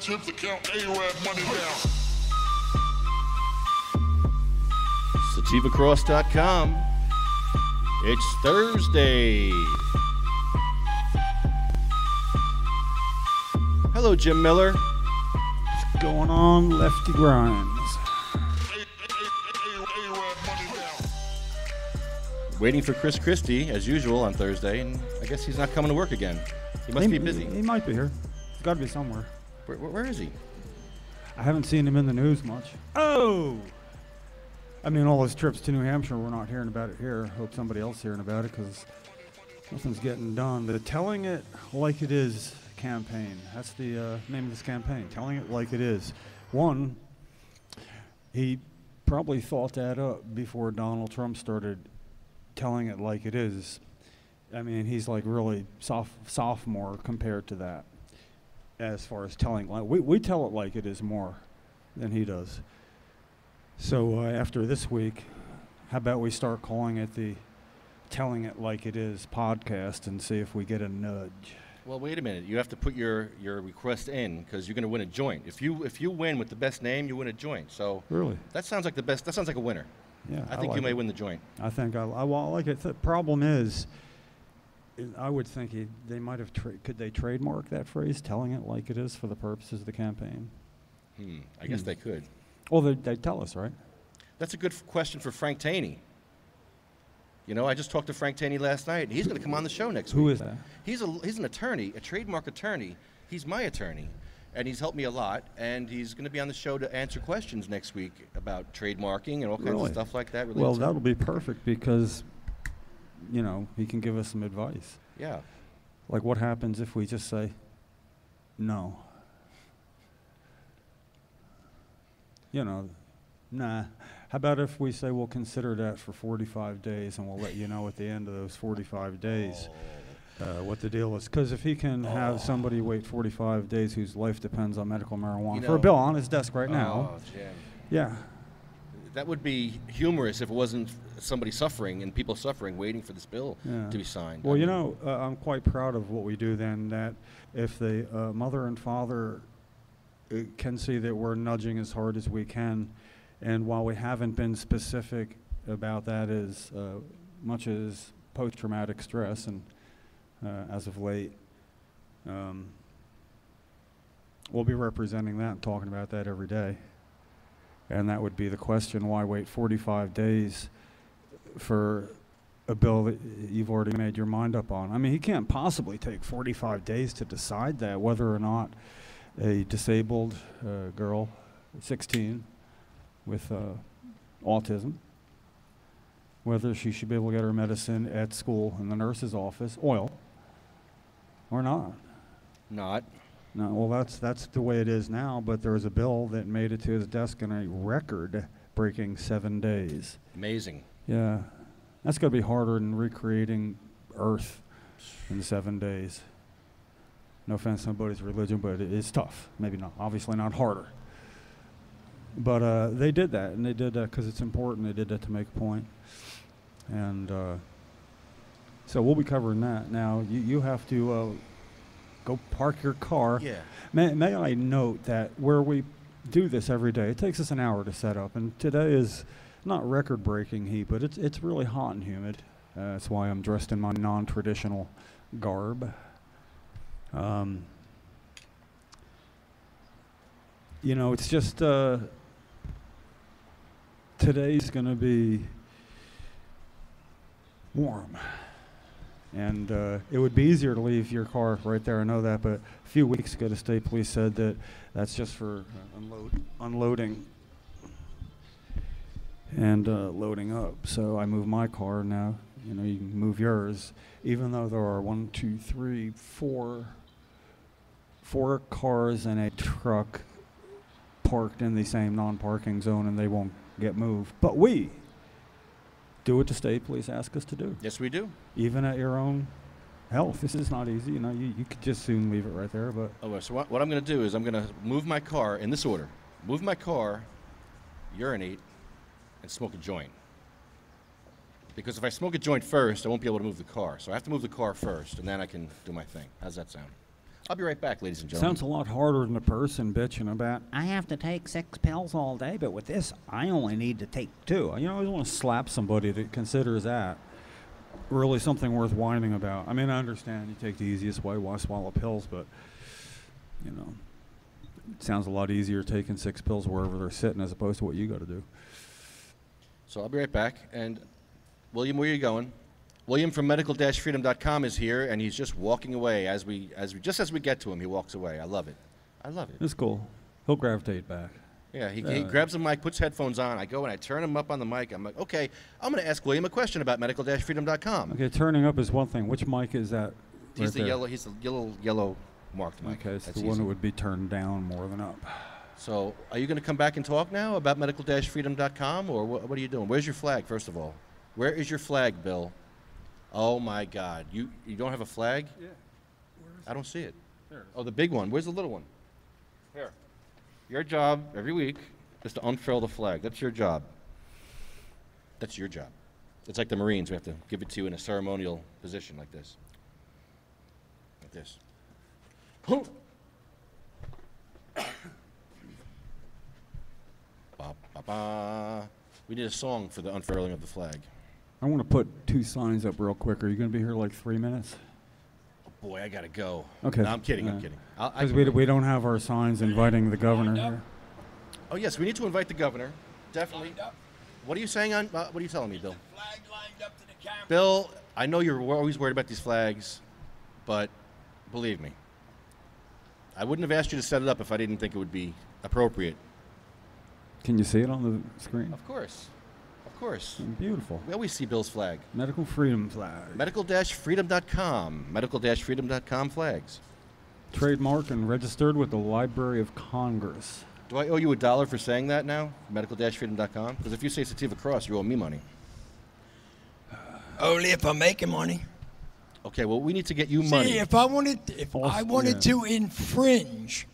Tips account, ARAB money down. SativaCross.com. It's Thursday. Hello, Jim Miller. What's going on, Lefty Grimes? Waiting for Chris Christie, as usual, on Thursday, and I guess he's not coming to work again. He must be busy. He might be here. He's got to be somewhere. Where is he? I haven't seen him in the news much. Oh! I mean, all his trips to New Hampshire, we're not hearing about it here. Hope somebody else hearing about it, because nothing's getting done. The Telling It Like It Is campaign. That's the name of this campaign, Telling It Like It Is. One, he probably thought that up before Donald Trump started telling it like it is. I mean, he's like really sophomore compared to that as far as telling. Like we tell it like it is more than he does. So after this week, how about we start calling it the Telling It Like It Is podcast and see if we get a nudge. Well, wait a minute. You have to put your request in because you're going to win a joint. If you win with the best name, you win a joint. So really, that sounds like the best. That sounds like a winner. Yeah, I think like you may win the joint. I think I like it. The problem is, I would think they might have could they trademark that phrase, telling it like it is, for the purposes of the campaign? I guess they could. Well, they tell us, right? That's a good question for Frank Taney. You know, I just talked to Frank Taney last night, and he's going to come on the show next week. Who is that? He's an attorney, a trademark attorney. He's my attorney, and he's helped me a lot, and he's going to be on the show to answer questions next week about trademarking and all kinds of stuff like that. Well, that'll be perfect because, you know, he can give us some advice. Yeah. Like what happens if we just say no? You know, nah. How about if we say we'll consider that for 45 days and we'll let you know at the end of those 45 days what the deal is? Because if he can have somebody wait 45 days whose life depends on medical marijuana for a bill on his desk right now. Jim. Yeah. That would be humorous if it wasn't somebody suffering and people suffering waiting for this bill to be signed. Well, you know, I'm quite proud of what we do then, that if the mother and father can see that we're nudging as hard as we can, and while we haven't been specific about that as much as post-traumatic stress, and as of late, we'll be representing that and talking about that every day. And that would be the question, why wait 45 days for a bill that you've already made your mind up on? I mean, he can't possibly take 45 days to decide that, whether or not a disabled girl, 16, with autism, whether she should be able to get her medicine at school in the nurse's office, oil, or not. Not. No, well, that's the way it is now, but there was a bill that made it to his desk in a record-breaking 7 days. Amazing. Yeah. That's going to be harder than recreating Earth in 7 days. No offense to nobody's religion, but it is tough. Maybe not, obviously not harder. But they did that, and they did that because it's important. They did that to make a point. And so we'll be covering that. Now, you have to go park your car. Yeah. May I note that where we do this every day, it takes us an hour to set up. And today is not record-breaking heat, but it's really hot and humid. That's why I'm dressed in my non-traditional garb. You know, it's just today's going to be warm. And it would be easier to leave your car right there, I know that, but a few weeks ago the state police said that that's just for unloading and loading up. So I moved my car now. You know, you can move yours, even though there are 4 cars and a truck parked in the same non-parking zone, and they won't get moved. But we do what the state police ask us to do. Yes, we do. Even at your own health. This is not easy. You know, you could just soon leave it right there. But so what I'm going to do is I'm going to move my car in this order. Move my car, urinate, and smoke a joint. Because if I smoke a joint first, I won't be able to move the car. So I have to move the car first, and then I can do my thing. How's that sound? I'll be right back, ladies and gentlemen. Sounds a lot harder than a person bitching about, I have to take 6 pills all day, but with this, I only need to take 2. You know, I always want to slap somebody that considers that really something worth whining about. I mean, I understand you take the easiest way, why swallow pills, but, you know, it sounds a lot easier taking 6 pills wherever they're sitting as opposed to what you got to do. So I'll be right back. And, William, where are you going? William from medical-freedom.com is here, and he's just walking away as we get to him. He walks away. I love it. I love it. It's cool. He'll gravitate back. Yeah, he grabs the mic, puts headphones on. I go and I turn him up on the mic. I'm like, okay, I'm going to ask William a question about medical-freedom.com. Okay, turning up is one thing. Which mic is that? He's the yellow marked mic. Okay, it's That's the one easy. that would be turned down more than up. So, are you going to come back and talk now about medical-freedom.com, or what are you doing? Where's your flag, first of all? Where is your flag, Bill? Oh my God! You don't have a flag? Yeah. I don't see it. There it is. Oh, the big one. Where's the little one? Here. Your job every week is to unfurl the flag. That's your job. That's your job. It's like the Marines. We have to give it to you in a ceremonial position like this. Like this. Ba, ba, ba. We need a song for the unfurling of the flag. I want to put 2 signs up real quick. Are you going to be here like 3 minutes? Oh boy, I gotta go. Okay. No, I'm kidding. I'm kidding. Because we don't have our signs inviting the governor here. Oh yes, we need to invite the governor. Definitely. What are you saying on? What are you telling me, Bill? Flag lined up to the camera. Bill, I know you're always worried about these flags, but believe me, I wouldn't have asked you to set it up if I didn't think it would be appropriate. Can you see it on the screen? Of course. Of course. Beautiful. We always see Bill's flag. Medical freedom flag. Medical-freedom.com. Medical-freedom.com flags. Trademarked and registered with the Library of Congress. Do I owe you $1 for saying that now? Medical-freedom.com? Because if you say Sativa Cross, you owe me money. Only if I'm making money. Okay, well, we need to get you money. See, if I wanted to infringe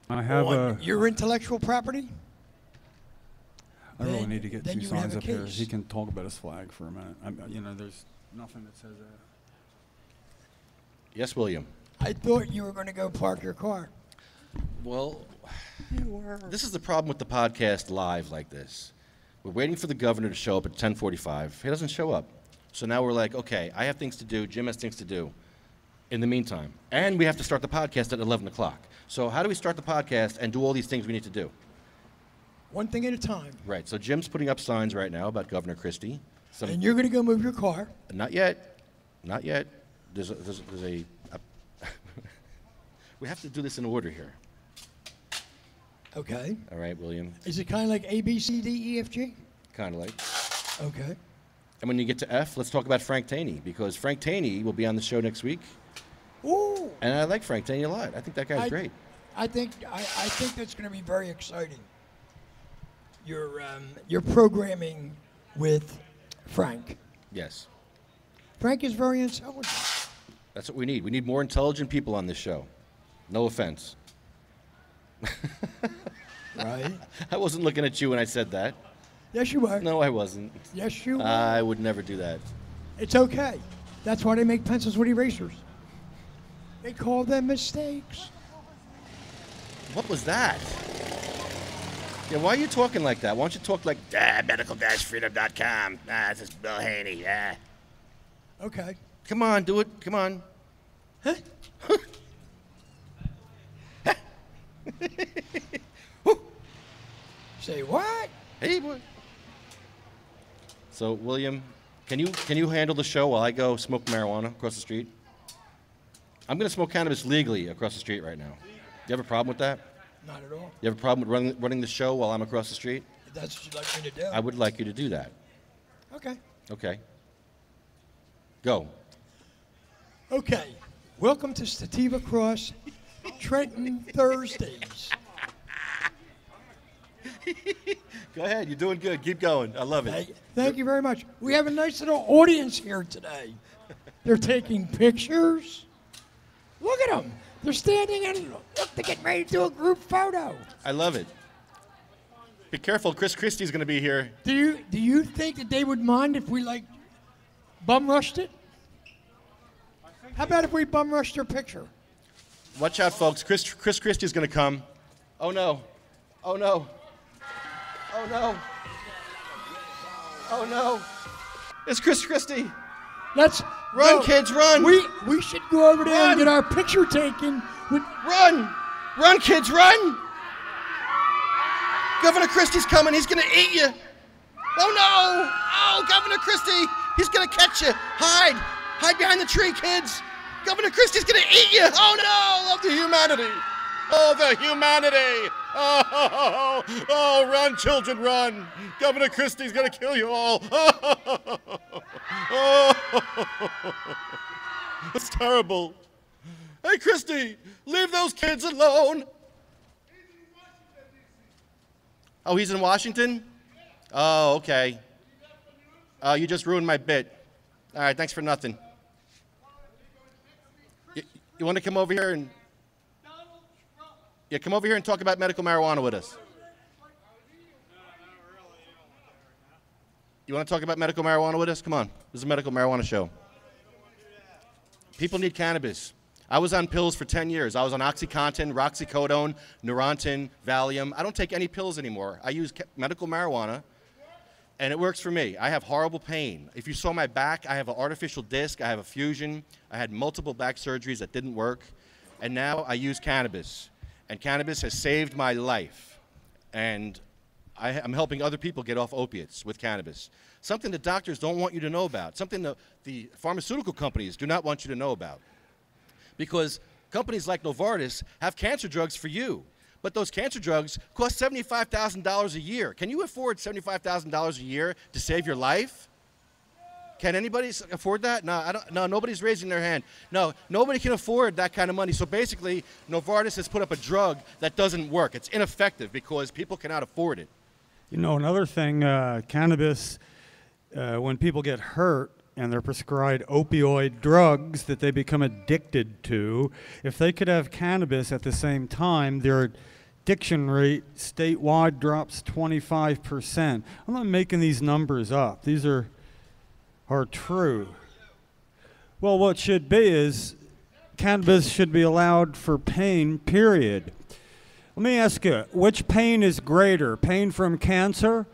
I have on your intellectual property, I really need to get then 2 you would have signs a up here. case. He can talk about his flag for a minute. You know, there's nothing that says that. Yes, William. I thought you were going to go park your car. Well, this is the problem with the podcast live like this. We're waiting for the governor to show up at 10:45. He doesn't show up. So now we're like, okay, I have things to do. Jim has things to do in the meantime. And we have to start the podcast at 11 o'clock. So how do we start the podcast and do all these things we need to do? One thing at a time. Right. So Jim's putting up signs right now about Governor Christie. And you're going to go move your car. Not yet. Not yet. There's a we have to do this in order here. Okay. All right, William. Is it kind of like A, B, C, D, E, F, G? Kind of like. Okay. And when you get to F, let's talk about Frank Taney, because Frank Taney will be on the show next week. Ooh. And I like Frank Taney a lot. I think that guy's great. I think that's going to be very exciting. Your programming with Frank. Yes. Frank is very intelligent. That's what we need. We need more intelligent people on this show. No offense. Right? I wasn't looking at you when I said that. Yes, you are. No, I wasn't. Yes, you are. I would never do that. It's okay. That's why they make pencils with erasers. They call them mistakes. What was that? Yeah, why are you talking like that? Why don't you talk like, medical-freedom.com. This is Bill Haney. Okay. Come on, do it. Come on. Huh? Say what? Hey, boy. So, William, can you handle the show while I go smoke marijuana across the street? I'm going to smoke cannabis legally across the street right now. You have a problem with that? Not at all. You have a problem with running the show while I'm across the street? If that's what you'd like me to do. I would like you to do that. Okay. Okay. Go. Okay. Welcome to Sativa Cross, Trenton Thursdays. Go ahead. You're doing good. Keep going. I love it. Thank you very much. We have a nice little audience here today. They're taking pictures. Look at them. They're standing and look, they're getting ready to do a group photo. I love it. Be careful. Chris Christie's going to be here. Do you think that they would mind if we bum rushed it? How about if we bum rushed their picture? Watch out, folks. Chris Christie's going to come. Oh, no. Oh, no. Oh, no. Oh, no. It's Chris Christie. Let's Run, kids, run. We should go over there and get our picture taken. Run. Run, kids, run. Governor Christie's coming. He's going to eat you. Oh, no. Oh, Governor Christie. He's going to catch you. Hide. Hide behind the tree, kids. Governor Christie's going to eat you. Oh, no. Love the humanity. Oh, the humanity. Oh, run, children, run. Governor Christie's going to kill you all. It's terrible. Hey, Christie, leave those kids alone. Oh, he's in Washington? Oh, okay. You just ruined my bit. All right, thanks for nothing. You want to come over here and... Yeah, come over here and talk about medical marijuana with us. You want to talk about medical marijuana with us? Come on. This is a medical marijuana show. People need cannabis. I was on pills for 10 years. I was on OxyContin, Roxicodone, Neurontin, Valium. I don't take any pills anymore. I use medical marijuana, and it works for me. I have horrible pain. If you saw my back, I have an artificial disc. I have a fusion. I had multiple back surgeries that didn't work, and now I use cannabis. And cannabis has saved my life. And I'm helping other people get off opiates with cannabis. Something the doctors don't want you to know about. Something the pharmaceutical companies do not want you to know about. Because companies like Novartis have cancer drugs for you. But those cancer drugs cost $75,000 a year. Can you afford $75,000 a year to save your life? Can anybody afford that? No, nobody's raising their hand. No, nobody can afford that kind of money. So basically, Novartis has put up a drug that doesn't work. It's ineffective because people cannot afford it. You know, another thing, cannabis, when people get hurt and they're prescribed opioid drugs that they become addicted to, if they could have cannabis at the same time, their addiction rate statewide drops 25%. I'm not making these numbers up. These are true. Well, what should be is cannabis should be allowed for pain, period. Let me ask you, which pain is greater, pain from cancer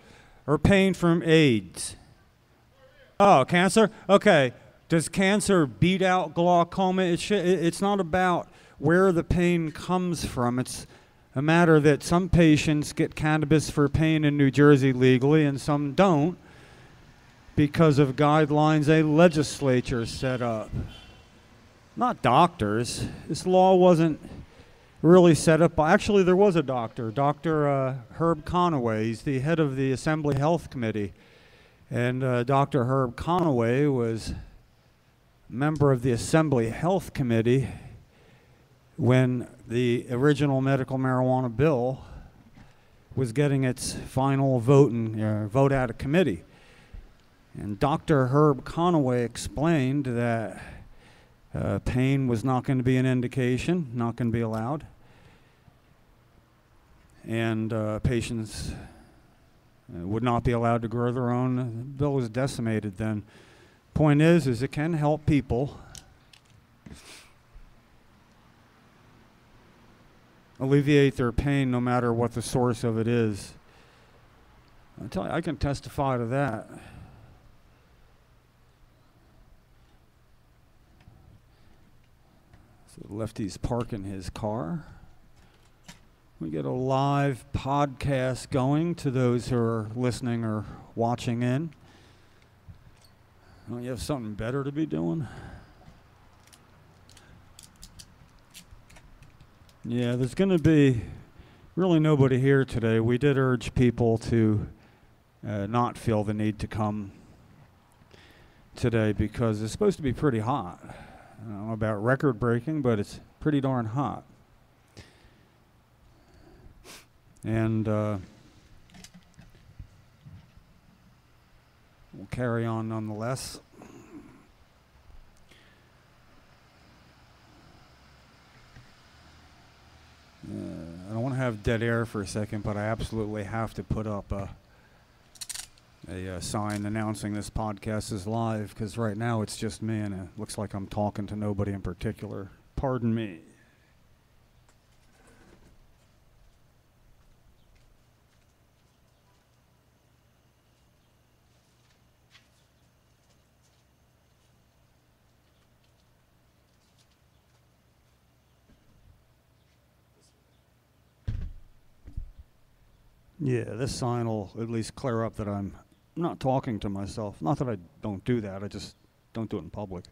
or pain from AIDS? Oh, cancer? Okay. Does cancer beat out glaucoma? It's not about where the pain comes from. It's a matter that some patients get cannabis for pain in New Jersey legally and some don't, because of guidelines a legislature set up. Not doctors. This law wasn't really set up by, actually there was a doctor, Dr. Herb Conaway. He's the head of the Assembly Health Committee. And Dr. Herb Conaway was a member of the Assembly Health Committee when the original medical marijuana bill was getting its final vote out of committee. And Dr. Herb Conaway explained that pain was not going to be an indication, not going to be allowed. And patients would not be allowed to grow their own. The bill was decimated then. Point is it can help people alleviate their pain no matter what the source of it is. I tell you, I can testify to that. So Lefty's parking his car. We get a live podcast going to those who are listening or watching in. Don't you have something better to be doing? Yeah, there's going to be really nobody here today. We did urge people to not feel the need to come today because it's supposed to be pretty hot. I don't know about record breaking, but it's pretty darn hot. And we'll carry on nonetheless. I don't want to have dead air for a second, but I absolutely have to put up a sign announcing this podcast is live, because right now it's just me and it looks like I'm talking to nobody in particular. Pardon me. Yeah, this sign will at least clear up that I'm not talking to myself. Not that I don't do that, I just don't do it in public.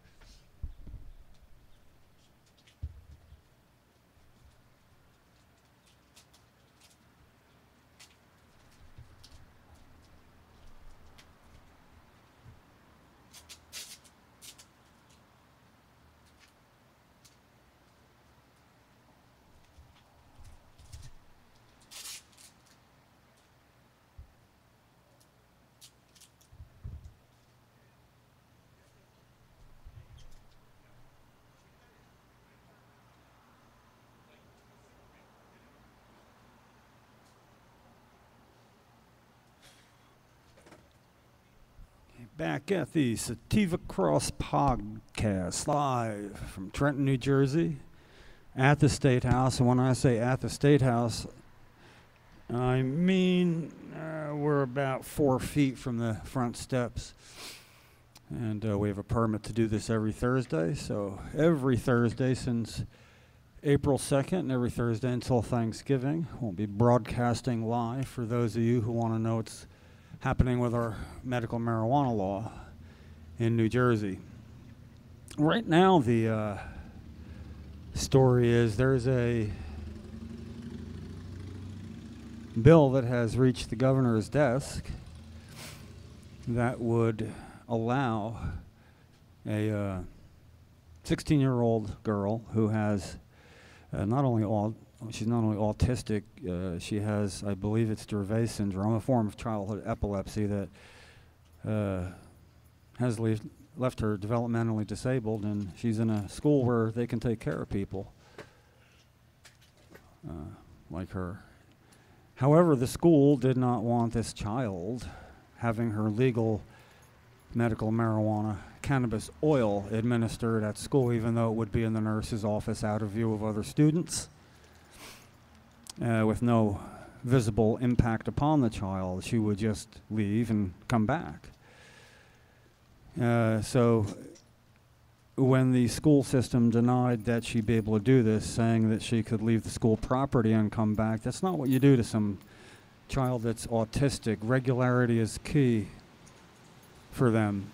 Back at the Sativa Cross podcast, live from Trenton, New Jersey, at the State House. And when I say at the State House, I mean we're about 4 feet from the front steps. And we have a permit to do this every Thursday. So every Thursday since April 2nd and every Thursday until Thanksgiving, we'll be broadcasting live for those of you who want to know what's happening with our medical marijuana law in New Jersey. Right now, the story is there's a bill that has reached the governor's desk that would allow a 16-year-old girl who has she's not only autistic, she has, I believe it's Dravet syndrome, a form of childhood epilepsy that has left her developmentally disabled, and she's in a school where they can take care of people like her. However, the school did not want this child having her legal medical marijuana cannabis oil administered at school, even though it would be in the nurse's office out of view of other students. With no visible impact upon the child. She would just leave and come back. So when the school system denied that she'd be able to do this, saying that she could leave the school property and come back, that's not what you do to some child that's autistic. Regularity is key for them.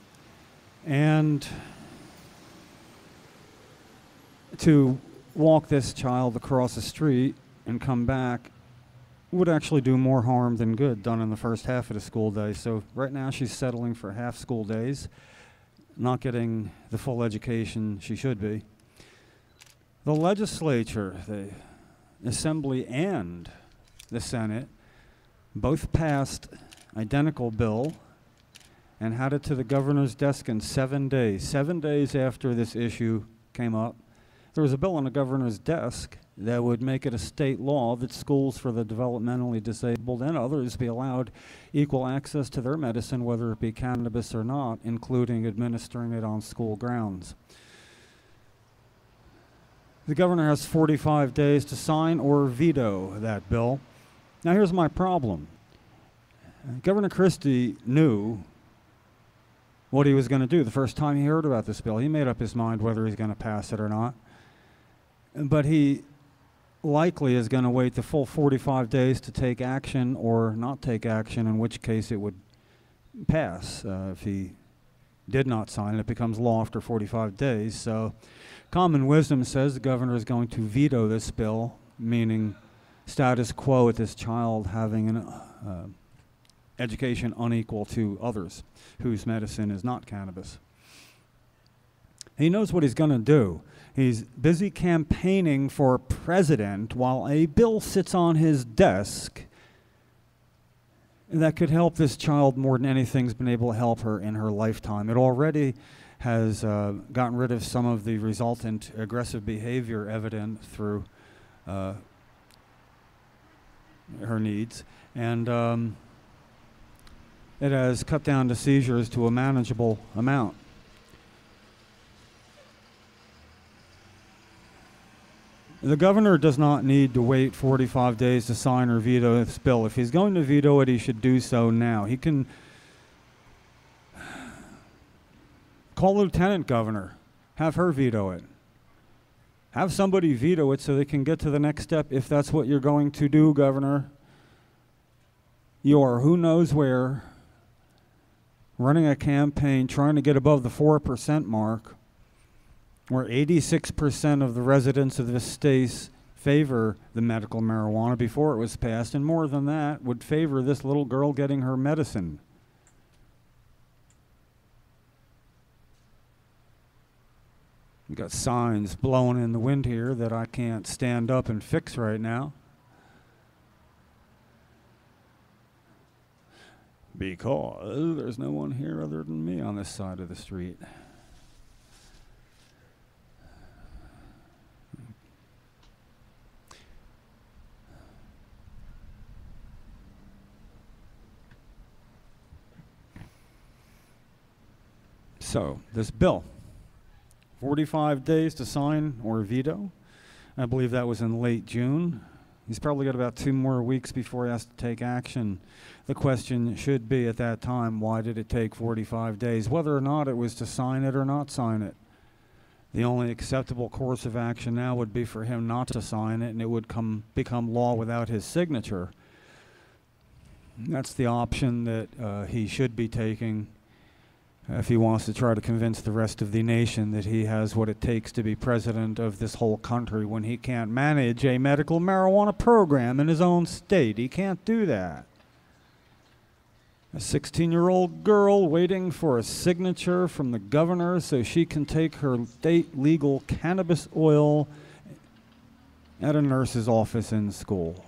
And to walk this child across the street and come back would actually do more harm than good done in the first half of the school day. So right now she's settling for half school days, not getting the full education she should be. The legislature, the Assembly and the Senate, both passed identical bill and had it to the governor's desk in 7 days. 7 days after this issue came up, there was a bill on the governor's desk that would make it a state law that schools for the developmentally disabled and others be allowed equal access to their medicine, whether it be cannabis or not, including administering it on school grounds. The governor has 45 days to sign or veto that bill. Now here's my problem. Governor Christie knew what he was going to do the first time he heard about this bill. He made up his mind whether he's going to pass it or not. But he likely is going to wait the full 45 days to take action or not take action, in which case it would pass. If he did not sign it, it becomes law after 45 days. So common wisdom says the governor is going to veto this bill, meaning status quo with this child having an education unequal to others whose medicine is not cannabis. He knows what he's going to do. He's busy campaigning for president while a bill sits on his desk that could help this child more than anything's been able to help her in her lifetime. It already has gotten rid of some of the resultant aggressive behavior evident through her needs, and it has cut down the seizures to a manageable amount. The governor does not need to wait 45 days to sign or veto this bill. If he's going to veto it, he should do so now. He can call the lieutenant governor, have her veto it. Have somebody veto it so they can get to the next step if that's what you're going to do, Governor. you're who knows where, running a campaign trying to get above the 4% mark, where 86% of the residents of this state favor the medical marijuana before it was passed, and more than that, would favor this little girl getting her medicine. We got signs blowing in the wind here that I can't stand up and fix right now, because there's no one here other than me on this side of the street. So, this bill, 45 days to sign or veto. I believe that was in late June. He's probably got about 2 more weeks before he has to take action. The question should be at that time, why did it take 45 days? Whether or not it was to sign it or not sign it. The only acceptable course of action now would be for him not to sign it, and it would become law without his signature. That's the option that he should be taking if he wants to try to convince the rest of the nation that he has what it takes to be president of this whole country when he can't manage a medical marijuana program in his own state. He can't do that. A 16-year-old girl waiting for a signature from the governor so she can take her state legal cannabis oil at a nurse's office in school.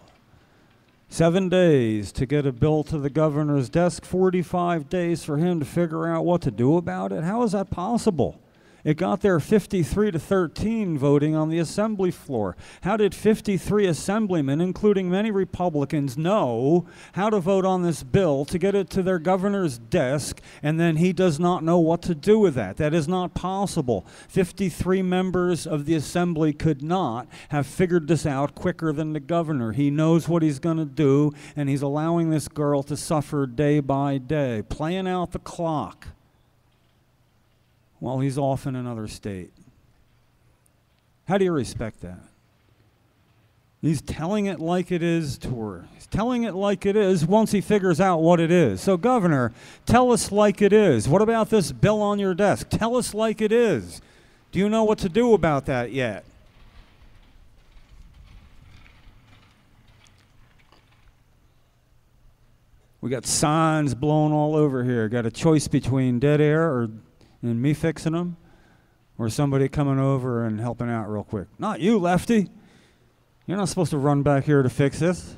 7 days to get a bill to the governor's desk, 45 days for him to figure out what to do about it. How is that possible? It got there 53-13 voting on the assembly floor. How did 53 assemblymen, including many Republicans, know how to vote on this bill to get it to their governor's desk, and then he does not know what to do with that? That is not possible. 53 members of the assembly could not have figured this out quicker than the governor. He knows what he's going to do, and he's allowing this girl to suffer day by day, playing out the clock while he's off in another state. How do you respect that? He's telling it like it is to her. He's telling it like it is once he figures out what it is. So, Governor, tell us like it is. What about this bill on your desk? Tell us like it is. Do you know what to do about that yet? We got signs blown all over here. Got a choice between dead air and me fixing them, or somebody coming over and helping out real quick. Not you, Lefty. You're not supposed to run back here to fix this.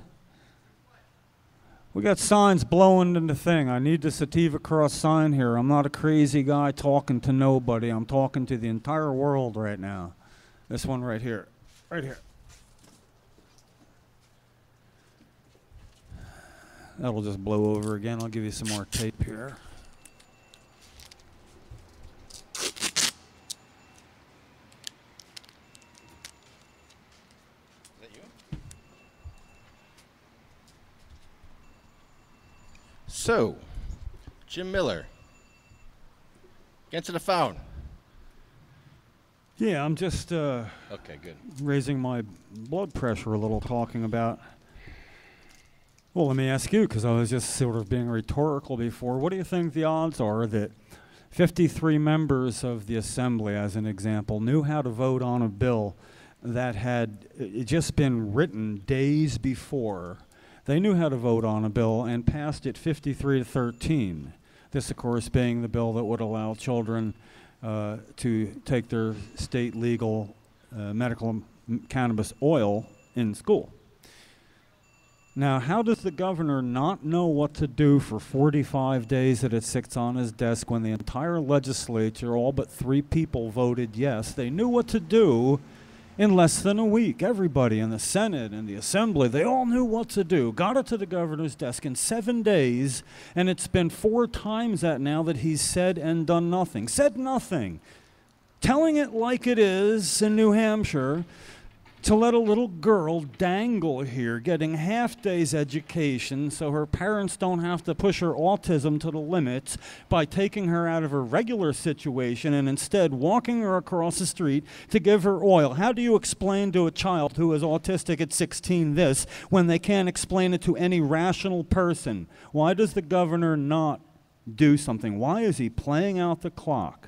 We got signs blowing in the thing. I need the Sativa cross sign here. I'm not a crazy guy talking to nobody. I'm talking to the entire world right now. This one right here. Right here. That'll just blow over again. I'll give you some more tape here. So, Jim Miller, get to the phone. Yeah, I'm just Okay, good. raising my blood pressure a little, talking about. Well, let me ask you, because I was just sort of being rhetorical before. What do you think the odds are that 53 members of the Assembly, as an example, knew how to vote on a bill that had just been written days before? They knew how to vote on a bill and passed it 53-13. This, of course, being the bill that would allow children to take their state legal medical cannabis oil in school. Now, how does the governor not know what to do for 45 days that it sits on his desk when the entire legislature, all but 3 people, voted yes? They knew what to do in less than a week. Everybody in the Senate and the Assembly, they all knew what to do. Got it to the governor's desk in 7 days, and it's been 4 times that now that he's said and done nothing. Said nothing. Telling it like it is in New Hampshire, to let a little girl dangle here, getting half-days education so her parents don't have to push her autism to the limits by taking her out of her regular situation and instead walking her across the street to give her oil. How do you explain to a child who is autistic at 16 this when they can't explain it to any rational person? Why does the governor not do something? Why is he playing out the clock?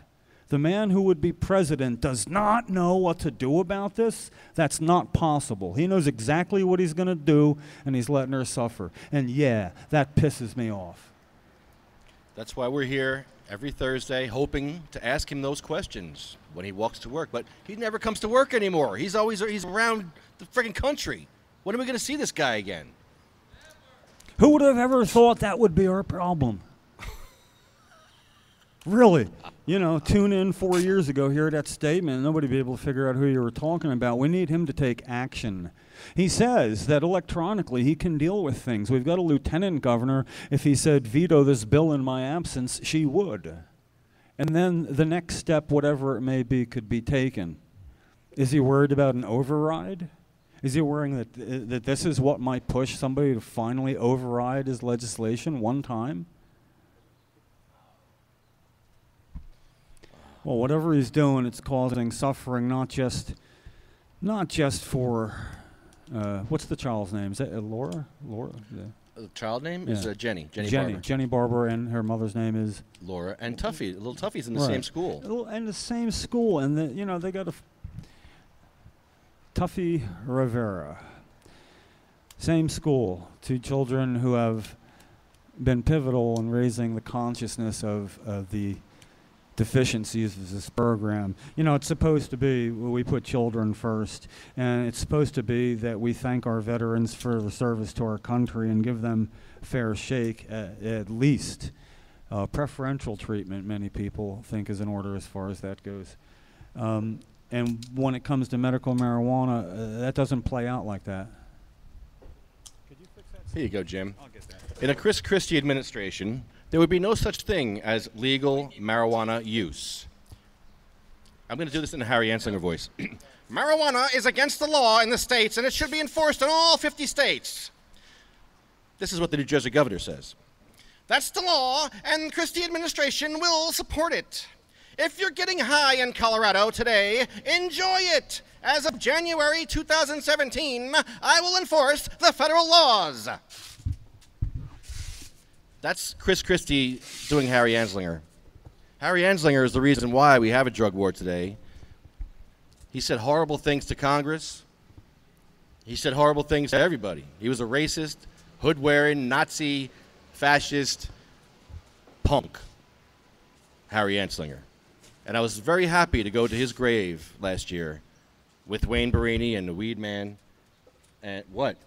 The man who would be president does not know what to do about this. That's not possible. He knows exactly what he's going to do, and he's letting her suffer. And yeah, that pisses me off. That's why we're here every Thursday hoping to ask him those questions when he walks to work. But he never comes to work anymore. He's around the friggin' country. When are we going to see this guy again? Who would have ever thought that would be our problem? Really? You know, tune in 4 years ago, hear that statement, and nobody would be able to figure out who you were talking about. We need him to take action. He says that electronically he can deal with things. We've got a lieutenant governor. If he said, veto this bill in my absence, she would. And then the next step, whatever it may be, could be taken. Is he worried about an override? Is he worrying that this is what might push somebody to finally override his legislation one time? Well, whatever he's doing, it's causing suffering, not just for, what's the child's name? Is that Laura? Laura? Yeah. The child name is Jenny. Jenny Barber. Jenny Barber, and her mother's name is Laura. And Tuffy. Little Tuffy's in the same school. And the same school, and they got a Tuffy Rivera. Same school. Two children who have been pivotal in raising the consciousness of the deficiencies of this program. You know, it's supposed to be we put children first, and it's supposed to be that we thank our veterans for the service to our country and give them fair shake, at least. Preferential treatment, many people think, is in order as far as that goes. And when it comes to medical marijuana, that doesn't play out like that. Could you fix that? Here you go, Jim. I'll get that. In a Chris Christie administration, there would be no such thing as legal marijuana use. I'm going to do this in a Harry Anslinger voice. Marijuana is against the law in the states, and it should be enforced in all 50 states. This is what the New Jersey governor says. That's the law, and Christie administration will support it. If you're getting high in Colorado today, enjoy it. As of January 2017, I will enforce the federal laws. That's Chris Christie doing Harry Anslinger. Harry Anslinger is the reason why we have a drug war today. He said horrible things to Congress. He said horrible things to everybody. He was a racist, hood-wearing, Nazi, fascist punk, Harry Anslinger. And I was very happy to go to his grave last year with Wayne Barini and the Weed Man. And what?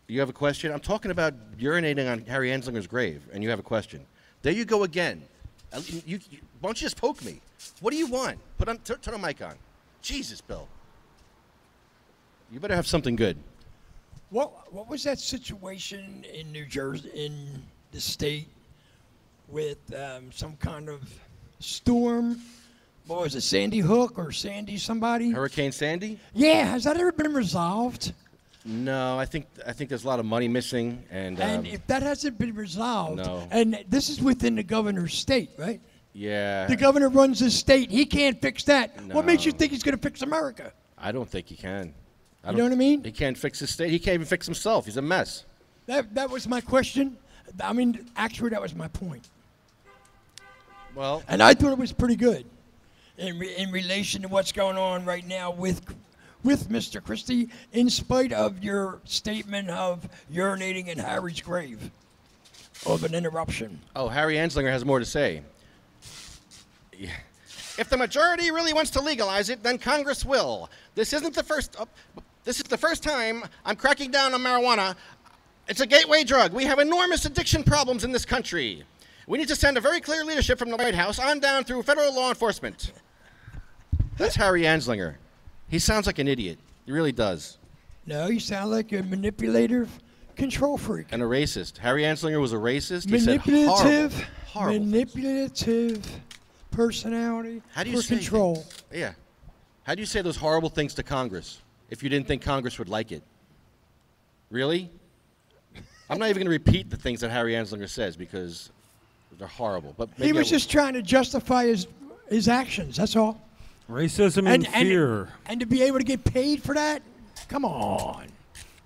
You have a question? I'm talking about urinating on Harry Anslinger's grave, and you have a question. There you go again. Why don't you just poke me? What do you want? Turn a mic on. Jesus, Bill. You better have something good. What was that situation in New Jersey, in the state, with some kind of storm? What was it, Sandy Hook or Sandy somebody? Hurricane Sandy? Yeah, has that ever been resolved? No, I think there's a lot of money missing, and if that hasn't been resolved, no. And this is within the governor's state, right? Yeah. The governor runs his state. He can't fix that. No. What makes you think he's going to fix America? I don't think he can. You know what I mean? He can't fix his state. He can't even fix himself. He's a mess. That was my question. I mean, actually, that was my point. Well, and I thought it was pretty good in relation to what's going on right now with Mr. Christie, in spite of your statement of urinating in Harry's grave, of an interruption. Oh, Harry Anslinger has more to say. Yeah. If the majority really wants to legalize it, then Congress will. This is the first time I'm cracking down on marijuana. It's a gateway drug. We have enormous addiction problems in this country. We need to send a very clear leadership from the White House on down through federal law enforcement. That's Harry Anslinger. He sounds like an idiot. He really does. No, you sound like a manipulative control freak. And a racist. Harry Anslinger was a racist. Manipulative, he said horrible manipulative personality How do you for control. Yeah. How do you say those horrible things to Congress? if you didn't think Congress would like it. Really? I'm not even going to repeat the things that Harry Anslinger says because they're horrible. But He was just trying to justify his actions, that's all. Racism and fear. And to be able to get paid for that? Come on.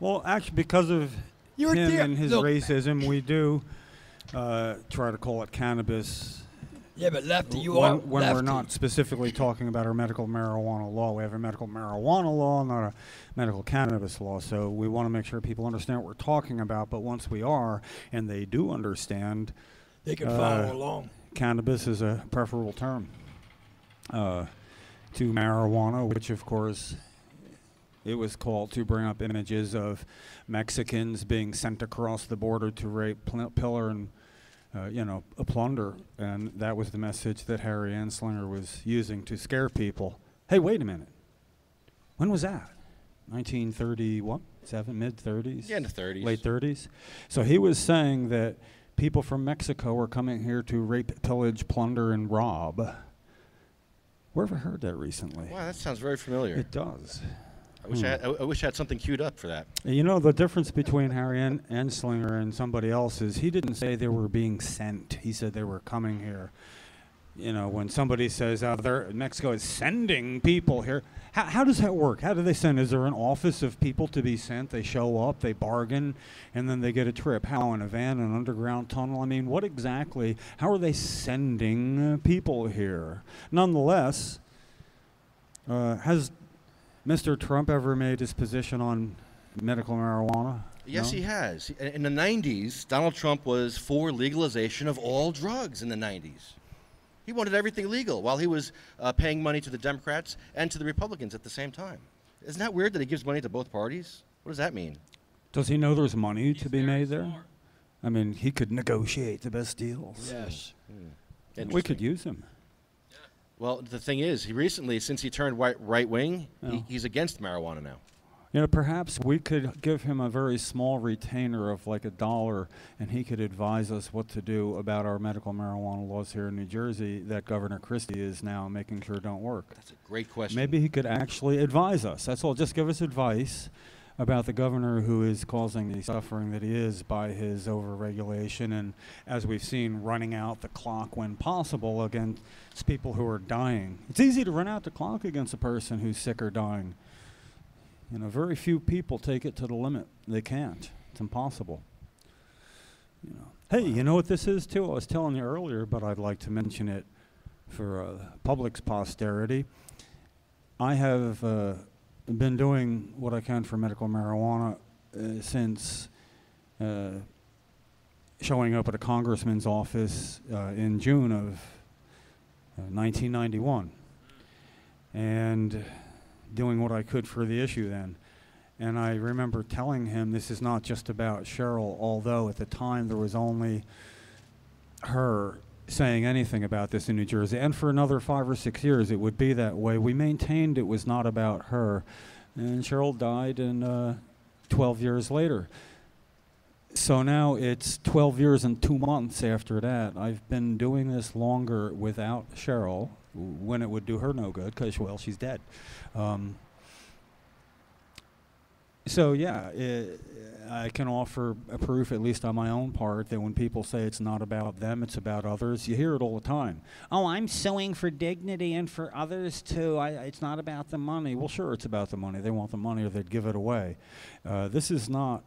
Well, actually, because of him and his racism, we do try to call it cannabis. Yeah, but Lefty, you are when Lefty. we're not specifically talking about our medical marijuana law. We have a medical marijuana law, not a medical cannabis law. So we want to make sure people understand what we're talking about. But once we are, and they do understand, they can follow along. Cannabis is a preferable term to marijuana, which, of course, it was called to bring up images of Mexicans being sent across the border to rape, pillar, and a plunder, and that was the message that Harry Anslinger was using to scare people. Hey, wait a minute. When was that? 1931? Mid-30s? Yeah, in the 30s. Late 30s? So he was saying that people from Mexico were coming here to rape, pillage, plunder, and rob. Where have I heard that recently? Wow, that sounds very familiar. It does. I wish I had something queued up for that. You know, the difference between Harry Anslinger and somebody else is he didn't say they were being sent. He said they were coming here. You know, when somebody says Mexico is sending people here, how does that work? How do they send? Is there an office of people to be sent? They show up, they bargain, and then they get a trip. How, in a van, an underground tunnel? I mean, what exactly? How are they sending people here? Nonetheless, has Mr. Trump ever made his position on medical marijuana? Yes, No? he has. In the 90s, Donald Trump was for legalization of all drugs in the 90s. He wanted everything legal while he was paying money to the Democrats and to the Republicans at the same time. Isn't that weird that he gives money to both parties? What does that mean? Does he know there's money to be made there? I mean, he could negotiate the best deals. Yes. We could use him. Well, the thing is, he recently, since he turned right-wing, he's against marijuana now. You know, perhaps we could give him a very small retainer of like $1, and he could advise us what to do about our medical marijuana laws here in New Jersey that Governor Christie is now making sure don't work. That's a great question. Maybe he could actually advise us. That's all. Just give us advice about the governor who is causing the suffering that he is by his overregulation and, as we've seen, running out the clock when possible against people who are dying. It's easy to run out the clock against a person who's sick or dying. You know, very few people take it to the limit. They can't. It's impossible. You know. Hey, you know what this is too? I was telling you earlier, but I'd like to mention it for public's posterity. I have been doing what I can for medical marijuana since showing up at a congressman's office in June of 1991 and doing what I could for the issue then. And I remember telling him this is not just about Cheryl, although at the time there was only her saying anything about this in New Jersey. And for another 5 or 6 years it would be that way. We maintained it was not about her. And Cheryl died in 12 years later. So now it's 12 years and 2 months after that. I've been doing this longer without Cheryl, when it would do her no good, because, well, she's dead. So, yeah, I can offer a proof, at least on my own part, that when people say it's not about them, it's about others, you hear it all the time. Oh, I'm suing for dignity and for others, too. It's not about the money. Well, sure, it's about the money. They want the money or they'd give it away. This is not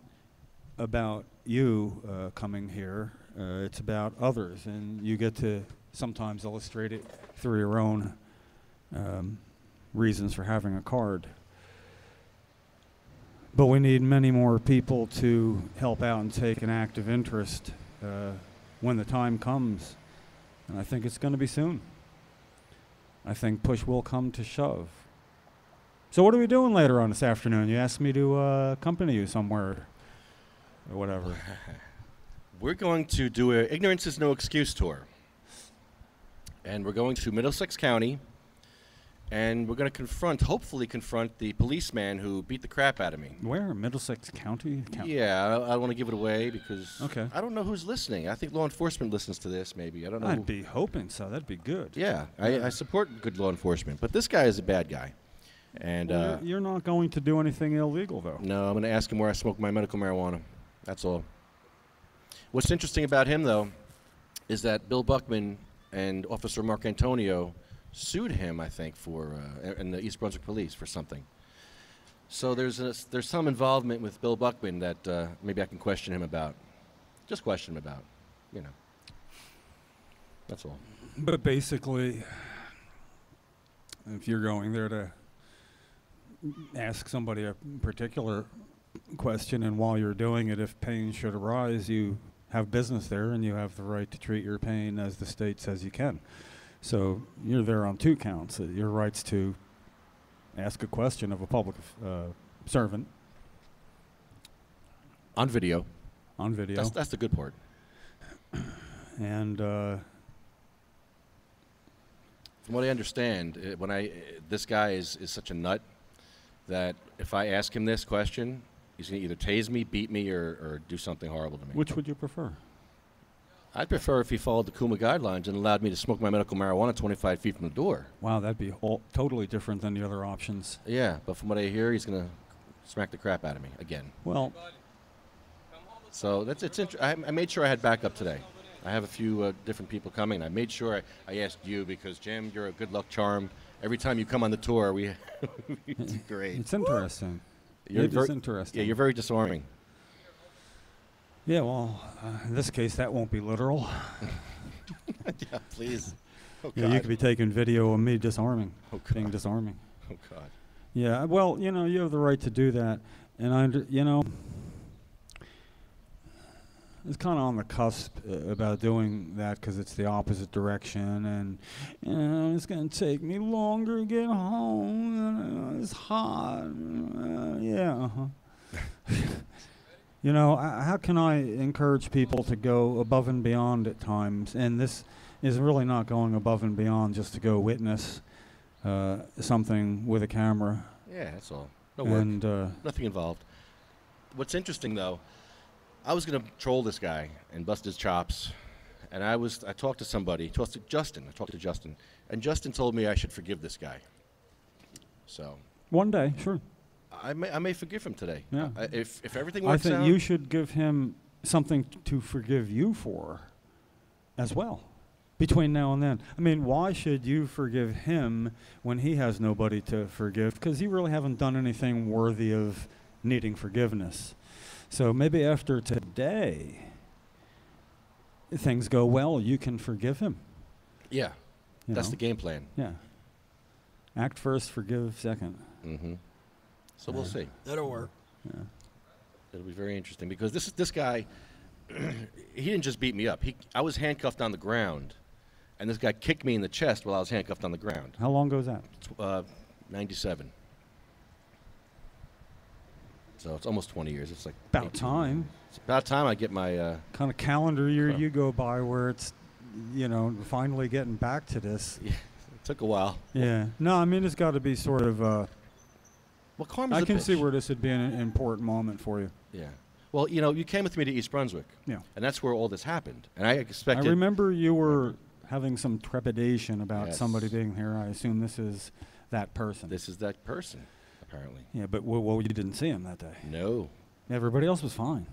about you coming here. It's about others, and you get to sometimes illustrate it through your own reasons for having a card. But we need many more people to help out and take an active interest when the time comes. And I think it's going to be soon. I think push will come to shove. So what are we doing later on this afternoon? You asked me to accompany you somewhere or whatever. We're going to do a Ignorance is No Excuse tour. And we're going to Middlesex County. And we're going to hopefully confront the policeman who beat the crap out of me. Where? Middlesex County? Yeah, I don't want to give it away because Okay. I don't know who's listening. I think law enforcement listens to this, maybe. I don't know. I'd be hoping so. That'd be good. Yeah, I support good law enforcement. But this guy is a bad guy. And Well, you're not going to do anything illegal, though. no, I'm going to ask him where I smoke my medical marijuana. That's all. What's interesting about him, though, is that Bill Buckman and Officer Mark Antonio sued him, I think, for and the East Brunswick Police for something. So there's some involvement with Bill Buckman that maybe I can question him about. Just question him about, you know. That's all. But basically, if you're going there to ask somebody a particular question, and while you're doing it, if pain should arise, you have business there, and you have the right to treat your pain as the state says you can. So you're there on 2 counts. Your rights to ask a question of a public servant. On video. On video. That's the good part. And From what I understand, this guy is such a nut that if I ask him this question, he's going to either tase me, beat me, or do something horrible to me. which would you prefer? I'd prefer if he followed the Kuma guidelines and allowed me to smoke my medical marijuana 25 feet from the door. Wow, that'd be totally different than the other options. Yeah, but from what I hear, he's going to smack the crap out of me again. Well, So I made sure I had backup today. I have a few different people coming. I made sure I asked you because, Jim, you're a good luck charm. Every time you come on the tour, we it's great. it's interesting. You're It is interesting. Yeah, you're very disarming. Yeah, well, in this case, that won't be literal. Yeah, please. Oh, Yeah, you God. could be taking video of me disarming, Oh, being God. disarming. Oh, God. Yeah, well, you have the right to do that, and it's kind of on the cusp about doing that because it's the opposite direction, and it's going to take me longer to get home. It's hot. How can I encourage people to go above and beyond at times? And this is really not going above and beyond just to go witness something with a camera. Yeah, that's all. No work. And Nothing involved. What's interesting, though, I was going to troll this guy and bust his chops. And I talked to somebody, Justin. I talked to Justin. And Justin told me I should forgive this guy. So one day, sure. I may forgive him today. Yeah. If everything I works think out. you should give him something to forgive you for as well between now and then. I mean, why should you forgive him when he has nobody to forgive? Because you really haven't done anything worthy of needing forgiveness. So maybe after today, things go well, you can forgive him. Yeah, you that's know? the game plan. Yeah. Act first, forgive second. Mm-hmm. So we'll see. That'll work. Yeah. It'll be very interesting because this guy, he didn't just beat me up. I was handcuffed on the ground, and this guy kicked me in the chest while I was handcuffed on the ground. How long ago is that? 97. So it's almost 20 years. It's like About 18. time. It's about time I get my. Kind of calendar year Crap. you go by where it's, finally getting back to this. Yeah, it took a while. Yeah. No, I mean, it's got to be sort of, Well, karma's I a can see bitch. where this would be an important moment for you. Yeah. Well, you came with me to East Brunswick. Yeah. And that's where all this happened. And I I expected. remember you were having some trepidation about Yes. somebody being here. I assume this is that person. This is that person, apparently. Yeah, but you didn't see him that day. No. Everybody else was fine.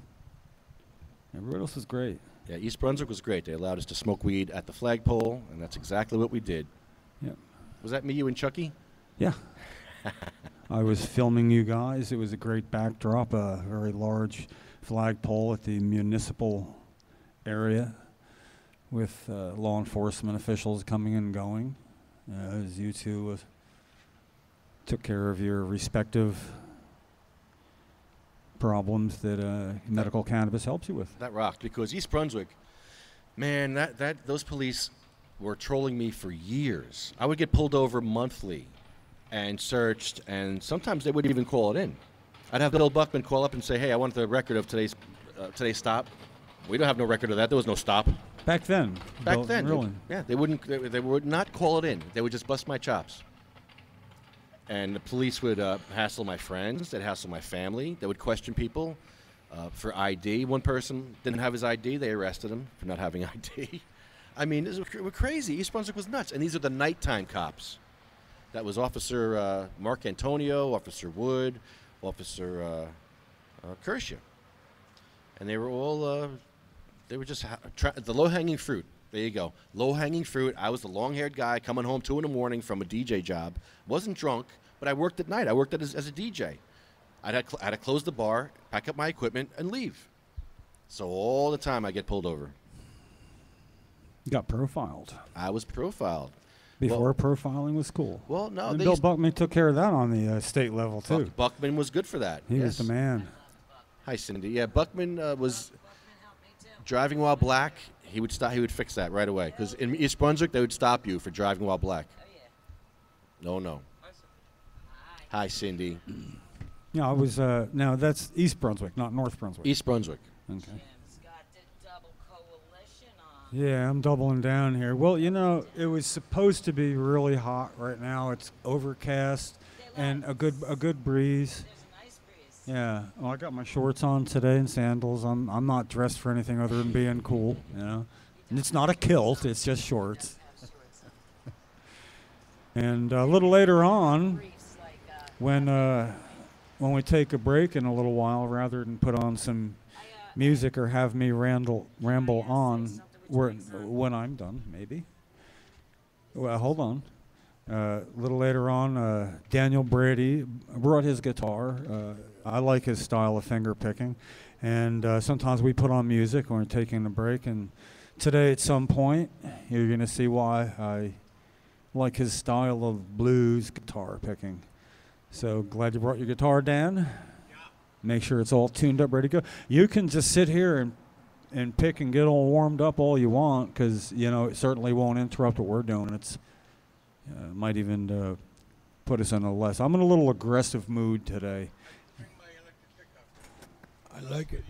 Everybody else was great. Yeah, East Brunswick was great. They allowed us to smoke weed at the flagpole, and that's exactly what we did. Yep. Was that me, you, and Chucky? Yeah. I was filming you guys. It was a great backdrop, a very large flagpole at the municipal area with law enforcement officials coming and going. As you two took care of your respective problems that medical cannabis helps you with. That rocked because East Brunswick, man, those police were trolling me for years. I would get pulled over monthly and searched, and sometimes they wouldn't even call it in. I'd have Bill Buckman call up and say, "Hey, I want the record of today's stop." We don't have no record of that. There was no stop. Back then. Back Bill, then, really. they wouldn't. They would not call it in. They would just bust my chops. And the police would hassle my friends. They'd hassle my family. They would question people for ID. One person didn't have his ID. They arrested him for not having ID. I mean, we're crazy. East Brunswick was nuts. And these are the nighttime cops. That was Officer Mark Antonio, Officer Wood, Officer Kershaw. And they were all, they were just the low-hanging fruit. There you go. Low-hanging fruit. I was the long-haired guy coming home 2 in the morning from a DJ job. Wasn't drunk, but I worked at night. I worked as a DJ. I had to close the bar, pack up my equipment, and leave. So all the time I get pulled over. You got profiled. I was profiled. Before profiling was cool. Well, no. And Bill Buckman took care of that on the state level, too. Buckman was good for that. He was the man. Hi, Cindy. Yeah, Buckman was driving while black. He would stop. He would fix that right away. Because in East Brunswick, they would stop you for driving while black. Oh, yeah. No. Hi, Cindy. Yeah, I was. Now that's East Brunswick, not North Brunswick. East Brunswick. Okay. Jim's got the double coalition on. Yeah, I'm doubling down here. Well, you know, it was supposed to be really hot. Right now, it's overcast and a good breeze. There's a nice breeze. Yeah. Well, I got my shorts on today and sandals. I'm not dressed for anything other than being cool. You know, and it's not a kilt. It's just shorts. And a little later on, when we take a break in a little while, rather than put on some music or have me ramble on when I'm done, maybe. Well, hold on. A little later on, Daniel Brady brought his guitar. I like his style of finger picking. And sometimes we put on music when we're taking a break. And today at some point, you're going to see why I like his style of blues guitar picking. So glad you brought your guitar, Dan. Yeah. Make sure it's all tuned up, ready to go. You can just sit here and pick and get all warmed up all you want, because you know it certainly won't interrupt what we're doing. It's might even put us in a less. I'm in a little aggressive mood today. I like it.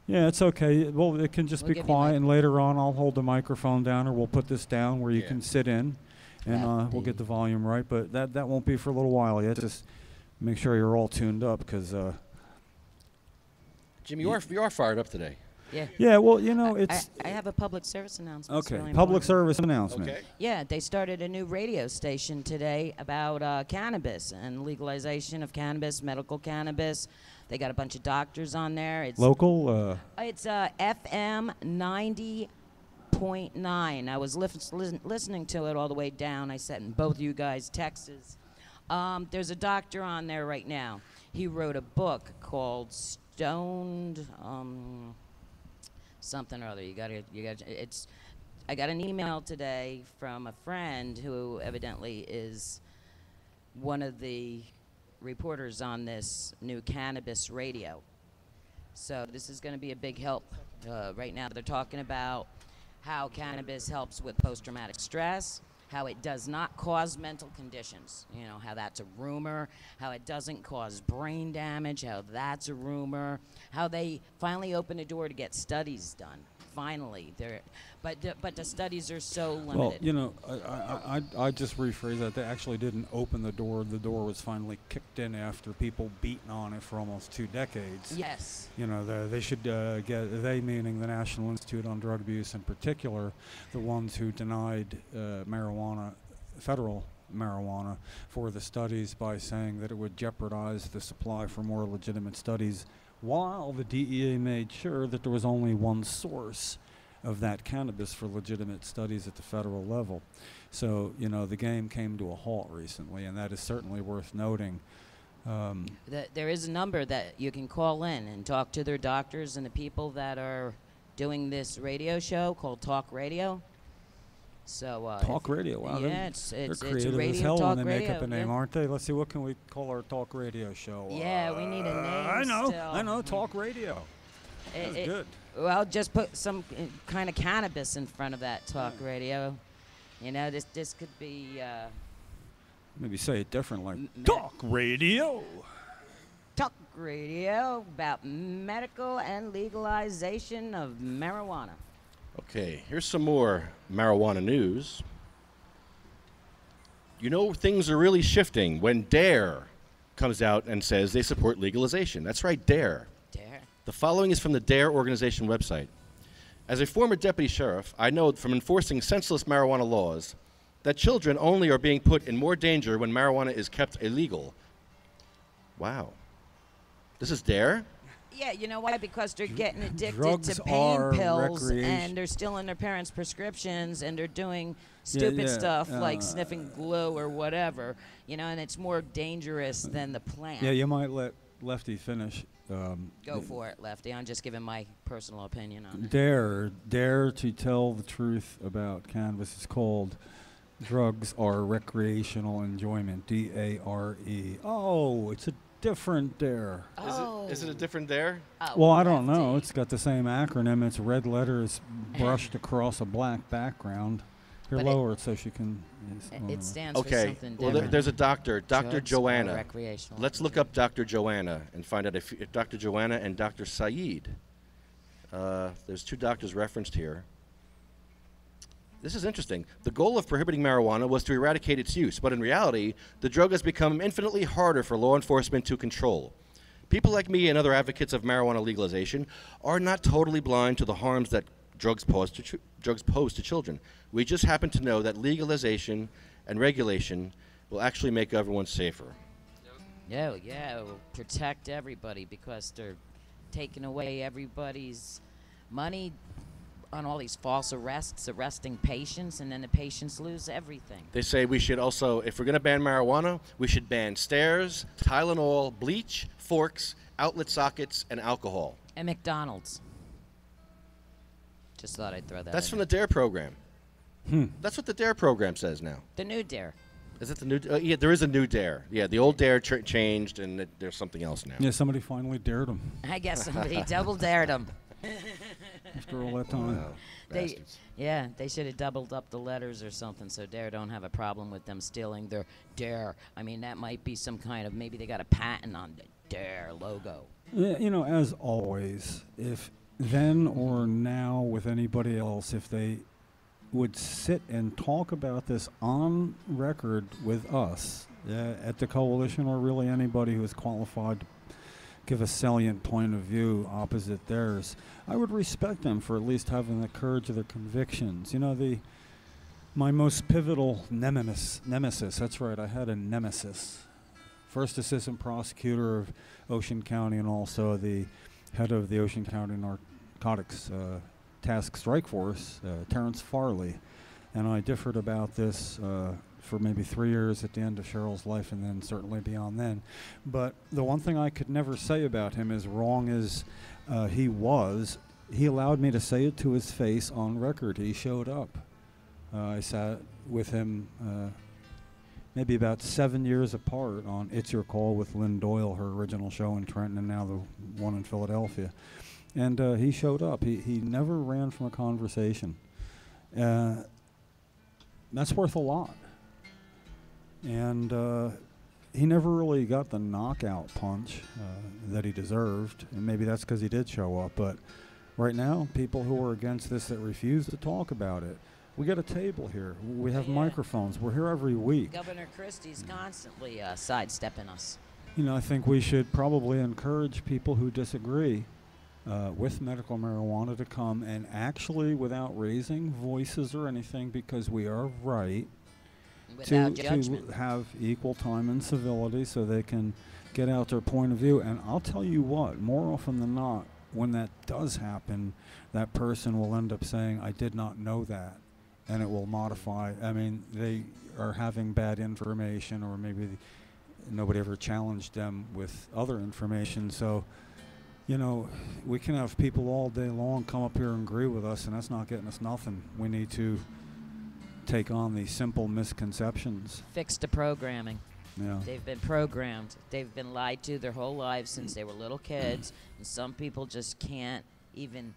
Yeah, it's okay. Well, it can just be quiet, and later on I'll hold the microphone down, or we'll put this down where you can sit in. And we'll get the volume right, but that won't be for a little while yet. Just make sure you're all tuned up, because Jim, you are fired up today. Yeah. Yeah, well, you know, it's... I have a public service announcement. Okay, really public important. service announcement. Okay. Yeah, they started a new radio station today about cannabis and legalization of cannabis, medical cannabis. They got a bunch of doctors on there. It's Local? It's FM 90.9. I was listening to it all the way down. I sat in both you guys' Texas. There's a doctor on there right now. He wrote a book called Stoned something or other. I got an email today from a friend who evidently is one of the reporters on this new cannabis radio. So this is going to be a big help. Right now they're talking about how cannabis helps with post-traumatic stress, how it does not cause mental conditions, you know, how that's a rumor, how it doesn't cause brain damage, how that's a rumor, how they finally opened a door to get studies done. Finally, but the studies are so limited. Well, you know, I just rephrase that. They actually didn't open the door. The door was finally kicked in after people beating on it for almost 2 decades. Yes. You know, they should get, they meaning the National Institute on Drug Abuse in particular, the ones who denied marijuana, federal marijuana, for the studies by saying that it would jeopardize the supply for more legitimate studies, while the DEA made sure that there was only one source of that cannabis for legitimate studies at the federal level. So, you know, the game came to a halt recently, and that is certainly worth noting. There is a number that you can call in and talk to their doctors and the people that are doing this radio show called Talk Radio. So Talk Radio, wow. Yeah, it's they're a creative radio as hell talk when they make radio, up a name, yeah. aren't they? Let's see, what can we call our talk radio show? Yeah, we need a name. I know, Talk Radio. That's good. Well, just put some kind of cannabis in front of that talk radio. You know, this could be. Maybe say it different, like Talk Radio. Talk radio about medical and legalization of marijuana. Okay, here's some more marijuana news. You know, things are really shifting when DARE comes out and says they support legalization. That's right, DARE. Dare. The following is from the DARE organization website. As a former deputy sheriff, I know from enforcing senseless marijuana laws that children only are being put in more danger when marijuana is kept illegal. Wow. This is DARE? Yeah, you know why? Because they're getting addicted Drugs to pain are pills, recreation. and they're stealing their parents' prescriptions, and they're doing stupid stuff like sniffing glue or whatever, you know, and it's more dangerous than the plant. Yeah, you might let Lefty finish. Go for it, Lefty. I'm just giving my personal opinion on it. Dare to tell the truth about cannabis is called drugs are recreational enjoyment. DARE. Oh, it's a different dare. Is it a different DARE? Oh, Well, I don't know. Lefty. It's got the same acronym. It's red letters brushed across a black background. Here, But lower it so she can. It stands for Okay. something Well, different. there's a doctor, Dr. Drugs are Joanna. recreational. Let's look up Dr. Joanna and find out if Dr. Joanna and Dr. Saeed. There's two doctors referenced here. This is interesting. The goal of prohibiting marijuana was to eradicate its use, but in reality, the drug has become infinitely harder for law enforcement to control. People like me and other advocates of marijuana legalization are not totally blind to the harms that drugs pose to children. We just happen to know that legalization and regulation will actually make everyone safer. Yeah, it will protect everybody because they're taking away everybody's money on all these false arrests, arresting patients, and then the patients lose everything. They say we should also, if we're going to ban marijuana, we should ban stairs, Tylenol, bleach, forks, outlet sockets, and alcohol. And McDonald's. Just thought I'd throw that That's in from there. the DARE program. That's what the DARE program says now. The new dare. Is it the new? Yeah, there is a new DARE. Yeah, the old DARE changed, and there's something else now. Yeah, somebody finally dared him I guess somebody double dared them. after all that time. Wow, They, bastards. yeah, they should have doubled up the letters or something so Dare don't have a problem with them stealing their Dare. I mean, that might be some kind of, maybe they got a patent on the Dare logo. Yeah, you know, as always, if then or now with anybody else, if they would sit and talk about this on record with us at the coalition, or really anybody who is qualified to give a salient point of view opposite theirs, I would respect them for at least having the courage of their convictions. You know, my most pivotal nemesis, that's right, I had a nemesis. First assistant prosecutor of Ocean County and also the head of the Ocean County Narcotics Task Strike Force, Terrence Farley. And I differed about this for maybe 3 years at the end of Cheryl's life and then certainly beyond then. But the one thing I could never say about him, as wrong as he was, he allowed me to say it to his face on record. He showed up. I sat with him maybe about 7 years apart on It's Your Call with Lynn Doyle, her original show in Trenton and now the one in Philadelphia. And he showed up. He never ran from a conversation. That's worth a lot. And he never really got the knockout punch that he deserved. And maybe that's because he did show up. But right now, people who are against this that refuse to talk about it, we got a table here. We have microphones. We're here every week. Governor Christie's constantly sidestepping us. You know, I think we should probably encourage people who disagree with medical marijuana to come and actually, without raising voices or anything, because we are right, Without to judgment. have equal time and civility so they can get out their point of view. And I'll tell you what, more often than not, when that does happen, that person will end up saying, I did not know that. And it will modify. I mean, they are having bad information, or maybe nobody ever challenged them with other information. So, you know, we can have people all day long come up here and agree with us, and that's not getting us nothing. We need to take on these simple misconceptions. Fix the programming. Yeah. They've been programmed. They've been lied to their whole lives since they were little kids. And some people just can't even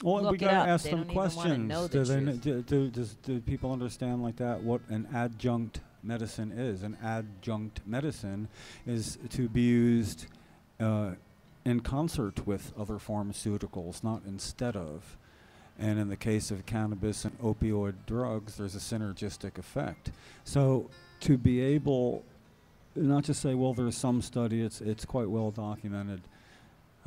Well, look we it gotta up. ask They them don't even wanna questions. know the truth. Do people understand like that what an adjunct medicine is? An adjunct medicine is to be used in concert with other pharmaceuticals, not instead of. And in the case of cannabis and opioid drugs, there's a synergistic effect. So to be able, not just say, well, there's some study, it's quite well documented.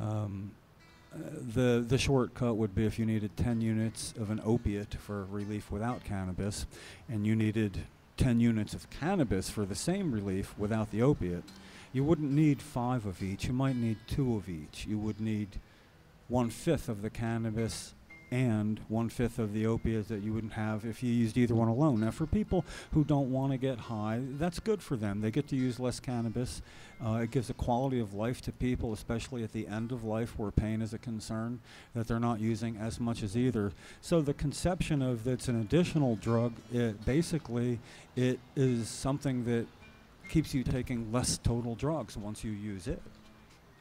The shortcut would be if you needed 10 units of an opiate for relief without cannabis, and you needed 10 units of cannabis for the same relief without the opiate, you wouldn't need 5 of each. You might need 2 of each. You would need 1/5 of the cannabis and 1/5 of the opiates that you wouldn't have if you used either one alone. Now, for people who don't want to get high, that's good for them. They get to use less cannabis. It gives a quality of life to people, especially at the end of life where pain is a concern, that they're not using as much as either. So the conception of that's an additional drug, it is something that keeps you taking less total drugs once you use it,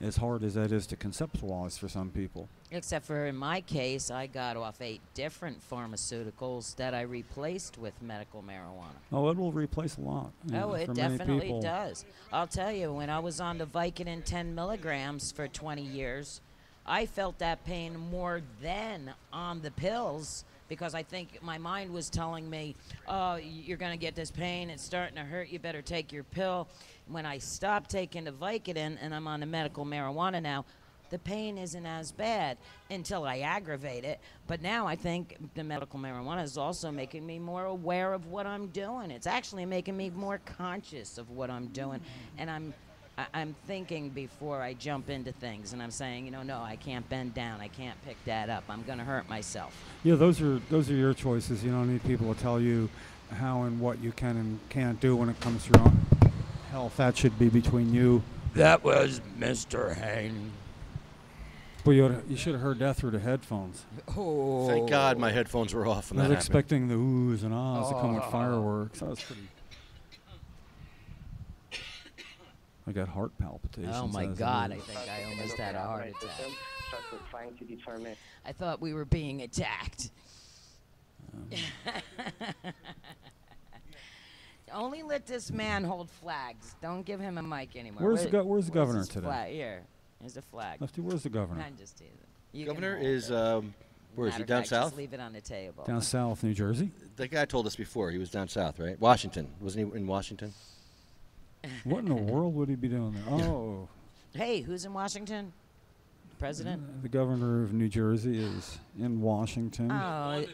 as hard as that is to conceptualize for some people. Except for in my case, I got off 8 different pharmaceuticals that I replaced with medical marijuana. Oh, it will replace a lot. Oh, it for many definitely people. does. I'll tell you, when I was on the Vicodin 10 milligrams for 20 years, I felt that pain more than on the pills because I think my mind was telling me, oh, you're going to get this pain. It's starting to hurt. You better take your pill. When I stopped taking the Vicodin and I'm on the medical marijuana now, the pain isn't as bad until I aggravate it. But now I think the medical marijuana is also making me more aware of what I'm doing. It's actually making me more conscious of what I'm doing. And I'm thinking before I jump into things. And I'm saying, no, I can't bend down. I can't pick that up. I'm going to hurt myself. Yeah, those are your choices. You don't need people to tell you how and what you can and can't do when it comes to your own health. That should be between you. That was Mr. Hain. Well, you should have heard that through the headphones. Oh. Thank God my headphones were off when I that was happened. expecting the oohs and ahs to come with fireworks. That was pretty. I got heart palpitations. Oh, my as it God. I is. think I almost had a heart attack. Trying to determine. I thought we were being attacked. Only let this man hold flags. Don't give him a mic anymore. Where's the governor his today? Flag? Here. Here's a flag. Lefty, where's the governor? I'm just teasing. You can Governor hold is, it. where is Matter he, of down fact, south? Just leave it on the table. Down south, New Jersey. The guy told us before. He was down south, right? Washington. Wasn't he in Washington? What in the world would he be doing there? Oh, Hey, who's in Washington? President? the governor of New Jersey is in Washington. Oh,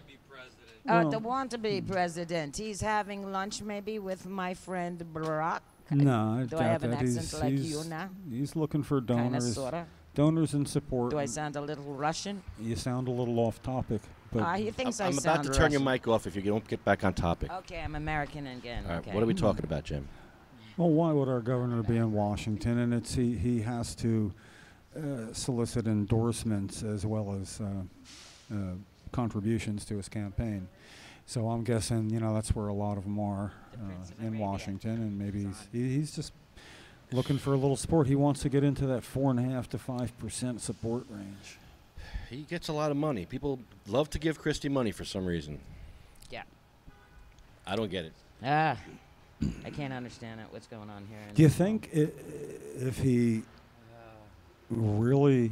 Well- the want-to-be president. He's having lunch maybe with my friend Barack. No, I Do doubt I have an that. accent like you now? He's looking for Kind of, donors. sort of. Donors and support. Do I sound a little Russian? You sound a little off topic, but He thinks I I'm sound about to turn your Russian. mic off if you don't get back on topic. Okay, I'm American again. All right, Okay. what are we talking about, Jim? well, why would our governor be in Washington? And it's he has to solicit endorsements as well as contributions to his campaign. So I'm guessing that's where a lot of them are in Washington, and maybe he's just looking for a little support. He wants to get into that 4.5% to 5% support range. He gets a lot of money. People love to give Christie money for some reason. Yeah. I don't get it. I can't understand it. What's going on here? Do you think if he really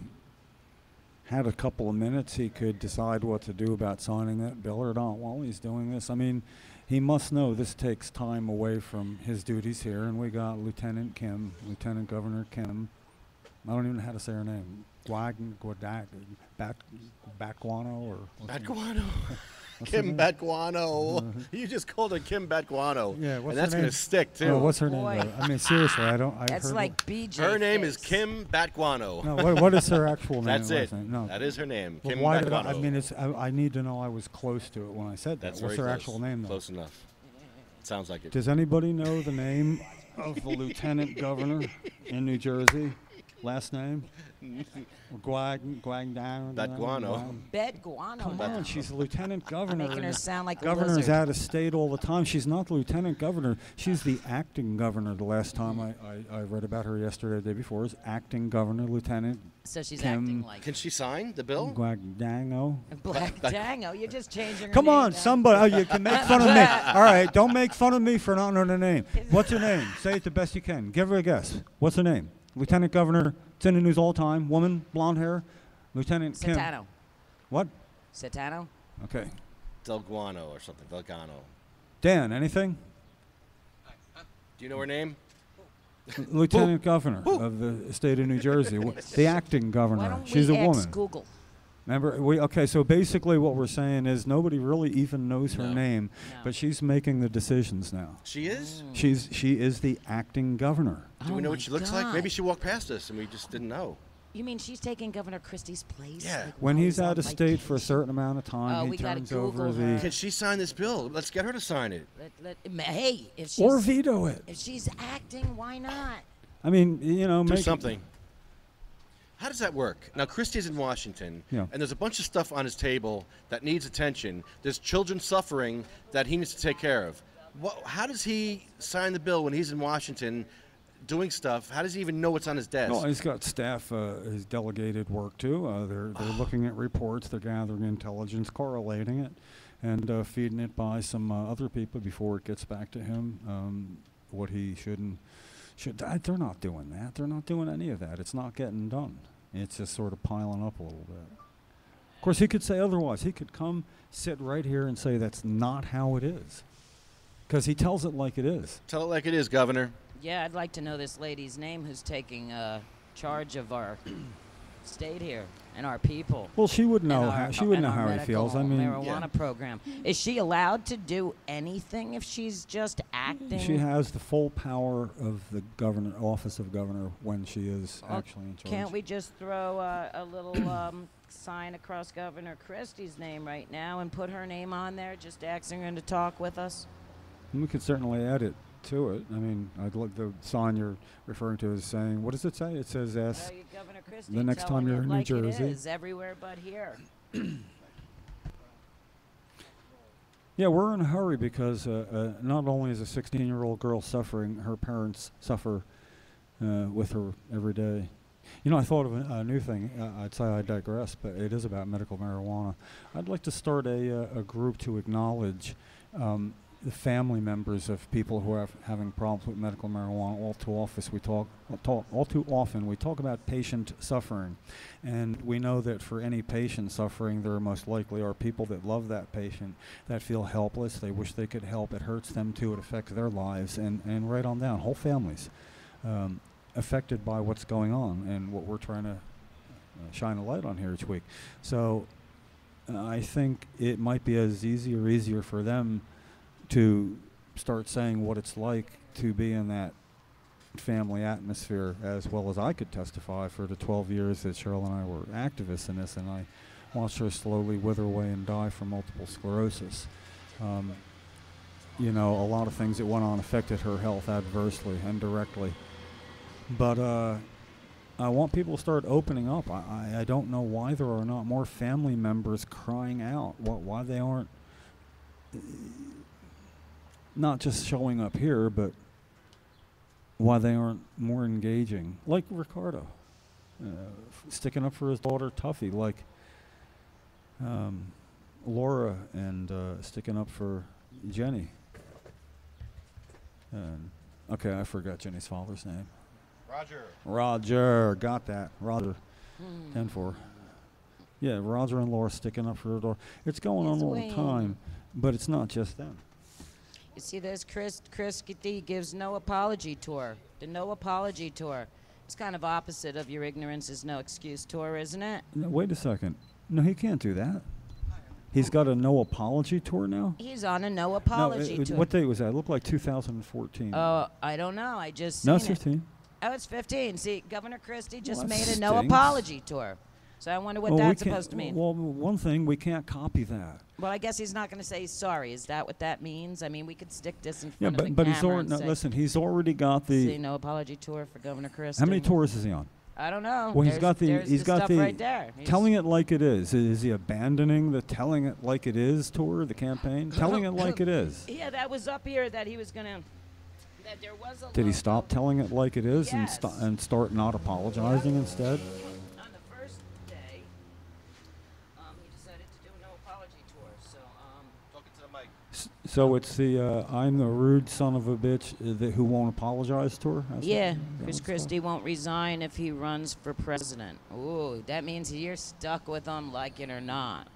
had a couple of minutes, he could decide what to do about signing that bill or not while he's doing this? I mean, he must know this takes time away from his duties here, and we got Lieutenant Governor Kim. I don't even know how to say her name. Batguano or Batguano. what's her Kim name? Batguano. You just called her Kim Batguano. Yeah, what's and her that's name? going to stick, too. Oh, what's her name? Boy. though? I mean, seriously, I That's heard like BJ. her name is Face. Kim Batguano. No, what is her actual name? That's it. last name? No. That is her name. Well, Kim why Batguano. did I need to know I was close to it when I said that. That's What's very her close. actual name, though? Close enough. Sounds like it. Does anybody know the name of the lieutenant governor in New Jersey? Last name? Guangdong. Batguano. Bed guano. Come on, she's a lieutenant governor. Making her and sound like a Governor's lizard. out of state all the time. She's not the lieutenant governor. She's the acting governor. The last time I read about her yesterday, the day before, is acting governor, Lieutenant So she's Kim acting like Can she sign the bill? Guangdango. Black Dango. You're just changing her Come name on, now. somebody. Oh, you can make fun of me. All right, don't make fun of me for not knowing her name. What's her name? Say it the best you can. Give her a guess. What's her name? Lieutenant Governor. It's in the news all the time. Woman, blonde hair. Lieutenant Kim. Satano. What? Satano? Okay. Del Guano or something. Delgano. Dan, anything? Do you know her name? Lieutenant Governor of the state of New Jersey. The acting Why governor. don't She's we a ask woman. Google? Remember, okay, so basically what we're saying is nobody really even knows her name, but she's making the decisions now. She is? She is the acting governor. Do we know what she looks like? God. Maybe she walked past us and we just didn't know. You mean she's taking Governor Christie's place? Yeah. Like, When while he's out on of state for a vacation? certain amount of time, he we gotta turns over Google her. Can she sign this bill? Let's get her to sign it. Hey, if she's or veto it. if she's acting, why not? I mean, you know, Do make something. How does that work? Now, Christie's in Washington, Yeah. and there's a bunch of stuff on his table that needs attention. There's children suffering that he needs to take care of. How does he sign the bill when he's in Washington doing stuff? How does he even know what's on his desk? Well, he's got staff he's delegated work to. They're looking at reports, they're gathering intelligence, correlating it, and feeding it by some other people before it gets back to him. What he should. They're not doing that. They're not doing any of that. It's not getting done. It's just sort of piling up a little bit. Of course, he could say otherwise. He could come sit right here and say that's not how it is, because he tells it like it is. Tell it like it is, Governor. Yeah, I'd like to know this lady's name who's taking charge of our state here and our people. Well, she would and know our- how she would and know our how he feels. I medical mean, marijuana program. Is she allowed to do anything if she's just acting? she has the full power of the governor, office of governor, when she is Well, actually in charge. Can't we just throw a little sign across Governor Christie's name right now and put her name on there, just asking her to talk with us? We could certainly add it to it. I mean, I'd look the sign you're referring to is saying, what does it say? It says ask. Tell you, Governor Christie, the next time telling you're it in New like Jersey. It is everywhere but here. Yeah, we're in a hurry because not only is a 16-year-old girl suffering, her parents suffer with her every day. You know, I thought of a new thing. I'd say I digress, but it is about medical marijuana. I'd like to start a group to acknowledge the family members of people who are having problems with medical marijuana. All too often we talk about patient suffering, and we know that for any patient suffering, there most likely are people that love that patient, that feel helpless. They wish they could help. It hurts them too. It affects their lives, and right on down, whole families affected by what's going on and what we're trying to shine a light on here each week. So I think it might be as easy or easier for them to start saying what it's like to be in that family atmosphere, as well as I could testify for the 12 years that Cheryl and I were activists in this, and I watched her slowly wither away and die from multiple sclerosis. You know, a lot of things that went on affected her health adversely and directly. But I want people to start opening up. I don't know why there are not more family members crying out, why they aren't not just showing up here, but why they aren't more engaging, like Ricardo, sticking up for his daughter Tuffy, like Laura, and sticking up for Jenny. Okay, I forgot Jenny's father's name. Roger, got that. Roger, 10-4. Yeah, Roger and Laura sticking up for her daughter. It's going on all the time, but it's not just them. You see this? Chris Kitty gives no apology tour. The no apology tour. It's kind of opposite of your ignorance is no excuse tour, isn't it? No, wait a second. No, he can't do that. He's got a no apology tour now? He's on a no apology tour. What date was that? It looked like 2014. I don't know. I just No, seen it's it. 15. Oh, it's 15. See, Governor Christie just Well, made that a no stinks. apology tour. So I wonder what Well, we that's can't- supposed to mean. Well, one thing, we can't copy that. Well, I guess he's not going to say sorry. Is that what that means? I mean, we could stick this in Yeah, front of the but he's camera already, and no, say, listen, he's already got see, the, no apology tour for Governor Christie. how many tours is he on? I don't know. Well, he's got the, there's he's got stuff the, right there. telling it like it is. Is he abandoning the telling it like it is tour, the campaign? Telling it like it is. Yeah, that was up here that he was going to, that there was a Did he logo. stop telling it like it is Yes. and start not apologizing instead? On the first day, he decided to do a no apology tour. So, Talking to the mic. So it's the I'm the rude son of a bitch who won't apologize tour? That's yeah, what- Chris that's Christie won't resign if he runs for president. Ooh, that means you're stuck with him, like it or not.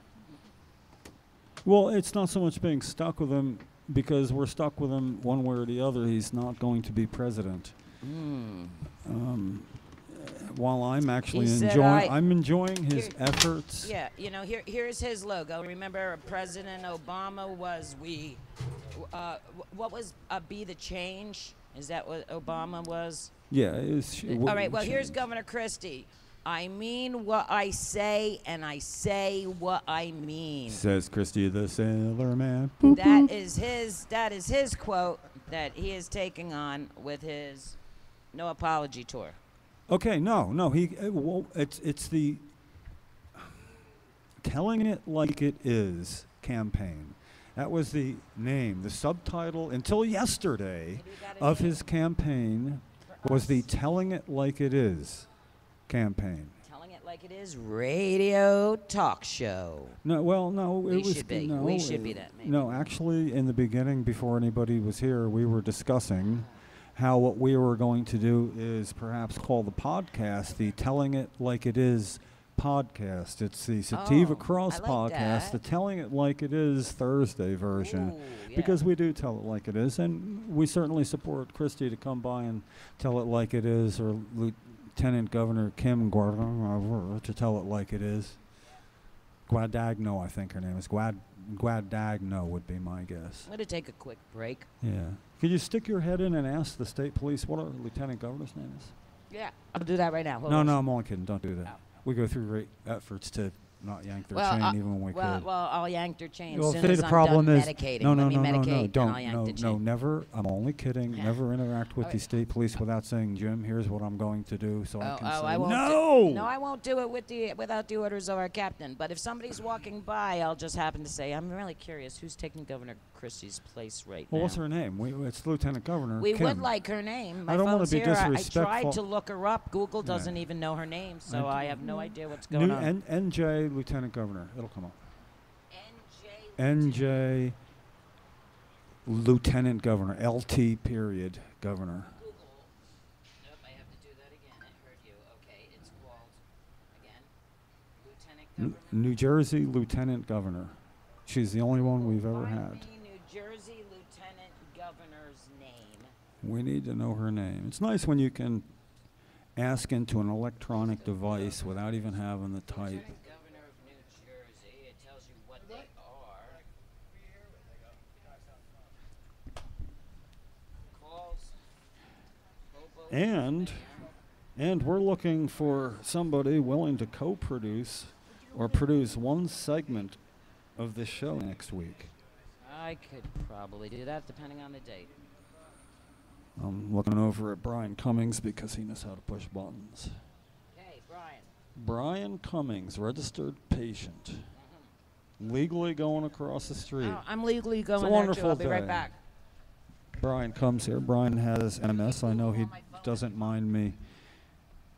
Well, it's not so much being stuck with him, because we're stuck with him one way or the other. He's not going to be president. while I'm actually He said I'm enjoying his Here- efforts. Yeah, you know, here's his logo. Remember, President Obama was what was Be the Change? Is that what Obama was? Yeah. All right, well, here's Governor Christie. I mean what I say, and I say what I mean. Says Christy the Sailor Man. That is his quote that he is taking on with his No Apology tour. Okay, no, it's the Telling It Like It Is campaign. That was the name, the subtitle until yesterday of his campaign was the Telling It Like It Is campaign. Telling it like it is, radio talk show. No, well, no, We it was should be. no, We should be that, maybe. No, actually, in the beginning, before anybody was here, we were discussing how what we were going to do is perhaps call the podcast the Telling It Like It Is podcast. It's the Sativa Cross I like podcast, that. the Telling It Like It Is Thursday version, Ooh, yeah. because we do tell it like it is, and we certainly support Christie to come by and tell it like it is, or Lieutenant Governor Kim Guadagno to tell it like it is. Guadagno, I think her name is. Guadagno would be my guess. I'm going to take a quick break. Yeah. Could you stick your head in and ask the state police what our lieutenant governor's name is? Yeah, I'll do that right now. Hold No, on. I'm only kidding. Don't do that. Oh. We go through great efforts to not yank their Well, chain even when we well, could. well, I'll yank their chain Well, as soon see, as the I'm problem done is medicating. no, Let me no, medicate, and don't, I'll yank the no, chain. never. I'm only kidding. Yeah. Never interact with All the right. state police without saying, Jim, here's what I'm going to do, so I can say I won't no. No, I won't do it without the orders of our captain. But if somebody's walking by, I'll just happen to say, I'm really curious who's taking Governor Christie's place right Well, now. what's her name? It's Lieutenant Governor We Kim. would like her name. My I don't wanna phone's be here. I disrespectful. tried to look her up. Google Yeah. doesn't even know her name, so I have no idea what's New going on. NJ Lieutenant Governor. It'll come up. NJ. NJ Lieutenant Governor. LT period Governor. Google. Nope, I have to do that again. I heard you. Okay, it's called, again, Lieutenant Governor. New Jersey Lieutenant Governor. She's the only one we've ever Find had. me New Jersey Lieutenant Governor's name. We need to know her name. It's nice when you can ask into an electronic device without even having the type. Lieutenant Governor of New Jersey. It tells you what they are. Calls. Hobo And we're looking for somebody willing to co-produce or produce one segment of this show next week. I could probably do that depending on the date. I'm looking over at Brian Cummings because he knows how to push buttons. Hey, Brian. Brian Cummings, registered patient. Legally going across the street. Oh, I'm legally going a there too. wonderful I'll be right day. back. Brian comes here. Brian has MS. I know he doesn't mind me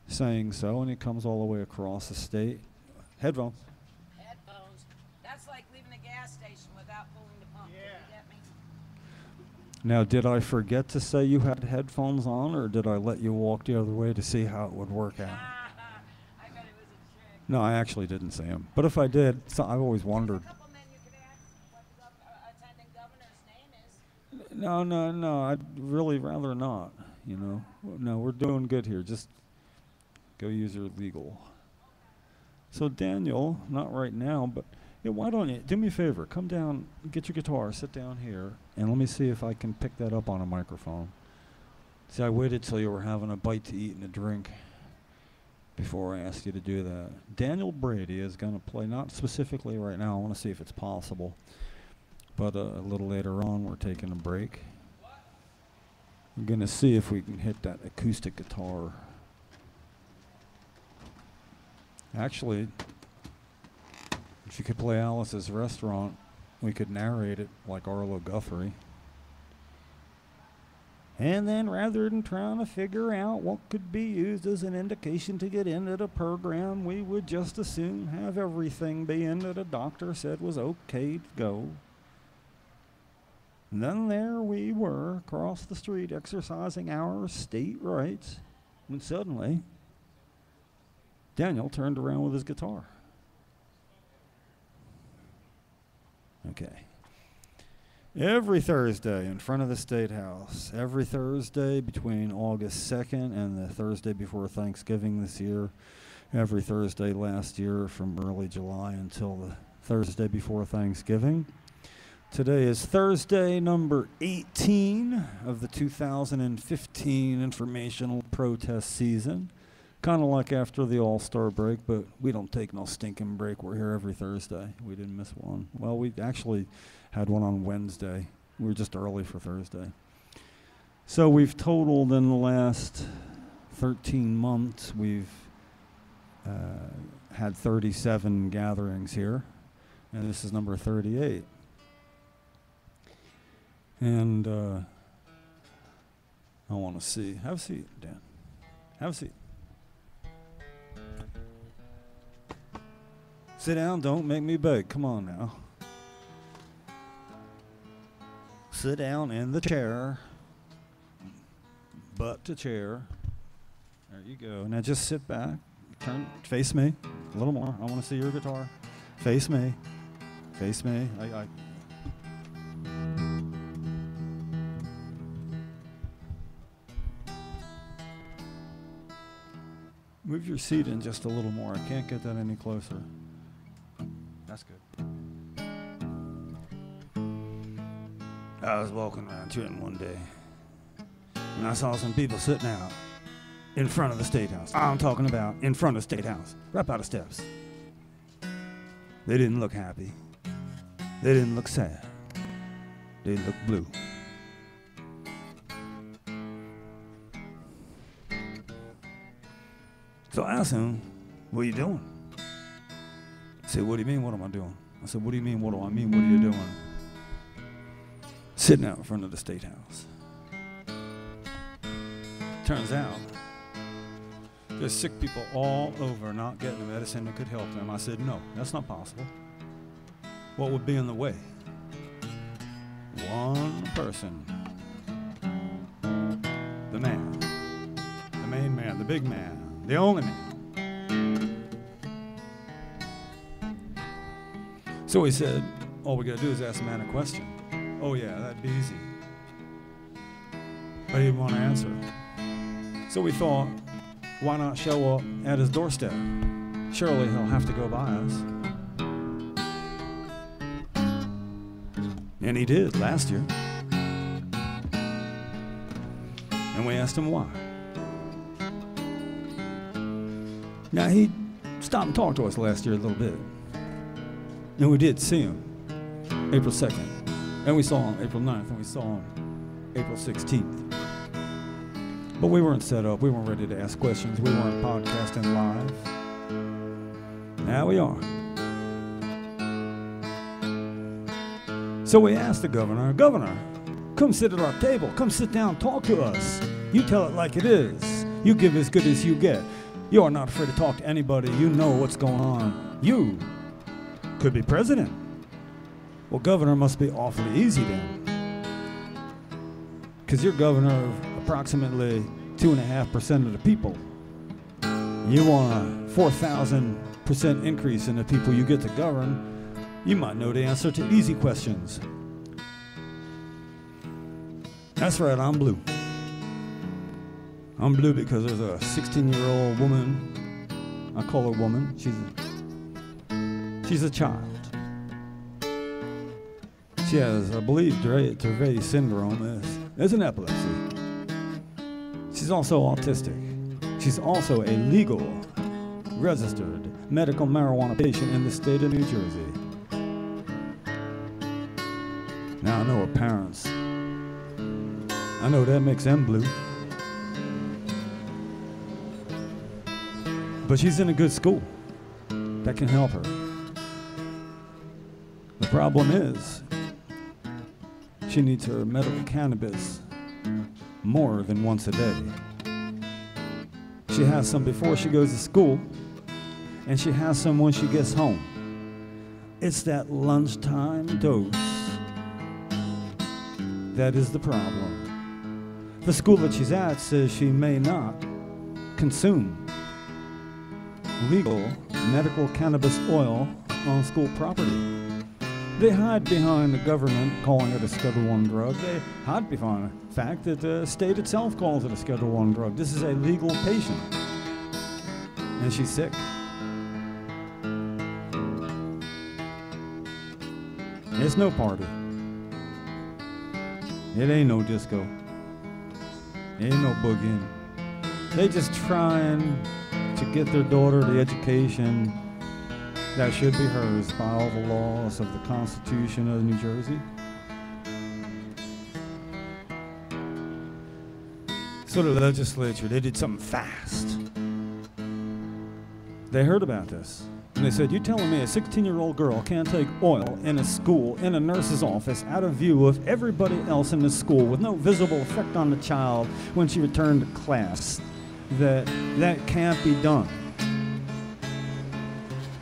saying so, and he comes all the way across the state. Headphones. Headphones. That's like leaving a gas station without pulling the pump. Yeah. You get me? Now, did I forget to say you had headphones on, or did I let you walk the other way to see how it would work out? I bet it was a trick. No, I actually didn't say them. But if I did, I've always wondered. A couple men you could ask what the attending governor's name is. No, I'd really rather not, you know. No, we're doing good here. Just go use your legal. So, Daniel, not right now, but yeah, why don't you do me a favor? Come down, get your guitar, sit down here, and let me see if I can pick that up on a microphone. See, I waited till you were having a bite to eat and a drink before I asked you to do that. Daniel Brady is going to play, not specifically right now, I want to see if it's possible, but a little later on we're taking a break. We're going to see if we can hit that acoustic guitar. Actually, if you could play Alice's Restaurant, we could narrate it like Arlo Guthrie. And then rather than trying to figure out what could be used as an indication to get into the program, we would just as soon have everything be in that a doctor said was okay to go. And then there we were across the street exercising our state rights, when suddenly Daniel turned around with his guitar. Okay. Every Thursday in front of the State House. Every Thursday between August 2nd and the Thursday before Thanksgiving this year. Every Thursday last year from early July until the Thursday before Thanksgiving. Today is Thursday number 18 of the 2015 informational protest season. Kind of like after the All-Star break, but we don't take no stinking break. We're here every Thursday. We didn't miss one. Well, we actually had one on Wednesday. We were just early for Thursday. So we've totaled in the last 13 months, we've had 37 gatherings here, and this is number 38. And I want to see. Have a seat, Dan. Have a seat. Sit down. Don't make me beg. Come on now. Sit down in the chair. Butt to chair. There you go. Now just sit back. Face me. A little more. I want to see your guitar. Face me. Face me. Move your seat in just a little more. I can't get that any closer. That's good. I was walking around Trenton one day, and I saw some people sitting out in front of the State House. I'm talking about in front of the State House, right by the steps. They didn't look happy. They didn't look sad. They looked blue. So I asked him, "What are you doing?" He said, "What do you mean, what am I doing?" I said, "What do you mean, what do I mean, what are you doing?" Sitting out in front of the State House. Turns out, there's sick people all over not getting the medicine that could help them. I said, "No, that's not possible. What would be in the way?" One person. The man. The main man, the big man. The only man. So he said, all we got to do is ask the man a question. Oh yeah, that'd be easy. But he didn't want to answer. So we thought, why not show up at his doorstep? Surely he'll have to go by us. And he did last year. And we asked him why. Now, he stopped and talked to us last year a little bit. And we did see him April 2nd. And we saw him April 9th. And we saw him April 16th. But we weren't set up. We weren't ready to ask questions. We weren't podcasting live. Now we are. So we asked the governor, "Governor, come sit at our table. Come sit down and talk to us. You tell it like it is. You give as good as you get. You are not afraid to talk to anybody. You know what's going on. You could be president." Well, governor must be awfully easy then. Because you're governor of approximately 2.5% of the people. You want a 4,000% increase in the people you get to govern. You might know the answer to easy questions. That's right, I'm blue. I'm blue because there's a 16-year-old woman. I call her woman. She's a child. She has, I believe, Dravet syndrome. It's an epilepsy. She's also autistic. She's also a legal, registered medical marijuana patient in the state of New Jersey. Now I know her parents. I know that makes them blue. But she's in a good school that can help her. The problem is, she needs her medical cannabis more than once a day. She has some before she goes to school, and she has some when she gets home. It's that lunchtime dose that is the problem. The school that she's at says she may not consume legal medical cannabis oil on school property. They hide behind the government calling it a Schedule I drug. They hide behind the fact that the state itself calls it a Schedule I drug. This is a legal patient, and she's sick. It's no party. It ain't no disco. It ain't no boogieing. They just trying to get their daughter the education that should be hers by all the laws of the Constitution of New Jersey. So the legislature, they did something fast. They heard about this. And they said, you telling me a 16-year-old girl can't take oil in a school, in a nurse's office, out of view of everybody else in the school, with no visible effect on the child when she returned to class, that can't be done.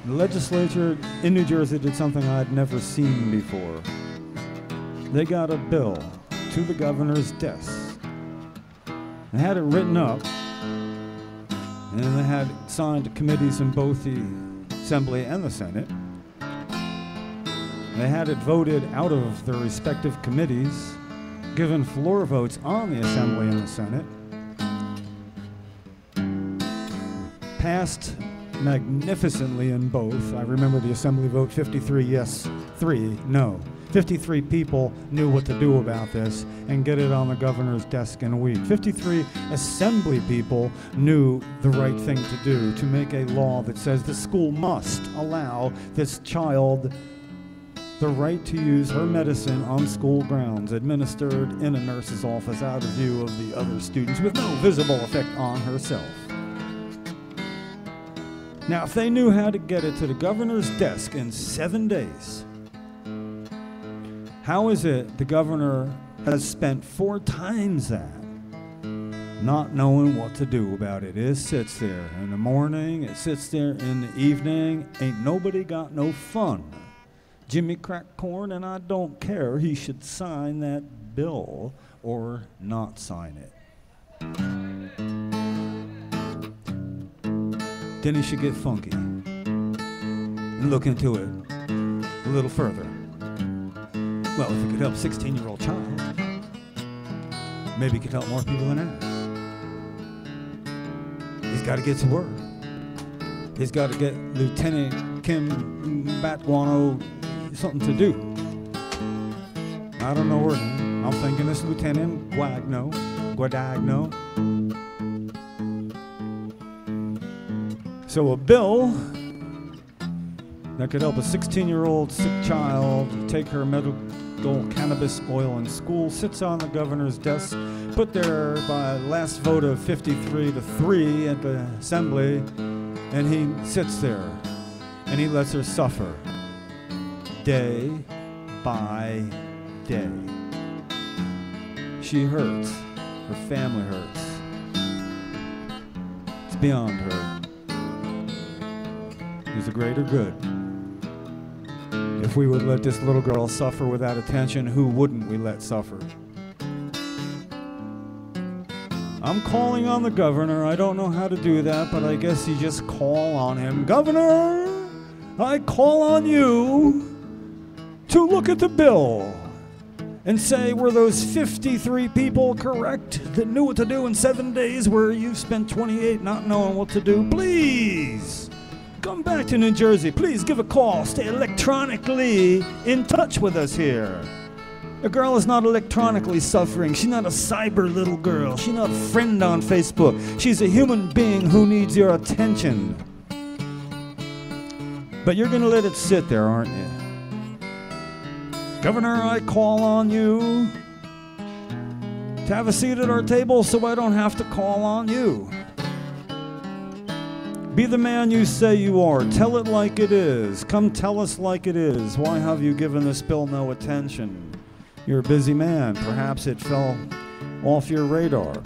The legislature in New Jersey did something I'd never seen before. They got a bill to the governor's desk. They had it written up, and they had signed to committees in both the Assembly and the Senate. They had it voted out of their respective committees, given floor votes on the Assembly and the Senate, passed magnificently in both. I remember the Assembly vote 53 yes, 3 no. 53 people knew what to do about this and get it on the governor's desk in a week. 53 Assembly people knew the right thing to do, to make a law that says the school must allow this child the right to use her medicine on school grounds, administered in a nurse's office out of view of the other students with no visible effect on herself. Now, if they knew how to get it to the governor's desk in 7 days, how is it the governor has spent 4 times that not knowing what to do about it? It sits there in the morning, it sits there in the evening, ain't nobody got no fun. Jimmy cracked corn, and I don't care. He should sign that bill or not sign it. Then he should get funky and look into it a little further. Well, if it could help a 16-year-old child, maybe it could help more people than that. He's got to get to work. He's got to get Lieutenant Kim Batguano something to do. I don't know her name. I'm thinking it's Lieutenant Guadagno. So a bill that could help a 16-year-old sick child take her medical cannabis oil in school sits on the governor's desk, put there by last vote of 53-3 at the Assembly, and he sits there and he lets her suffer day by day. She hurts. Her family hurts. It's beyond her. There's a greater good. If we would let this little girl suffer without attention, who wouldn't we let suffer? I'm calling on the governor. I don't know how to do that, but I guess you just call on him. Governor, I call on you to look at the bill and say, were those 53 people correct that knew what to do in 7 days, where you've spent 28 not knowing what to do? Please come back to New Jersey. Please give a call. Stay electronically in touch with us here. A girl is not electronically suffering. She's not a cyber little girl. She's not a friend on Facebook. She's a human being who needs your attention. But you're going to let it sit there, aren't you? Governor, I call on you to have a seat at our table so I don't have to call on you. Be the man you say you are. Tell it like it is. Come tell us like it is. Why have you given this bill no attention? You're a busy man. Perhaps it fell off your radar.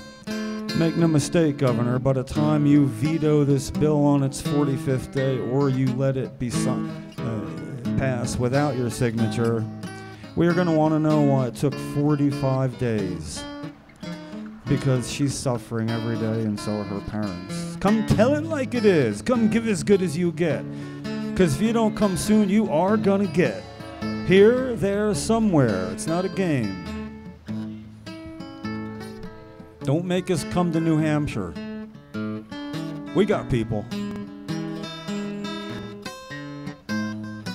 Make no mistake, Governor, by the time you veto this bill on its 45th day, or you let it be pass without your signature, we are going to want to know why it took 45 days. Because she's suffering every day, and so are her parents. Come tell it like it is. Come give as good as you get. Because if you don't come soon, you are going to get Here, there, somewhere. It's not a game. Don't make us come to New Hampshire. We got people.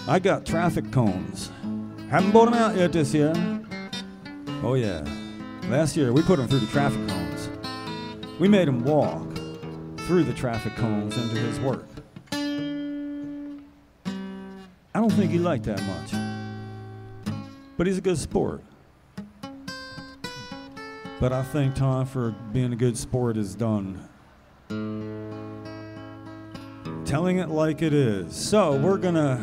I got traffic cones. Haven't bought them out yet this year. Oh yeah. Last year we put them through the traffic cones. We made him walk through the traffic cones into his work. I don't think he liked that much. But he's a good sport. But I think time for being a good sport is done. Telling it like it is. So we're gonna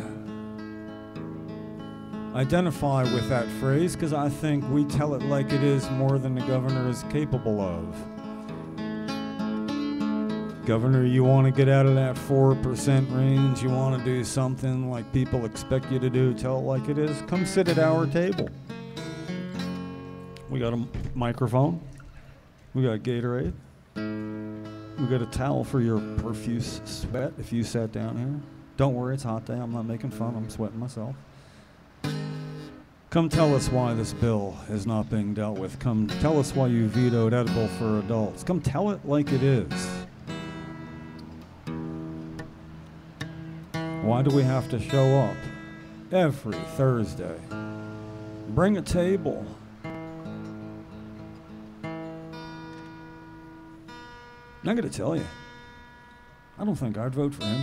identify with that phrase because I think we tell it like it is more than the governor is capable of. Governor, you want to get out of that 4% range, you want to do something like people expect you to do, tell it like it is, come sit at our table. We got a microphone, we got Gatorade, we got a towel for your profuse sweat if you sat down here. Don't worry, it's a hot day, I'm not making fun, I'm sweating myself. Come tell us why this bill is not being dealt with. Come tell us why you vetoed edible for adults. Come tell it like it is. Why do we have to show up every Thursday? Bring a table. I gotta tell you, I don't think I'd vote for him.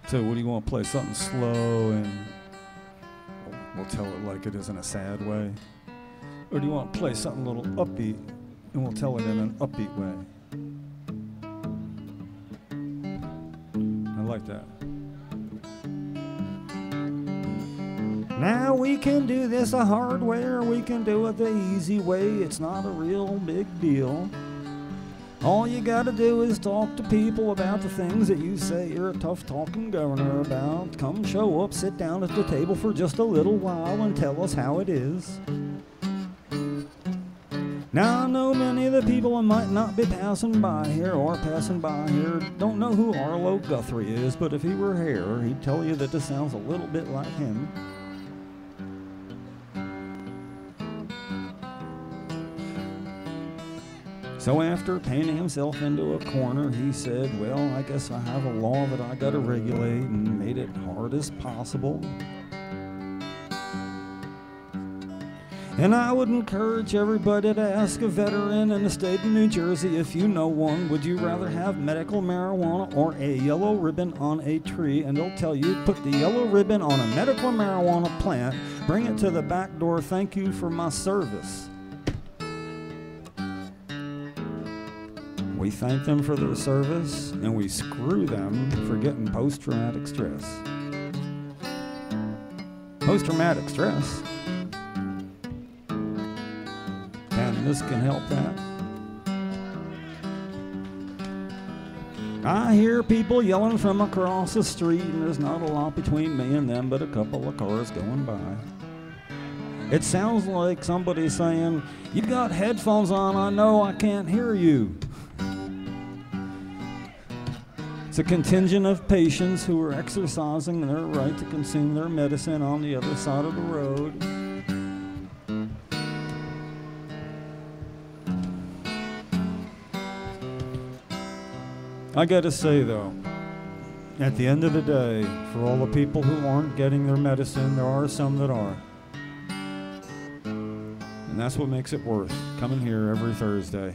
So what do you want to play? Something slow and we'll tell it like it is in a sad way? Or do you want to play something a little upbeat and we'll tell it in an upbeat way? I like that. Now we can do this the hard way or we can do it the easy way. It's not a real big deal. All you gotta do is talk to people about the things that you say you're a tough talking governor about. Come show up, sit down at the table for just a little while and tell us how it is. Now I know many of the people that might not be passing by here or passing by here don't know who Arlo Guthrie is, but if he were here, he'd tell you that this sounds a little bit like him. So after painting himself into a corner, he said, well, I guess I have a law that I gotta regulate, and made it hard as possible. And I would encourage everybody to ask a veteran in the state of New Jersey, if you know one, would you rather have medical marijuana or a yellow ribbon on a tree? And they'll tell you, put the yellow ribbon on a medical marijuana plant, bring it to the back door, thank you for my service. We thank them for their service, and we screw them for getting post-traumatic stress. Post-traumatic stress? And this can help that. I hear people yelling from across the street, and there's not a lot between me and them but a couple of cars going by. It sounds like somebody saying, you got headphones on, I know I can't hear you. It's a contingent of patients who are exercising their right to consume their medicine on the other side of the road. I gotta say though, at the end of the day, for all the people who aren't getting their medicine, there are some that are. And that's what makes it worth coming here every Thursday.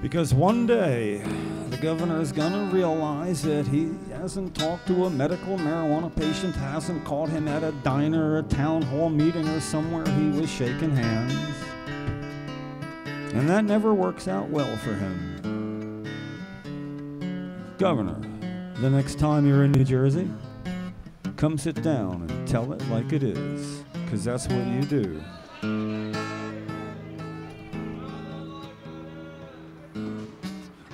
Because one day, the governor is going to realize that he hasn't talked to a medical marijuana patient, hasn't caught him at a diner, a town hall meeting, or somewhere he was shaking hands. And that never works out well for him. Governor, the next time you're in New Jersey, come sit down and tell it like it is, because that's what you do.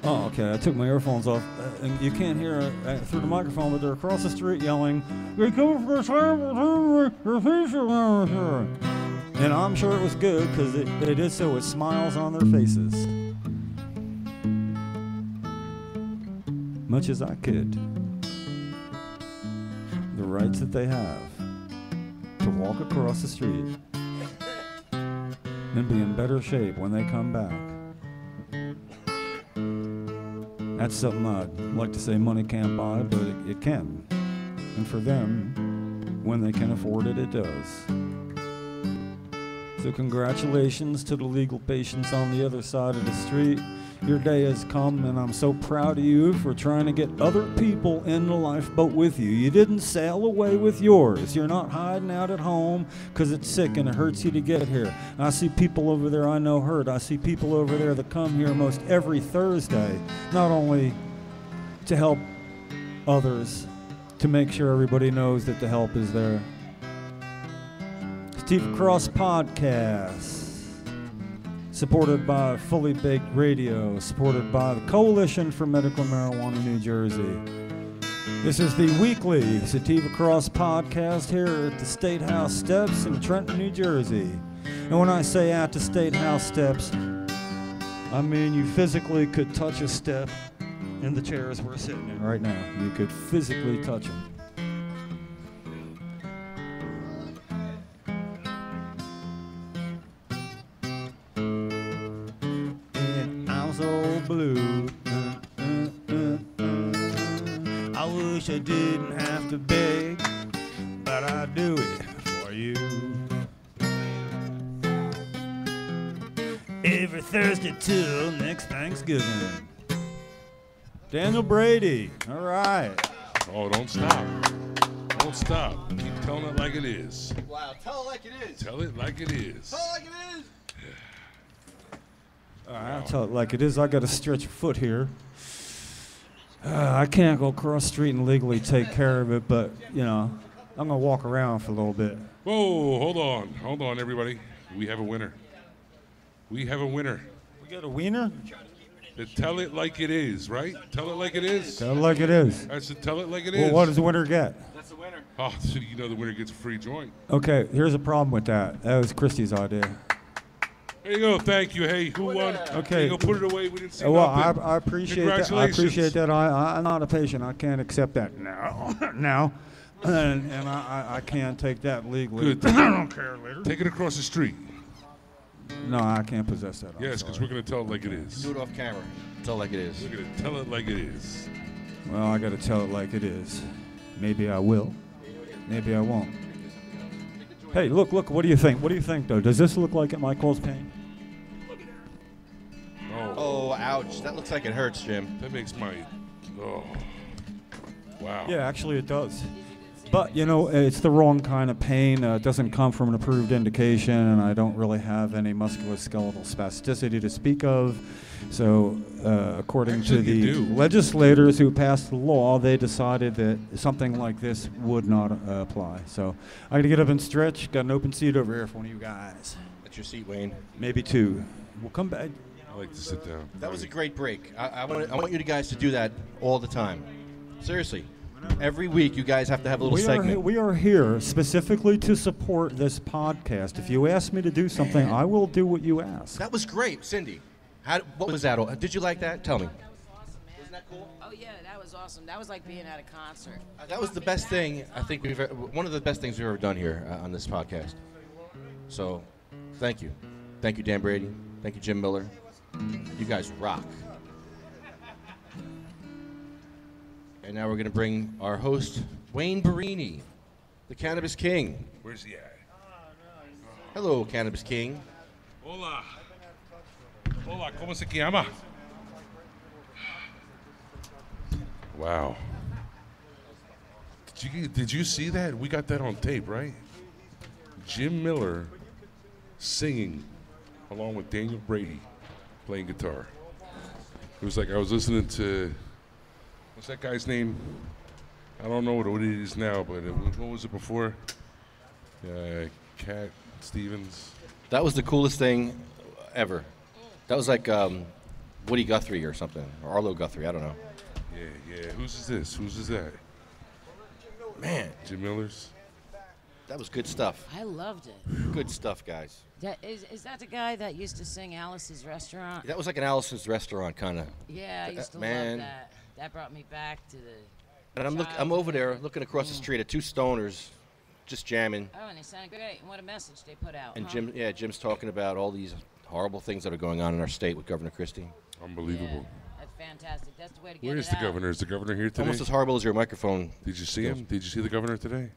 Oh, okay, I took my earphones off, and you can't hear through the microphone, but they're across the street yelling, "They come for and I'm sure it was good, because it did so with smiles on their faces. much as I could, the rights that they have to walk across the street and be in better shape when they come back. That's something I'd like to say money can't buy, but it can. And for them, when they can afford it, it does. So congratulations to the legal patients on the other side of the street. Your day has come, and I'm so proud of you for trying to get other people in the lifeboat with you. You didn't sail away with yours. You're not hiding out at home because it's sick and it hurts you to get here. I see people over there I know hurt. I see people over there that come here most every Thursday, not only to help others, to make sure everybody knows that the help is there. Sativa Cross Podcast, supported by Fully Baked Radio, supported by the Coalition for Medical Marijuana New Jersey. This is the weekly Sativa Cross Podcast here at the State House steps in Trenton, New Jersey. And when I say at the State House steps, I mean you physically could touch a step in the chairs we're sitting in right now. You could physically touch them. Blue. I wish I didn't have to beg, but I do it for you. Every Thursday till next Thanksgiving. Daniel Brady, all right. Oh, don't stop. Don't stop. Keep telling it like it is. Wow, tell it like it is. Tell it like it is. Tell it like it is. All right, I'll tell it like it is. I got to stretch a foot here. I can't go across the street and legally take care of it, but, you know, I'm going to walk around for a little bit. Whoa, hold on. Hold on, everybody. We have a winner. We have a winner. We got a wiener? Tell it like it is, right? Tell it like it is. Tell it like it is. I said tell it like it Well, is. what does the winner get? That's the winner. Oh, so you know the winner gets a free joint. Okay, here's a problem with that. That was Christy's idea. There you go. Thank you. Hey, who won? Okay. There you go. Put it away. We didn't see Well, nothing. I appreciate that. I Congratulations. appreciate that. I'm not a patient. I can't accept that now. And I can't take that legally. Good. I don't care later. Take it across the street. No, I can't possess that. I'm Yes, because sorry. we're going to tell it like it is. Do it off camera. Tell it like it is. We're going to tell it like it is. Well, I got to tell it like it is. Maybe I will. Maybe I won't. Hey, look. What do you think? What do you think, though? Does this look like it might cause pain? Oh, ouch. That looks like it hurts, Jim. That makes my... Oh. Wow. Yeah, actually it does. But, you know, it's the wrong kind of pain. It doesn't come from an approved indication, and I don't really have any musculoskeletal spasticity to speak of. So, according Actually, to the you do. legislators who passed the law, they decided that something like this would not apply. So, I got to get up and stretch. Got an open seat over here for one of you guys. That's your seat, Wayne. Maybe two. We'll come back. I like to sit down. That was a great break. I want you guys to do that all the time. Seriously. Every week, you guys have to have a little segment. We are here specifically to support this podcast. If you ask me to do something, I will do what you ask. That was great, Cindy. What was that? Did you like that? Tell me. Awesome, man. Wasn't that cool? Oh yeah, that was awesome. That was like being at a concert. That was the best thing I think one of the best things we've ever done here on this podcast. So, thank you. Thank you, Dan Brady. Thank you, Jim Miller. You guys rock. And now we're going to bring our host, Wayne Barini, the Cannabis King. Where's he at? Hello, Cannabis King. Hola. Hola, ¿cómo se llama? Wow. Did you see that? We got that on tape, right? Jim Miller singing along with Daniel Brady playing guitar. It was like I was listening to, what's that guy's name? I don't know what it is now, but what was it before? Cat Stevens. That was the coolest thing ever. That was like Woody Guthrie or something, or Arlo Guthrie, I don't know. Yeah. Whose is that? Man, Jim Miller's? that was good stuff. I loved it. Good stuff, guys. Is that the guy that used to sing Alice's Restaurant? That was like an Alice's Restaurant kind of. Yeah, I used to man. love that. That brought me back to the. And I'm over there looking across the street at two stoners, just jamming. Oh, and they sounded great. And what a message they put out. And huh? Jim's talking about all these horrible things that are going on in our state with Governor Christie. Unbelievable. Yeah, that's fantastic. That's the way to get Where it is the out. governor? Is the governor here today? Almost as horrible as your microphone. Did you see him? Did you see the governor today?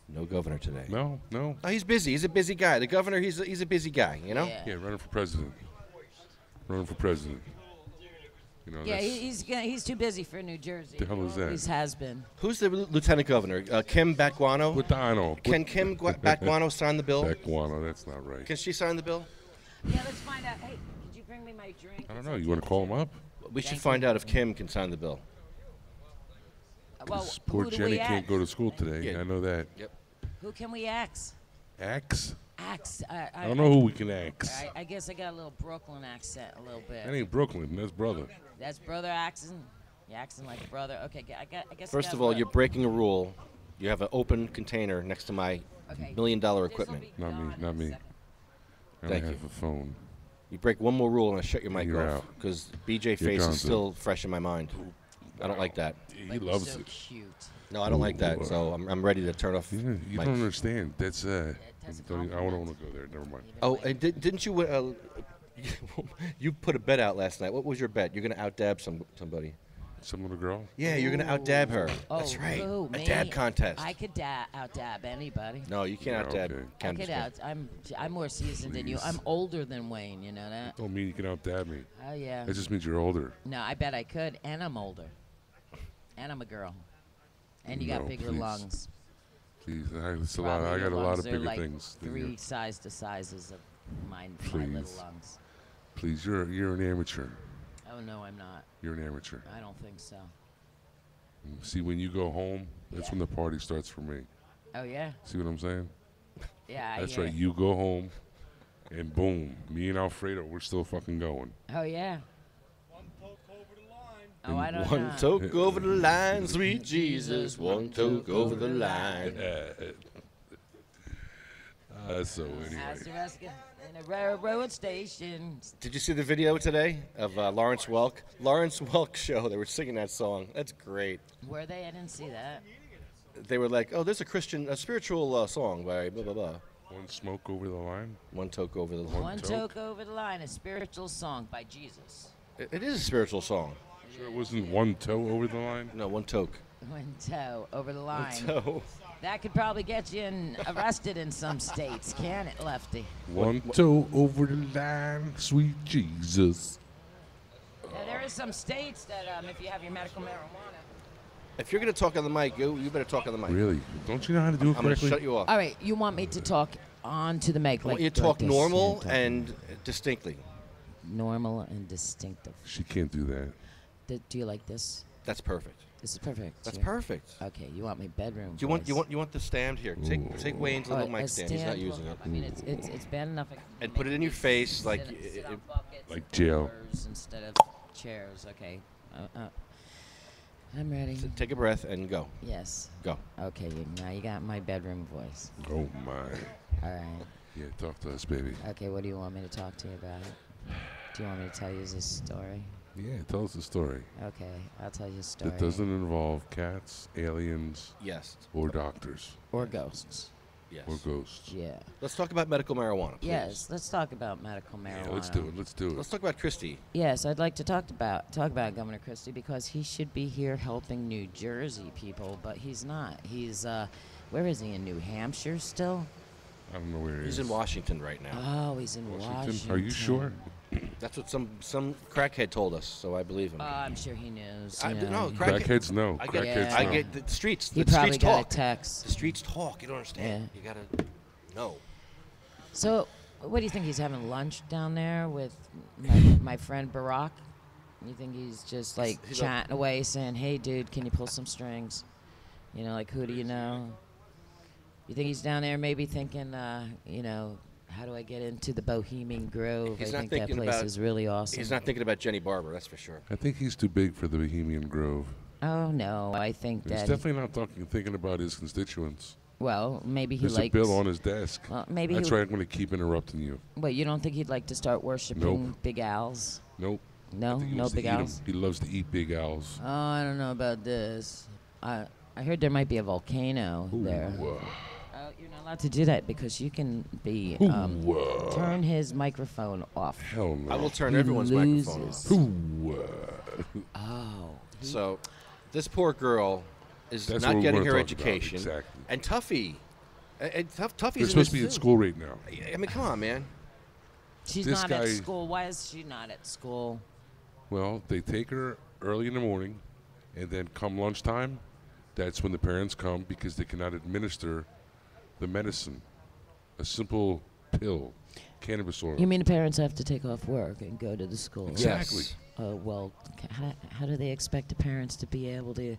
No governor today. No, no. Oh, he's busy. He's a busy guy. The governor, he's a busy guy, you know? Yeah. Yeah, running for president. Running for president. You know, Yeah, that's, he's too busy for New Jersey. The hell is that? He has been. Who's the lieutenant governor? Kim Batguano? with the ano. Can Kim Batguano sign the bill? Beckwana, that's not right. Can she sign the bill? Yeah, let's find out. Hey, did you bring me my drink? I don't know. You want to call him up? We should Thank find you. out if Kim can sign the bill. Well, 'Cause poor who do Jenny we can't ask? go to school today. Yeah. I know that. Yep. Who can we ask? Axe? Axe. I don't know who we can axe. I guess I got a little Brooklyn accent, a little bit. That ain't Brooklyn. That's brother. That's brother accent. You accent like a brother. Okay, I guess. I First gotta of all, look. you're breaking a rule. You have an open container next to my Okay. $1 million This'll equipment. be Not me, gone in not a me. second. And Thank I you. have a phone. You break one more rule and I shut your mic You're off out. because BJ You're face gone, is still fresh in my mind. I don't like that. He But you're loves so it. cute. No, I don't like that. Ooh. So I'm ready to turn off. You mics. don't understand. That's That's a don't even- I don't want to go there. Never mind. Even Oh, like- and didn't you? You put a bet out last night. What was your bet? You're gonna outdab somebody. Some little girl. Yeah, you're gonna outdab her. Oh, That's right. who, A me? dab contest. I could out-dab anybody. No, you can't Yeah, outdab. okay. I Candace could Cash. I'm more seasoned than you. Please. I'm older than Wayne. You know that? Don't mean you can outdab me. Oh yeah. That just means you're older. No, I bet I could, and I'm older, and I'm a girl, and you got No, bigger please. lungs. Please, it's a lot. Probably I your got a lot lungs of are bigger like things than 3 you. sizes of my little Please. lungs. Please, you're an amateur. Oh no, I'm not. You're an amateur. I don't think so. See, when you go home, that's Yeah. when the party starts for me. Oh yeah. See what I'm saying? Yeah. That's hear right. it. You go home, and boom, me and Alfredo, we're still fucking going. Oh yeah. Oh, I don't One know. toke over the line, sweet Jesus. One toke over the line. So As anyway, the rest get in a railroad station. Did you see the video today of Lawrence Welk? Lawrence Welk show. They were singing that song. That's great. Were they? I didn't see that. They were like, "Oh, there's a spiritual song by blah blah blah." one smoke over the line. One toke over the line. One toke? toke over the line, a spiritual song by Jesus. It is a spiritual song. Sure, it wasn't one toe over the line. No, one toke. One toe over the line. So That could probably get you arrested in some states, can it, Lefty? One toe over the line, sweet Jesus. Yeah, there is some states that if you have your medical marijuana. if you're gonna talk on the mic, you better talk on the mic. Really? Don't you know how to do it I'm gonna correctly? shut you off. All right, you want me to talk onto the mic I like want you to talk this, normal yeah, talk and distinctly. normal and distinctive. She can't do that. Do you like this? That's perfect. This is perfect. That's yeah. perfect. Okay, you want me bedroom? You want voice. the stand here. Take Wayne's Oh, little a mic stand. He's not stand? using Well, it. I mean, it's bad enough. I can And put it in your face, like sit on it- buckets Like and jail. pillars instead of chairs. Okay, I'm ready. So take a breath and go. Yes. Go. Okay, now you got my bedroom voice. Oh my. All right. Yeah, talk to us, baby. Okay, what do you want me to talk to you about? Do you want me to tell you this story? Yeah, tell us the story. Okay, I'll tell you a story. That doesn't involve cats, aliens, Yes. or doctors, Or ghosts. Yes. or ghosts. Yeah. Let's talk about medical marijuana, please. Yes, let's talk about medical marijuana. Yeah, let's do it. Let's do it. Let's talk about Christie. Yes, I'd like to talk about Governor Christie because he should be here helping New Jersey people, but he's not. He's where is he, in New Hampshire still? I don't know where he is. He's in Washington right now. Oh, he's in Washington. Are you sure? That's what some crackhead told us, so I believe him. I'm sure he knows. I- you know. no, crack- Crackheads know. I get, Crackheads I know. get the streets. He The probably streets got talk. a text. The streets talk. You don't understand. You gotta know. So, what do you think? He's having lunch down there with my friend Barack? You think he's just like He's chatting away, saying, "Hey, dude, can you pull some strings?" You know, like, who do you know? You think he's down there maybe thinking, you know, how do I get into the Bohemian Grove? He's I not think that thinking place about- is really awesome. He's not thinking about Jenny Barber, that's for sure. I think he's too big for the Bohemian Grove. Oh no, I think He's that. definitely not thinking about his constituents. Well, maybe he There's likes. a bill on his desk. Well, maybe That's he. right. I'm going to keep interrupting you. Wait, you don't think he'd like to start worshiping Nope. Big Al's? Nope. No, think he no loves to big eat 'em. owls. He loves to eat big owls. Oh, I don't know about this. I heard there might be a volcano there. Ooh, Oh, you're not allowed to do that because you can be turn his microphone off. hell no. I will turn He everyone's microphone loses. off. Ooh, Oh. So, this poor girl is That's not what we getting wanna her talk about, education. exactly. And Tuffy. Tuffy's They're in supposed this to be in too. school right now. I mean, come on, man. She's This not guy- at school. Why is she not at school? Well, they take her early in the morning, and then come lunchtime, that's when the parents come because they cannot administer the medicine. A simple pill, cannabis oil. You mean the parents have to take off work and go to the school? Exactly. Yes. Well, how do they expect the parents to be able to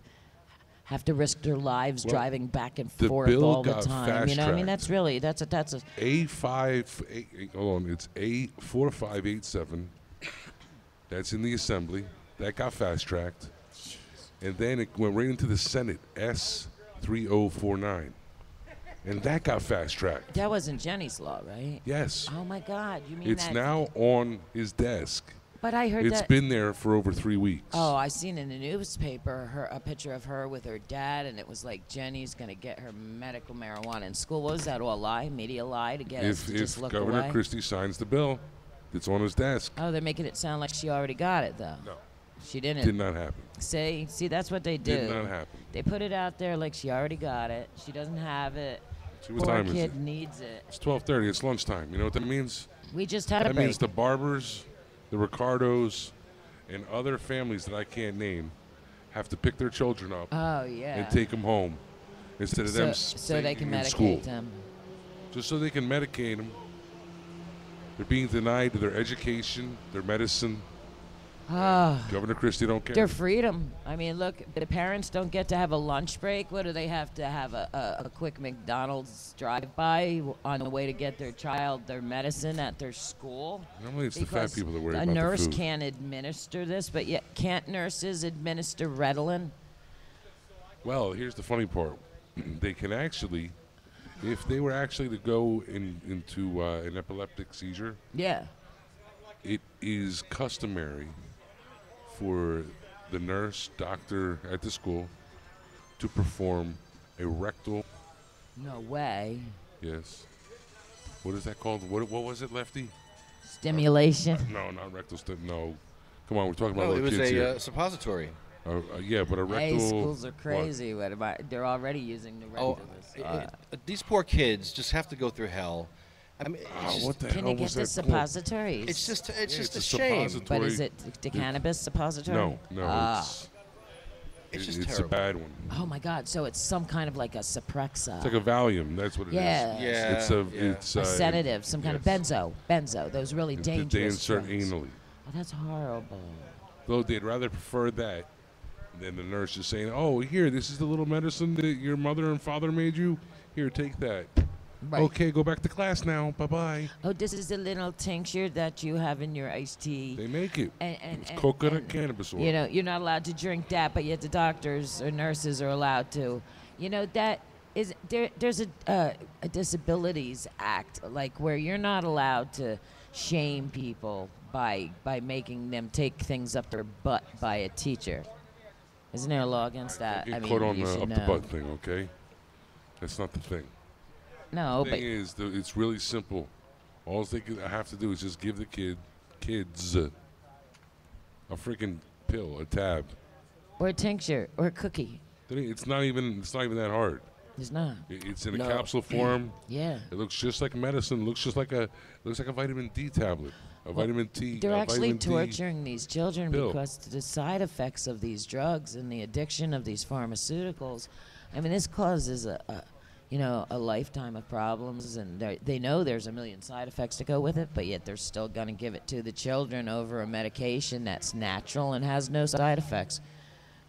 have to risk their lives Well, driving back and the forth bill all the got time? You know, I mean, fast-tracked. that's a hold on, it's A4587. That's in the assembly. That got fast tracked. And then it went right into the Senate, S3049. And that got fast tracked. that wasn't Jenny's law, right? Yes. Oh my God, you mean It's that? now on his desk. But I heard It's that. been there for over 3 weeks. Oh, I seen in the newspaper a picture of her with her dad, and it was like Jenny's gonna get her medical marijuana in school. What was that all a lie? Media lie to get us If, to if just look Governor away? Christie signs the bill, it's on his desk. Oh, they're making it sound like she already got it though. No. She didn't. Did not happen. See, that's what they do. Did not happen. They put it out there like she already got it. She doesn't have it. See, what Poor time is kid it? needs it. It's 12:30. It's lunchtime. You know what that means? We just had a That break. means the Barbers, the Ricardos, and other families that I can't name have to pick their children up Oh yeah. and take them home instead of them so they can staying in school. medicate them. Just so they can medicate them. They're being denied their education, their medicine. Ah. Governor Christie don't care. Their freedom. I mean, look, the parents don't get to have a lunch break. What do they have to have a quick McDonald's drive-by on the way to get their child their medicine at their school? Normally it's the fat Because people that worry a about the nurse food. can't administer this, but yet can't nurses administer Ritalin? Well, here's the funny part. They can actually, if they were actually to go into an epileptic seizure, Yeah. it is customary for the nurse, doctor at the school to perform a rectal, No way. yes. What is that called? What was it, Lefty? Stimulation. No, not rectal no. Come on, we're talking about No, it little was kids here. a suppository. Yeah, but a rectal. Hey, schools are what? crazy. What about? They're already using the Oh, rectal. these poor kids just have to go through hell. I mean, it's just, What the Can hell you get was the that called? suppositories? it's just Yeah, just a it's shame. suppository. But is it the cannabis suppository? No, Ah. It's just it's a terrible. bad one. Oh my God! So it's some kind of like a suppressa. It's like a Valium. That's what it is. Yeah. Yeah, It's a yeah. it's a sedative, some kind of yes. benzo. Those really That dangerous. they insert drugs. anally. Oh, that's horrible. Though they'd rather prefer that than the nurse just saying, "Oh, here, this is the little medicine that your mother and father made you. Here, take that. Right. Okay, go back to class now. Bye bye." Oh, this is the little tincture that you have in your iced tea. They make it. And It's coconut cannabis oil. You know, you're not allowed to drink that, but yet the doctors or nurses are allowed to. You know, that is there's a Disabilities Act, like where you're not allowed to shame people by making them take things up their butt by a teacher. Isn't there a law against that? Get I mean, caught on you the should up know. the butt thing, okay? That's not the thing. No, The but thing is, it's really simple. All they have to do is just give the kids a freaking pill, a tab. or a tincture or a cookie. It's not even that hard. It's not. It's in a No. capsule form. Yeah. It looks just like medicine. Looks just like a vitamin D tablet. Vitamin T. They're actually vitamin D. torturing these children pill. because the side effects of these drugs and the addiction of these pharmaceuticals. I mean, this causes a lifetime of problems, and they know there's a million side effects to go with it, but yet they're still going to give it to the children over a medication that's natural and has no side effects.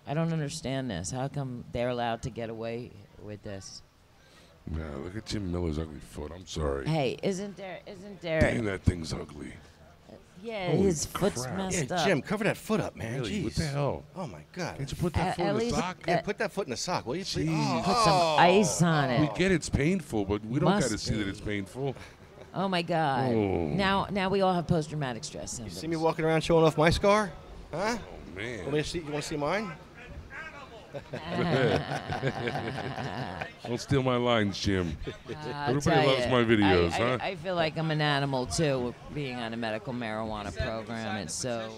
I don't understand this. How come they're allowed to get away with this? Yeah, look at Jim Miller's ugly foot. I'm sorry. Hey, isn't there? Dang, that thing's ugly. Yeah, Holy his foot's crap. messed Yeah, up. Jim, cover that foot up, man. Really? Jeez. What the hell? Oh my God. Can't you put that At- foot in at the least- sock? Yeah, put that foot in the sock, will you? Please? Jeez. Put some ice on We it. get it's painful, but we don't got to Must see that be. it's painful. Oh my God. Oh. Now we all have post-traumatic stress You symptoms. see me walking around showing off my scar? Huh? Oh, man. You want to see mine? Don't steal my lines, Jim. I'll Everybody tell loves ya, my videos, I, huh? I feel like I'm an animal too, being on a medical marijuana program. It's so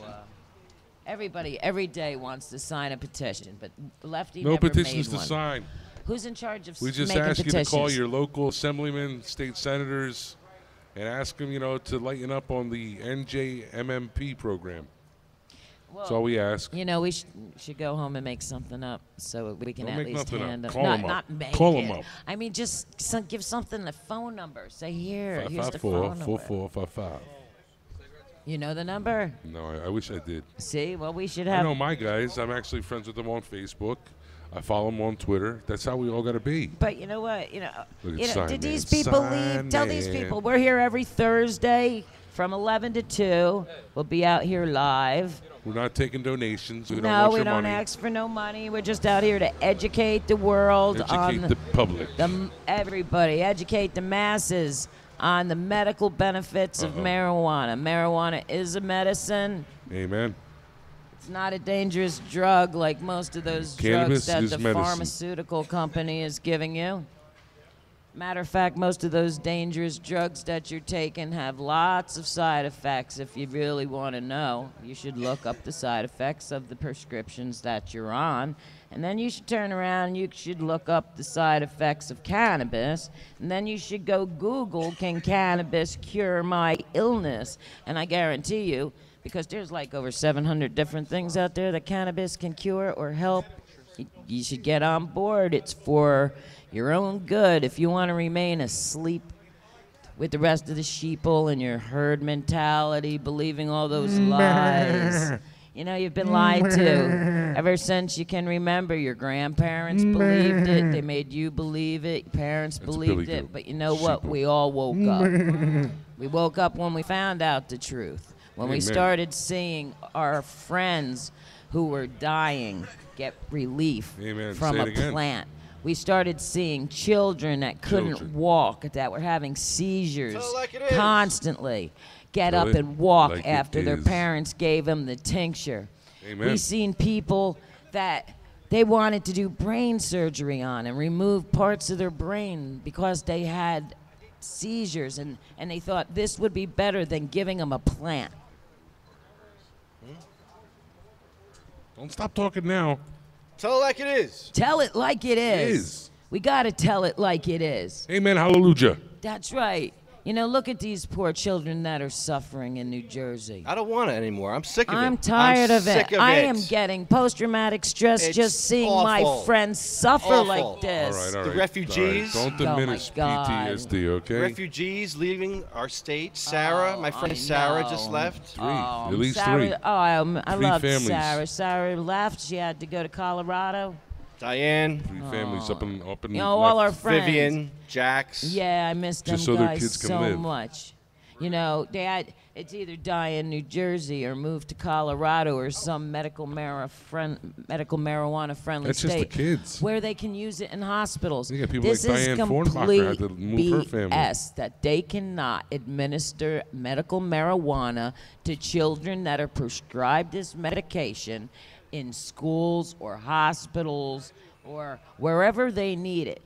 everybody every day wants to sign a petition, but Lefty No never petitions made to one. sign. Who's in charge of We just making ask petitions? you to call your local assemblymen, state senators, and ask them, to lighten up on the NJMMP program. That's all we ask. We should go home and make something up so we can Don't at make least nothing up. hand them. Call 'em up. Not make Call it. 'em up. I mean, just give something a phone number. Say here's the 554 phone number. 4455. You know the number? No, I wish I did. See, well, we should I have. know my guys. I'm actually friends with them on Facebook. I follow them on Twitter. That's how we all got to be. But you know what? Look at Simon. Did these people leave? Tell these Simon. people we're here every Thursday from 11 to 2. We'll be out here live. We're not taking donations. We don't No, want we your don't money. ask for no money. We're just out here to educate the world Educate on the public. everybody. Educate the masses on the medical benefits of marijuana. Marijuana is a medicine. Amen. It's not a dangerous drug like most of those Cannabis drugs that is the medicine. pharmaceutical company is giving you. Matter of fact, most of those dangerous drugs that you're taking have lots of side effects. If you really want to know, you should look up the side effects of the prescriptions that you're on. And then you should turn around and you should look up the side effects of cannabis. And then you should go Google, can cannabis cure my illness? And I guarantee you, because there's like over 700 different things out there that cannabis can cure or help, you should get on board. It's for your own good. If you want to remain asleep with the rest of the sheeple and your herd mentality, believing all those lies. You've been lied to ever since you can remember. Your grandparents believed it. They made you believe it. Your parents believed Billy it. Goat. But you know what? We all woke up. We woke up when we found out the truth. When we Amen. started seeing our friends who were dying get relief Amen. from Say a it again. plant. We started seeing children that couldn't walk, that were having seizures Tell it like it is. constantly, get Tell up it and walk like it after their is. parents gave them the tincture. Amen. We've seen people that they wanted to do brain surgery on and remove parts of their brain because they had seizures, and they thought this would be better than giving them a plant. Don't stop talking now. Tell it like it is. Tell it like it is. is. We got to tell it like it is. Amen. Hallelujah. That's right. Look at these poor children that are suffering in New Jersey. I don't want it anymore. I'm sick of it. I'm tired of sick it. I am getting post-traumatic stress It's just seeing awful. my friends suffer Awful. like this. All right, all The right. refugees. All right. Don't Oh, my diminish God. PTSD, okay? Refugees leaving our state. Sarah, my friend I Sarah, just know. left. Three. Oh, At least Sarah, three. Oh, I Three love families. Sarah. Sarah left. She had to go to Colorado. Diane, 3 families up in All our left. friends. Vivian, Jax. Yeah, I miss them Just so their guys kids can so live. much. It's either die in New Jersey or move to Colorado or some medical marijuana friendly That's just the state kids. where they can use it in hospitals. You got people This like is Diane Fornbacher complete had to move her family. BS that they cannot administer medical marijuana to children that are prescribed this medication in schools or hospitals or wherever they need it.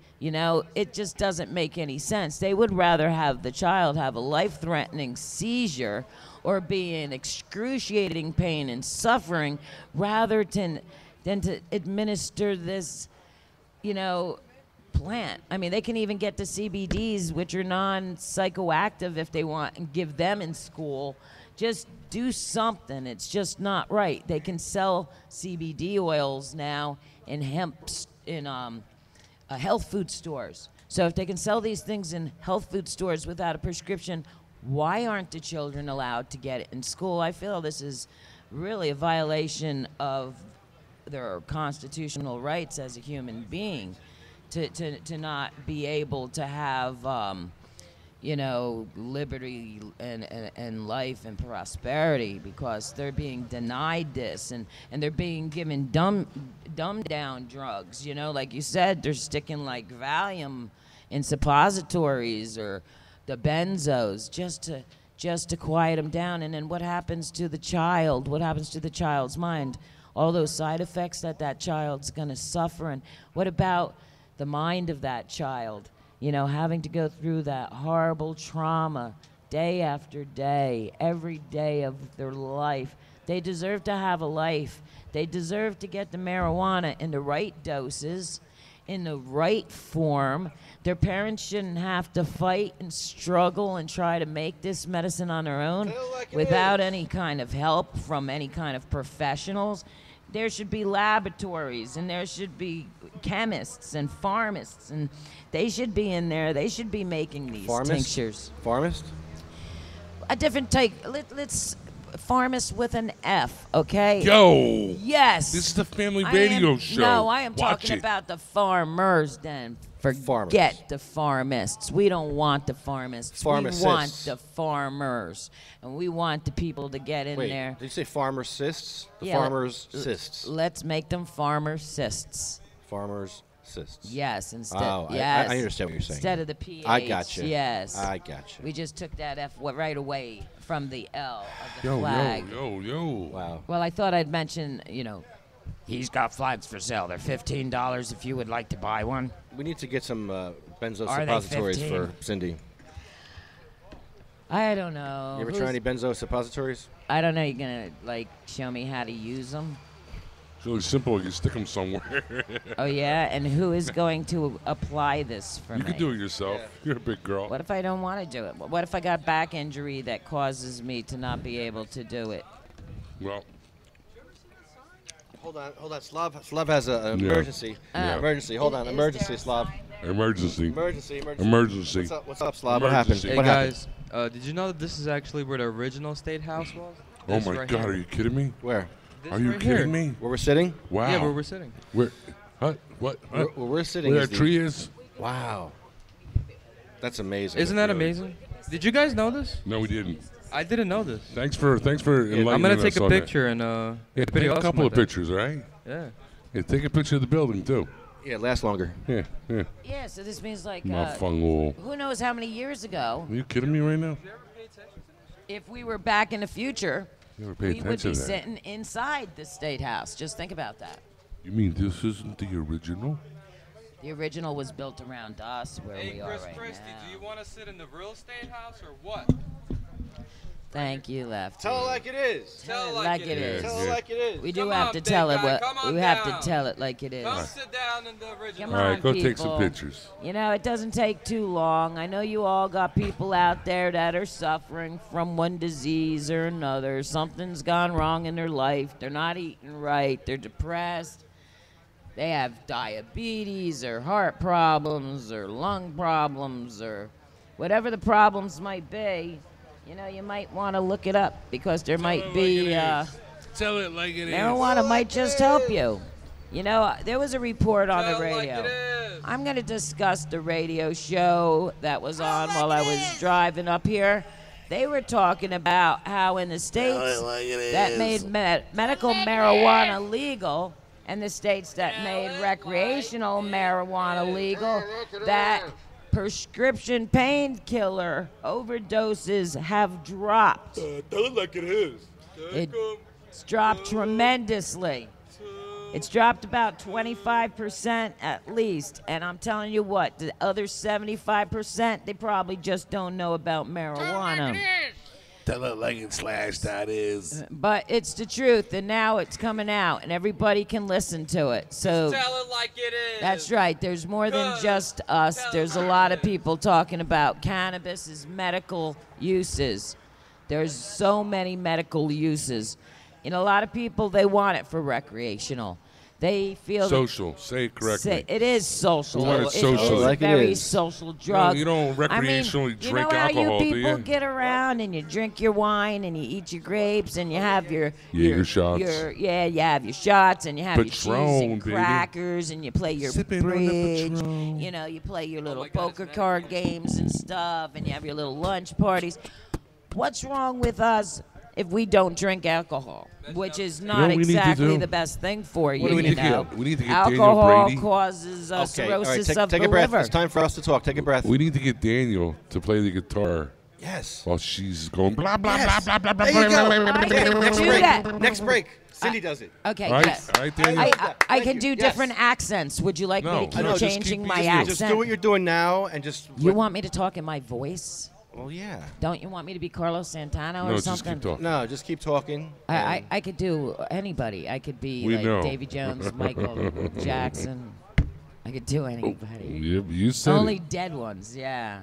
It just doesn't make any sense. They would rather have the child have a life-threatening seizure or be in excruciating pain and suffering rather than to administer this, plant. I mean, they can even get the CBDs, which are non-psychoactive if they want, and give them in school. Just do something. It's just not right. They can sell CBD oils now in health food stores. So if they can sell these things in health food stores without a prescription, why aren't the children allowed to get it in school? I feel this is really a violation of their constitutional rights as a human being to not be able to have liberty and life and prosperity, because they're being denied this and they're being given dumbed down drugs. Like you said, they're sticking like Valium in suppositories or the benzos, just to quiet them down. And then what happens to the child? What happens to the child's mind? All those side effects that child's going to suffer. And what about the mind of that child? You know, having to go through that horrible trauma day after day, every day of their life. They deserve to have a life. They deserve to get the marijuana in the right doses, in the right form. Their parents shouldn't have to fight and struggle and try to make this medicine on their own without any kind of help from any kind of professionals. There should be laboratories, and there should be chemists and pharmacists, and they should be in there. They should be making these tinctures. Pharmacist? A different type. Let's pharmacist with an F, okay? Yo. Yes. This is the family radio show. No, I am Watch talking it. about the farmers then. Forget the pharmacists. We don't want the pharmacists. Pharmacists. We want the farmers. And we want the people to get in Wait, there. did you say farmer cysts? The Yeah, farmers cysts. Let's make them farmer-cists. Farmers cysts. Yes, instead. Oh, yes. I understand what you're saying. Instead of the PH. I gotcha. Yes. I gotcha. We just took that F right away from the L of the Yo, flag. yo. Wow. Well, I thought I'd mention, you know, he's got flags for sale. They're $15 if you would like to buy one. We need to get some benzo Are they suppositories 15? for Cindy. I don't know. You ever try any benzo suppositories? I don't know. You're going to, like, show me how to use them? It's really simple. You stick them somewhere. Oh, yeah? And who is going to apply this for You me? can do it yourself. Yeah. You're a big girl. What if I don't want to do it? What if I got back injury that causes me to not be able to do it? Well, Hold on. Slav has an Yeah. emergency. Yeah. Emergency. Hold on. Is Emergency, there Slav. emergency. Emergency. Emergency. What's up, Slav? What happened? Emergency. Hey What happened? guys, did you know that this is actually where the original state house was? Oh This my right God, here. are you kidding me? Where? This Are you right kidding here. me? Where we're sitting? Wow. Yeah, where we're sitting. Where? What? What? Where, Huh? where we're sitting Where is that the- tree is? Wow. That's amazing. Isn't that really- amazing? Did you guys know this? No, we didn't. I didn't know this. Thanks for enlightening I'm gonna take us a on that. picture and Yeah, pretty take a awesome couple with of it. pictures, all right? Yeah. Yeah, take a picture of the building too. Yeah, it lasts longer. Yeah. Yeah, so this means, like, Mafungul. who knows how many years ago, Are you kidding me right now? if we were back in the future, You never pay we would attention be to that. sitting inside the State House. Just think about that. You mean this isn't the original? The original was built around us, where we are right now. want to sit in the real state house or what? Thank you, Lefty. Tell it like it is. Tell it like it is. Tell it like it is. We do Come have on, to big tell it guy, what come on we have down. to tell it like it is. sit down in the original. Come All right, on, go take some people. pictures. You know, it doesn't take too long. I know you all got people out there that are suffering from one disease or another. Something's gone wrong in their life. They're not eating right. They're depressed. They have diabetes or heart problems or lung problems or whatever the problems might be. You know, you might want to look it up because there might be Tell it like it is. marijuana might just help you. You know, there was a report on the radio. I'm going to discuss the radio show that was on while I was driving up here. They were talking about how in the states that made medical marijuana legal and the states that made recreational marijuana legal, that prescription painkiller overdoses have dropped. Tell it like it is. It's dropped tremendously. It's dropped about 25% at least. And I'm telling you what, the other 75%, they probably just don't know about marijuana. Tell it like it slash that is. But it's the truth, and now it's coming out, and everybody can listen to it. So Tell it like it is. that's right. There's more than just us. There's a lot of people talking about cannabis's medical uses. There's so many medical uses. And a lot of people, they want it for recreational. They feel Social. Say it correctly. it is social. We want it It's social. a Like it very is. social drug. you don't I mean, recreationally you drink know how alcohol, you do people you? get around and you drink your wine and you eat your grapes and you have your Jaeger shots. you have your shots and you have your cheese Patron, and baby. crackers and you play your Sipping on the bridge. Patron. You know, you play your little my God, poker it's card games and stuff and you have your little lunch parties. What's wrong with us if we don't drink alcohol, which is not what we need to exactly do? the best thing for you. do we you need to know? get? We need to get Daniel alcohol Brady. causes Okay, all right, cirrhosis of take the a breath. liver. It's time for us to talk. Take a breath. We need to get Daniel to play the guitar Yes. while she's going blah blah Yes. blah blah blah There you blah. go. blah, blah, I can blah, Next do break. that. Next break. Cindy does it. Okay, All right, yes. all right, Daniel. I Thank can you. do Yes. different accents. Would you like me No, to keep no, just changing keep- my just- accent? Just do what you're doing now and just. You want me to talk in my voice? Well, yeah. Don't you want me to be Carlos Santana or No, just something? keep talking. No, just keep talking. and- I could do anybody. I could be We like know. Davy Jones, Michael Jackson. I could do anybody. You said Only it. dead ones, yeah.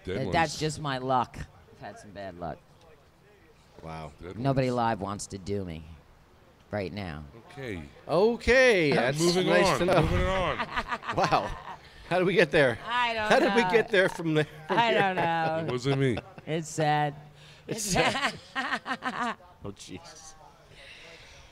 Dead That's ones. just my luck. I've had some bad luck. Wow. Dead Nobody ones. live wants to do me right now. Okay. Okay. That's Moving nice on. to know. Moving on. Wow. How did we get there? I don't How know. did we get there from there? I don't It know. wasn't me. It's sad. It's sad. Oh, jeez.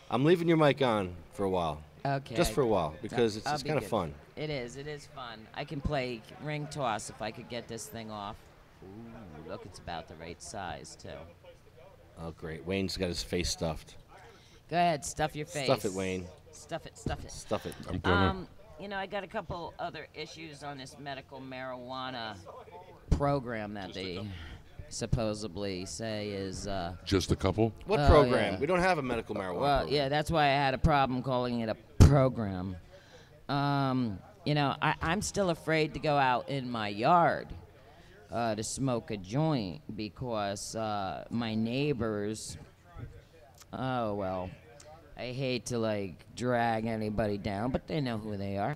I'm leaving your mic on for a while. Okay. Just for a while because it's I'll just be kind of good. fun. It is. It is fun. I can play ring toss if I could get this thing off. Ooh, look, it's about the right size, too. Oh, great. Wayne's got his face stuffed. Go ahead, stuff your face. Stuff it, Wayne. Stuff it, stuff it. Stuff it. I'm gonna. You know, I got a couple other issues on this medical marijuana program that they supposedly say is, Just a couple. What Oh, program? yeah. We don't have a medical marijuana well, program. yeah, that's why I had a problem calling it a program. You know, I'm still afraid to go out in my yard to smoke a joint because my neighbors, oh, well, I hate to, like, drag anybody down, but they know who they are.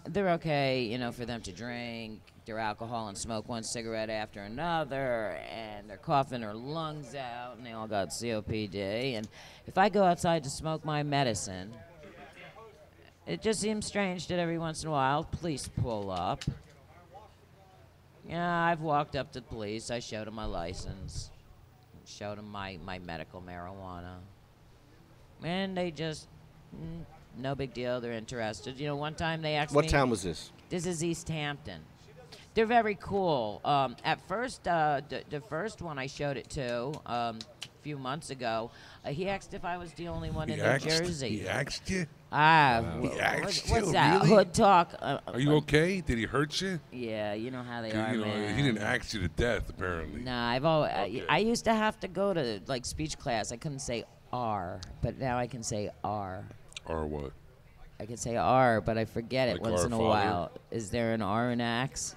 They're okay, you know, for them to drink their alcohol and smoke one cigarette after another, and they're coughing their lungs out, and they all got COPD. And if I go outside to smoke my medicine, it just seems strange that every once in a while police pull up. Yeah, I've walked up to the police. I showed them my license, showed them my medical marijuana, and they just, no big deal. They're interested. You know, one time they asked me. What town was this? This is East Hampton. They're very cool. At first, the first one I showed it to a few months ago, he asked if I was the only one in New Jersey. He asked you. What's asked what's you, that? really? Hood talk. Are you okay? Did he hurt you? Yeah, you know how they 'Cause, are, you know, man. he didn't axe you to death, apparently. Nah, I've always. Okay. I used to have to go to like speech class. I couldn't say R, but now I can say R. Or what? I can say R, but I forget it Like once our in a Father? while. Is there an R in axe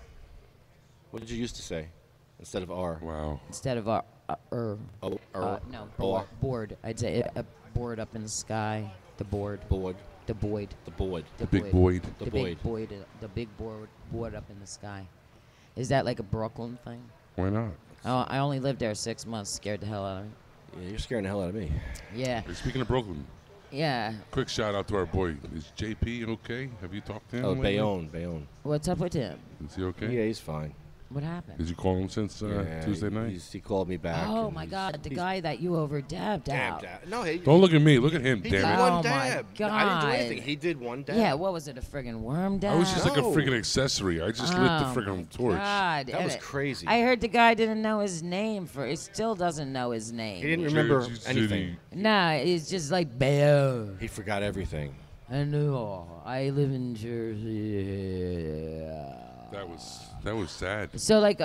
What did you used to say instead of R? Wow. instead of R? Oh, No, or board. I'd say a board up in the sky. The board. board. The boyd. The board. The Big Boyd. The The big boyd. The big board up in the sky. Is that like a Brooklyn thing? Why not? Oh, I only lived there 6 months. Scared the hell out of me. Yeah, you're scaring the hell out of me. Yeah. Hey, speaking of Brooklyn, Yeah. quick shout out to our boy. Is JP okay? Have you talked to him? Oh, lately? Bayonne. What's up with him? Is he okay? Yeah, he's fine. What happened? Did you call him since Yeah, Tuesday night? He called me back. Oh and my he's- God! The he's guy that you over dabbed dabbed out. out. No, he Don't look at me. Look at him, did damn it. one Oh, my dab. I didn't do God. anything. He did one dab. Yeah. What was it? A friggin' worm dab? I was just like a No. freaking accessory. I just lit the Oh, freaking my torch. God. That and was it- crazy. I heard the guy didn't know his name. He still doesn't know his name. He didn't remember Jersey anything. City. Nah, it's just like Bayo. He forgot everything. I know. I live in Jersey. That was sad. So like,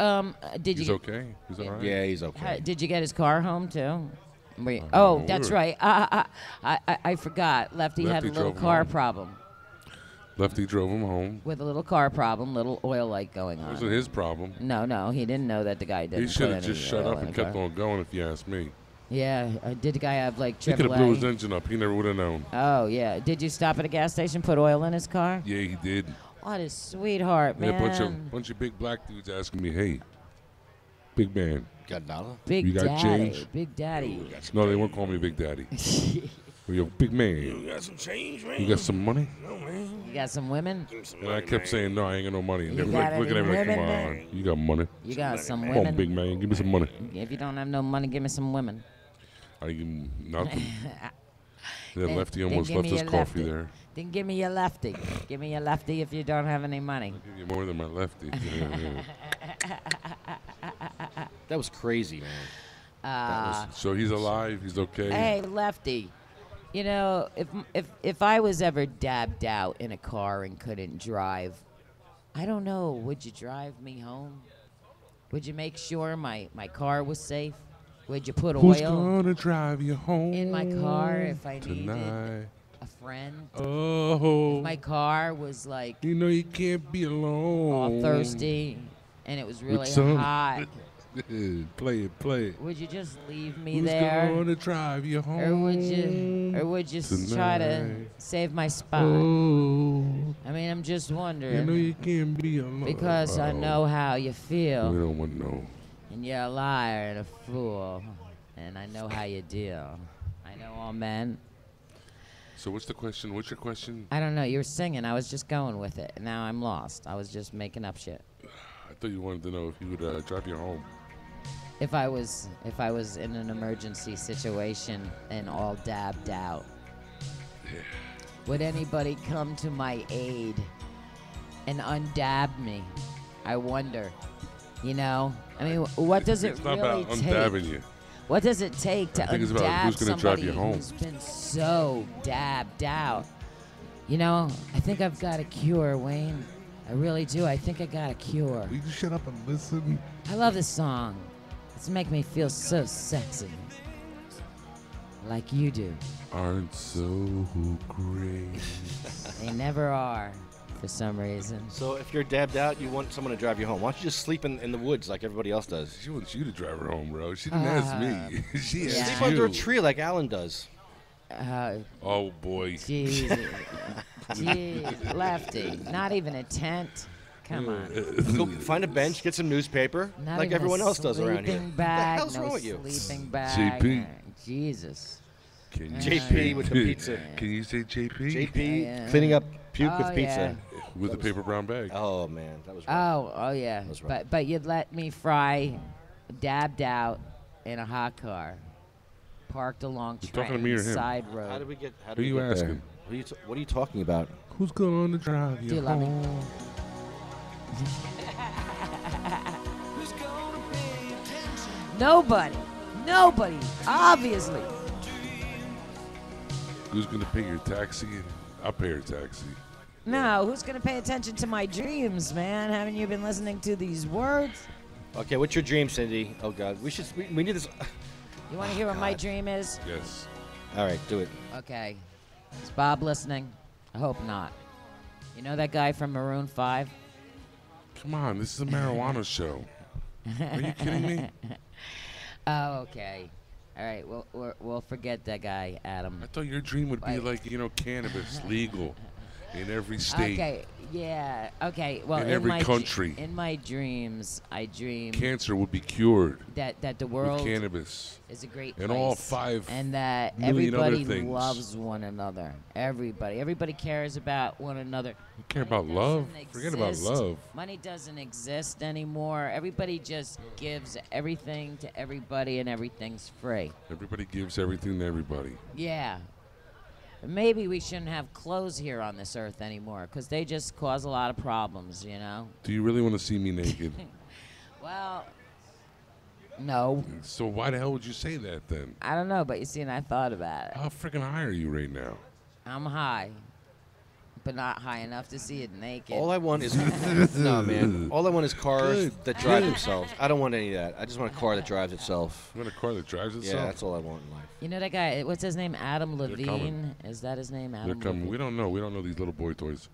did He's you okay? He's all right? Yeah, he's okay. did you get his car home too? no, Oh, we that's were- right. I forgot. Lefty had a Lefty little drove him car home. problem. Lefty drove him home. With a little car problem, little oil light going It on. wasn't his problem. No, he didn't know that the guy didn't. He should have put just any shut oil up in and the kept car. on going, if you ask me. Yeah, did the guy have like He could have blew his AAA? engine up. He never would have known. Oh yeah, did you stop at a gas station, put oil in his car? Yeah, he did. What a sweetheart, Yeah, man. bunch of big black dudes asking me, "Hey, big man." Got a dollar? Big You got daddy, change? big daddy. No, they won't call me Big Daddy. Well, yo, big man. You got some change, man? You got some money? No, man. You got some women? Give me some And I money, kept man. saying, no, I ain't got no money. And they You were got like looking at any me like, come women, on, man? you got money. You got some Come women? on, big man, give me some money. If you don't have no money, give me some women. I give him nothing. Then Then- Lefty then almost give left me his your coffee lefty. there. Then give me your lefty. Give me your lefty if you don't have any money. Give you more than my lefty. Yeah, yeah. That was crazy, man. So he's alive. He's okay. Hey, Lefty. You know, if I was ever dabbed out in a car and couldn't drive, I don't know. Would you drive me home? Would you make sure my car was safe? Would you put Who's oil gonna drive you home in my car if I tonight? needed a friend? Oh, If my car was like you know you can't be alone. all thirsty and it was really some- hot, Play it. would you just leave me Who's there? gonna drive you home? Or would you try to tonight? save my spot? Oh, I mean, I'm just you know wondering you can't be alone. because I know how you We feel, don't want to know. and you're a liar and a fool, and I know how you deal. I know all men. So what's the question? What's your question? I don't know. You were singing. I was just going with it. Now I'm lost. I was just making up shit. I thought you wanted to know if he would drive you home. If I was in an emergency situation and all dabbed out, would anybody come to my aid and undab me? I wonder. You know, I mean, what does it It's not really about take? undabbing you. What does it take to I think it's about undab who's gonna drive somebody you home. who's been so dabbed out? You know, I think I've got a cure, Wayne. I really do. I think I got a cure. Will you shut up and listen? I love this song. It's making me feel so sexy. Like you do. Aren't so great. They never are, for some reason. So if you're dabbed out, you want someone to drive you home. Why don't you just sleep in the woods like everybody else does? She wants you to drive her home, bro. She didn't ask me. She asked yeah. Sleep you. under a tree like Alan does. Oh boy. Jesus. Jeez, Lefty. Not even a tent. Come on. Go find a bench, get some newspaper, Not like even everyone a else does around here. sleeping bag, What the hell's no wrong with you? sleeping bag. JP. Jesus. Can you JP with the pizza. Can you say JP? JP Yeah. cleaning up puke Oh, with pizza. With a paper brown bag. Oh man, that was rough. Oh yeah. That's right. But you'd let me fry, dabbed out in a hot car, parked along You talking to me or Trenton's him? side How road. did we get? How Who did we you get there? asking? What are you talking about? Who's going to drive you Do you love me? home? Nobody. Nobody. Obviously. Who's going to pay your taxi? I'll pay your taxi. No, who's gonna pay attention to my dreams, man? Haven't you been listening to these words? Okay, what's your dream, Cindy? Oh God, we need this. You want to hear what my dream is? Yes. All right, do it. Okay. Is Bob listening? I hope not. You know that guy from Maroon 5? Come on, this is a marijuana show. Are you kidding me? Oh, okay. All right, we'll forget that guy, Adam. I thought your dream would be Wait. like, cannabis legal in every state. Okay, yeah, okay. Well, In every my country. in my dreams, I dream Cancer would be cured that the with world cannabis. is a great And place. all 5 and that million other everybody things. loves one another. Everybody cares about one another. You care about Money love? doesn't Forget about exist. love. Money doesn't exist anymore. Everybody just gives everything to everybody, and everything's free. Everybody gives everything to everybody. Yeah. Maybe we shouldn't have clothes here on this earth anymore, because they just cause a lot of problems, you know? Do you really want to see me naked? Well, no. So why the hell would you say that then? I don't know, but you see, and I thought about it. How freaking high are you right now? I'm high, but not high enough to see it naked. All I want is no, man. All I want is cars Good. that drive themselves. I don't want any of that. I just want a car that drives itself. You want a car that drives itself? Yeah, that's all I want in life. You know that guy, what's his name? Adam coming. Levine? Is that his name? They're Adam coming. Levine? We don't know. We don't know these little boy toys.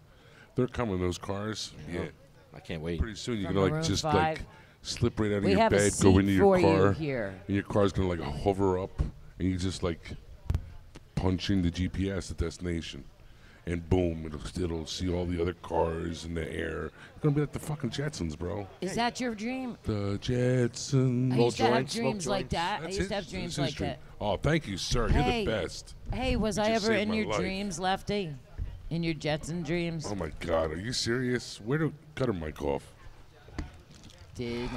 They're coming, those cars. Yeah. I can't wait. Pretty soon you're From going to Maroon just 5. like slip right out of We your have a bed, seat go into your for you car. here. And your car's going to like hover up and you just like punch in the GPS, the destination. And boom, it'll see all the other cars in the air. It's going to be like the fucking Jetsons, bro. Is that your dream? The Jetsons. I Roll used to have joints, smoke dreams like joints. that. I That's used to have his- dreams that's his like dream. that. Oh, thank you, sir. Hey. You're the best. Hey, was You I just ever saved in my your life. dreams, Lefty? In your Jetson dreams? Oh, my God. Are you serious? Where to cut her mic off? Did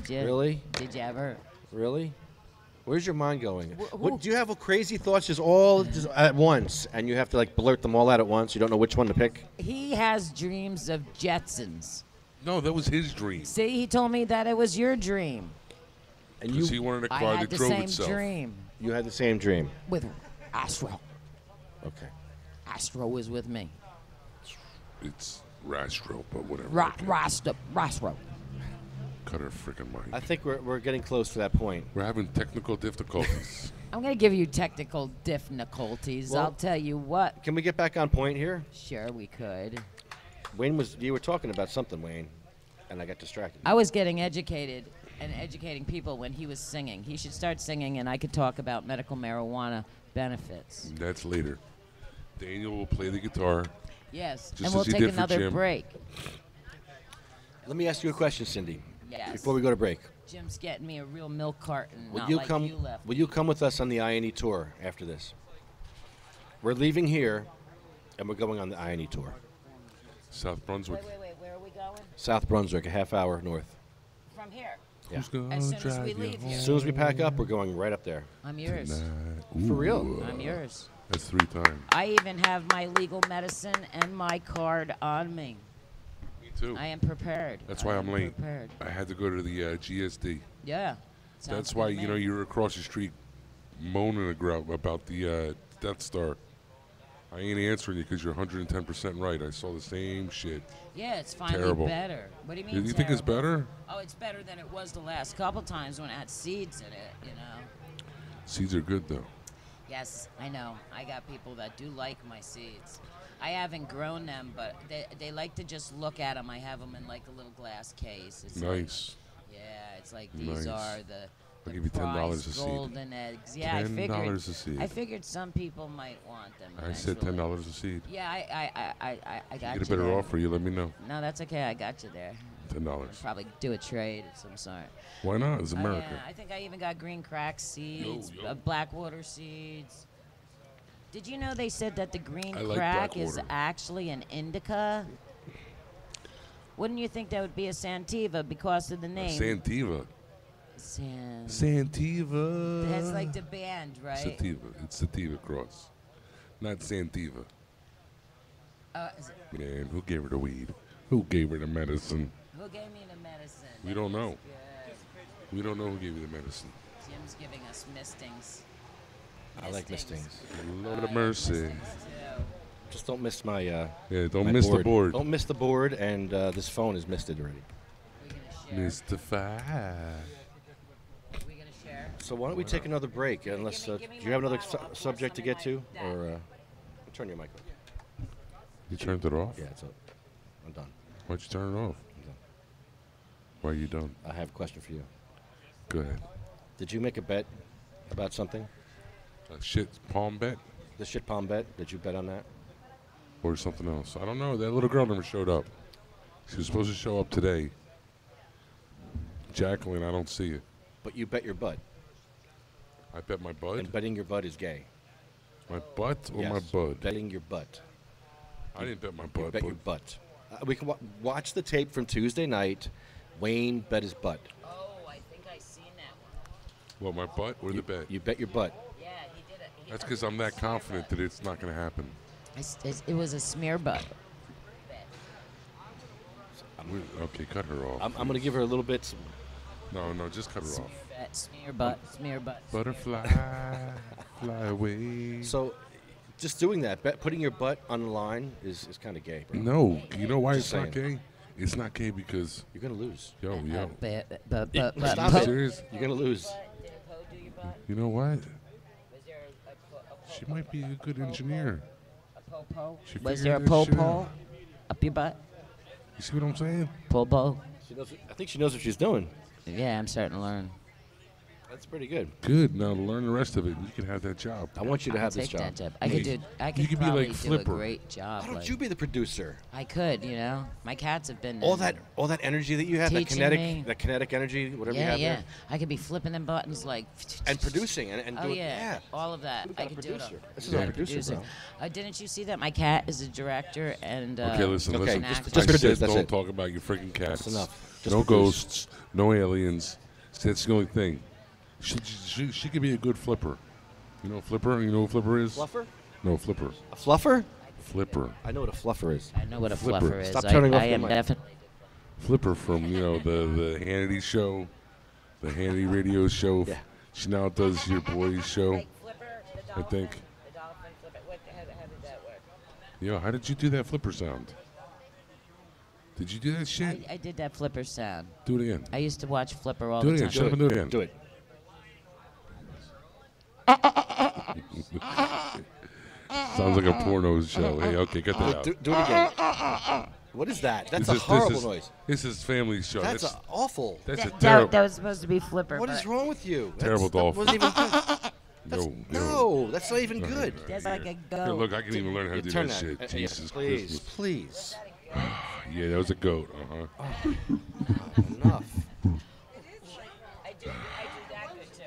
you? Really? Did you ever? Really? Where's your mind going? Wh- What, do you have crazy thoughts just all just at once, and you have to like blurt them all out at once? You don't know which one to pick. He has dreams of Jetsons. No, that was his dream. See, he told me that it was your dream. And Because he wanted a I car had that the drove same itself. dream you had the same dream. with Astro. Okay. Astro was with me. It's Rastro, but whatever. Okay. Rastro. Cut her freaking mic. I think we're getting close to that point. We're having technical difficulties. I'm gonna give you technical difficulties. Well- I'll tell you what. Can we get back on point here? Sure, we could. You were talking about something, Wayne, and I got distracted. I was getting educated and educating people when he was singing. He should start singing, and I could talk about medical marijuana benefits. That's later. Daniel will play the guitar. Yes, Just and we'll as he take did for another Jim. break. Let me ask you a question, Cindy. Yes. Before we go to break, Jim's getting me a real milk carton, will not you like come? you left. Will you come with us on the INE tour after this? We're leaving here, and we're going on the INE tour. South Brunswick. Wait. Where are we going? South Brunswick, a half hour north. From here. Yeah. Who's gonna As soon as drive we you leave here. As soon as we pack up, we're going right up there. I'm yours. tonight? For real? Ooh, I'm yours. That's 3 times. I even have my legal medicine and my card on me. Me too. I am prepared. That's why I I'm am late. Prepared. I had to go to the GSD. Yeah. Sounds That's good why, to you know, me. you're across the street moaning about the Death Star. I ain't answering you because you're 110% right. I saw the same shit. Yeah, it's finally Terrible. better. What do you mean? You think it's terrible? better? Oh, it's better than it was the last couple times when it had seeds in it, you know. Seeds are good, though. Yes, I know. I got people that do like my seeds. I haven't grown them, but they like to just look at them. I have them in like a little glass case. It's like- Nice. yeah, it's like these Nice. are the I'll give you $10 prized a seed. golden eggs. Yeah, I figured. $10 a seed. I figured some people might want them. I said eventually. $10 a seed. Yeah, I got Get you a better there. offer, you let me know. No, that's okay. I got you there. $10. Probably do a trade of some sort. Why not? It's Oh, America. yeah, I think I even got green crack seeds, Yo. Blackwater seeds. Did you know they said that the green I like crack is Blackwater. actually an indica? Wouldn't you think that would be a sativa because of the name? Sativa. Sativa. That's like the band, right? Sativa. It's Sativa Cross. Not Santiva. Is it- Man, who gave her the weed? Who gave her the medicine? who gave me the medicine? We That don't know. was good. We don't know who gave you the medicine. Jim's giving us mistings. I like mistings. Lord of mercy. Mistings, too. Just don't miss my. Yeah, don't my miss the board. Don't miss the board, and this phone is missed it already. We're gonna share. Mystify. We're gonna share. So why don't we take another break? Unless Give me do you have my another bottle. I'll pour subject to some in get to, my- or turn your mic on? You turned it off? Yeah, it's up. I'm done. Why'd you turn it off? I'm done. Why are you done? I have a question for you. Go ahead. Did you make a bet about something? Shit, palm bet The shit palm bet? Did you bet on that? or something else? I don't know. That little girl never showed up. She was supposed to show up today. Jacqueline, I don't see you. But you bet your butt, I bet my bud. and betting your butt is gay. My butt or Yes, my bud? Betting your butt. I didn't bet my You butt. bet your butt. We can watch the tape from Tuesday night. Wayne bet his butt. Oh, I think I seen that What, one. my butt or the bet? You bet your butt. Yeah, he did it. That's because I'm that confident that it's not going to happen. It was a smear butt. Okay, cut her off. I'm going to give her a little bit. No, just cut her off. Smear butt. Smear butt. Butterfly, fly away. So, just doing that, putting your butt on the line is kind of gay, bro. No, you know why Just it's not saying. gay? It's not gay because, You're going to lose. yo. But, Stop You it. serious? You're going to lose. Did a Poe do your butt? You know what? Was there She might be a good engineer. a po-po? She Was figured there a that shit po-po out. up your butt? You see what I'm saying? Po-po? I think she knows what she's doing. Yeah, I'm starting to learn. That's pretty good. Good. Now learn the rest of it. And you can have that job. I want you to I'll have this take job. that job. I Hey, could do. I you could could be probably like do Flipper. a great job. Why don't like- you be the producer? I could, you know. My cats have been All in- that energy that you have, Teaching me. that kinetic energy, whatever you Yeah, have yeah. there, I could be flipping them buttons like. and producing and Oh doing. yeah, all of that. We I got a could do it. producer. all. This is Yeah. our producer, bro. Didn't you see that my cat is a director and? Okay, listen, Okay, listen. just actor. produce, I said that's don't it. talk about your freaking cats. That's enough. Just No produce. ghosts, no aliens. See, that's the only thing. She could be a good flipper. You know Flipper? You know who Flipper is? Fluffer? No, Flipper. A fluffer? Flipper. I know what a fluffer is. I know what a Flipper. fluffer is. Stop turning off I your am mic. definitely. Flipper from, the Hannity show. the Hannity radio show. Yeah. She now does your boys show. I think. The dolphin flipper. How did that work? Yo, how did you do that flipper sound? Did you do that shit? I did that flipper sound. Do it again. I used to watch Flipper all Do it the again. time. Shut up and do it again. Do it. Sounds like a porno show. Hey, okay, cut that out. Do it again. What is that? That's a horrible noise. This is family show. That's awful. That's a That terrible, was supposed to be Flipper. What is wrong with you? terrible That dolphin. wasn't even good. No. No, that's not even good. There's like a Here, goat. look, I can even learn how to do Turn that that. shit. Yeah, Jesus please, Christmas. please. Yeah, that was a goat. Uh-huh. Enough. I do that good too.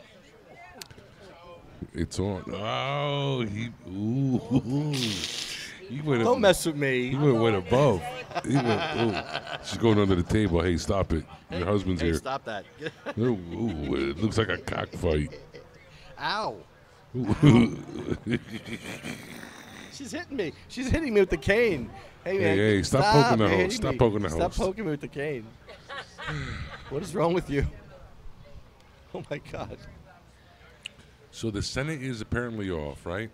It's on. Oh, ooh. He went Don't mess with me. He went above. He went, ooh. She's going under the table. Hey, stop it. Your husband's Hey, here. stop that. Ooh, it looks like a cockfight. Ow. Ooh. She's hitting me. She's hitting me with the cane. Hey, man. Hey, stop poking the You're host. hitting Stop me. poking the Stop host. poking me with the cane. What is wrong with you? Oh, my God. So the Senate is apparently off, right?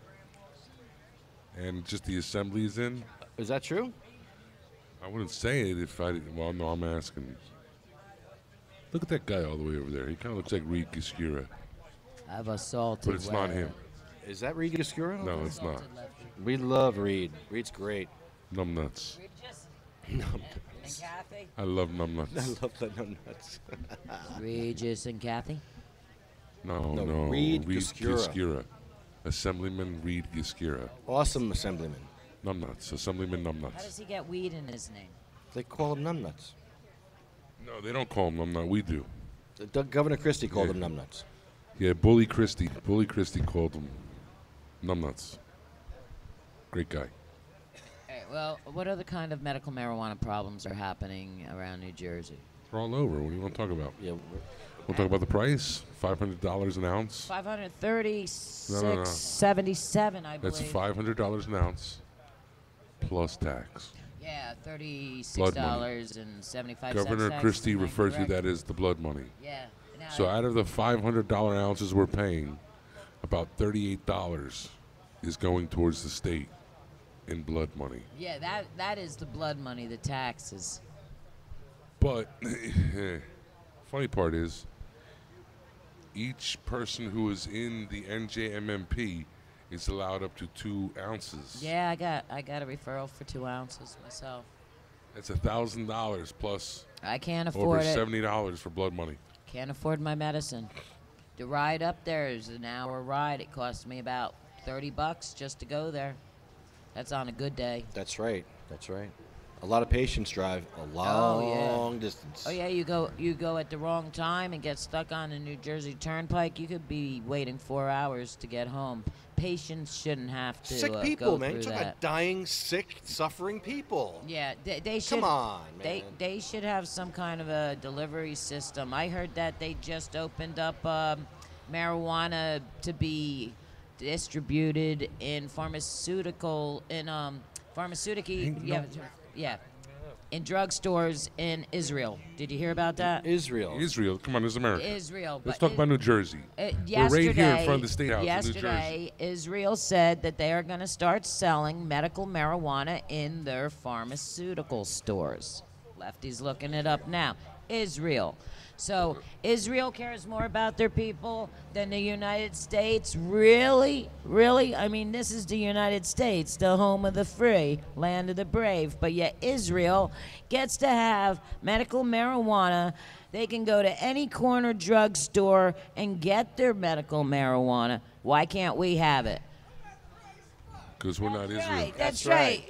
And just the Assembly is in? Is that true? I wouldn't say it if I didn't. Well, no, I'm asking. Look at that guy all the way over there. He kind of looks like Reed Giskura, I've assaulted. but it's not him. Is that Reed Giskura? No, it's not. We love Reed. Reed's great. Numbnuts. And Kathy. I love I numbnuts. love that nuts. Regis and Kathy. No, No, no. Reed Giskura. Giskura. Assemblyman Reed Giskura. Awesome assemblyman. Numbnuts. Assemblyman How Numbnuts. does he get weed in his name? They call him numbnuts. No, they don't call him Numbnut. We do. Governor Christie called Yeah. him numbnuts. Yeah, Bully Christie. Bully Christie called him Numbnuts. Great guy. Hey, well, what other kind of medical marijuana problems are happening around New Jersey? We're all over. What do you want to talk about? Yeah. We'll talk about the price. $500 an ounce. 536.77, I believe. That's $500 an ounce plus tax. Yeah, Blood money. $36.75. Governor tax, Christie am I refers to correct? that as the blood money. Yeah. Now, So out of the $500 ounces we're paying, about $38 is going towards the state in blood money. yeah, that is the blood money, the taxes. But funny part is, each person who is in the NJMMP is allowed up to 2 ounces. Yeah, I got a referral for 2 ounces myself. That's $1,000 plus I can't over afford it. $70 for blood money. Can't afford my medicine. The ride up there is an hour ride. It cost me about $30 just to go there. That's on a good day. That's right. That's right. A lot of patients drive a long distance. Oh yeah, you go at the wrong time and get stuck on the New Jersey Turnpike. You could be waiting 4 hours to get home. Patients shouldn't have to Sick go people, man. through You're talking that. about dying, sick, suffering people. Yeah, they should. Come on, man. They should have some kind of a delivery system. I heard that they just opened up marijuana to be distributed in pharmaceutical in drugstores in Israel. Did you hear about that? Israel. Israel, come on, this is America. Israel. Let's but talk about New Jersey. We're yesterday, right here in front of the State House in New Jersey. yesterday, Israel said that they are going to start selling medical marijuana in their pharmaceutical stores. Lefty's looking it up now. Israel. So Israel cares more about their people than the United States? Really? Really? I mean, this is the United States, the home of the free, land of the brave. But yet Israel gets to have medical marijuana. They can go to any corner drugstore and get their medical marijuana. Why can't we have it? Because we're not Israel. Right, that's That's right. right.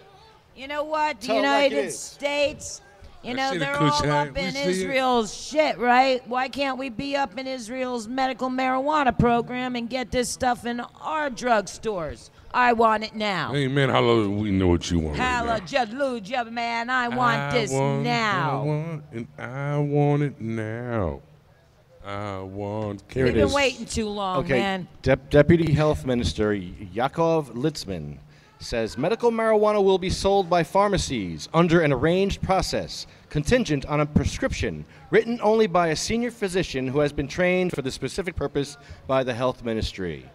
You know what? The Tell it like it United is. States, you I know, see the they're kush all hat. up We in see it. Israel's shit, right? Why can't we be up in Israel's medical marijuana program and get this stuff in our drugstores? I want it now. Hey, man, hello, we know what you want right now. Hallelujah, man. I want this now. I want it now. I want Here We've it been is. waiting too long, Okay, man. Deputy Health Minister Yaakov Litzman says medical marijuana will be sold by pharmacies under an arranged process contingent on a prescription written only by a senior physician who has been trained for the specific purpose by the health ministry.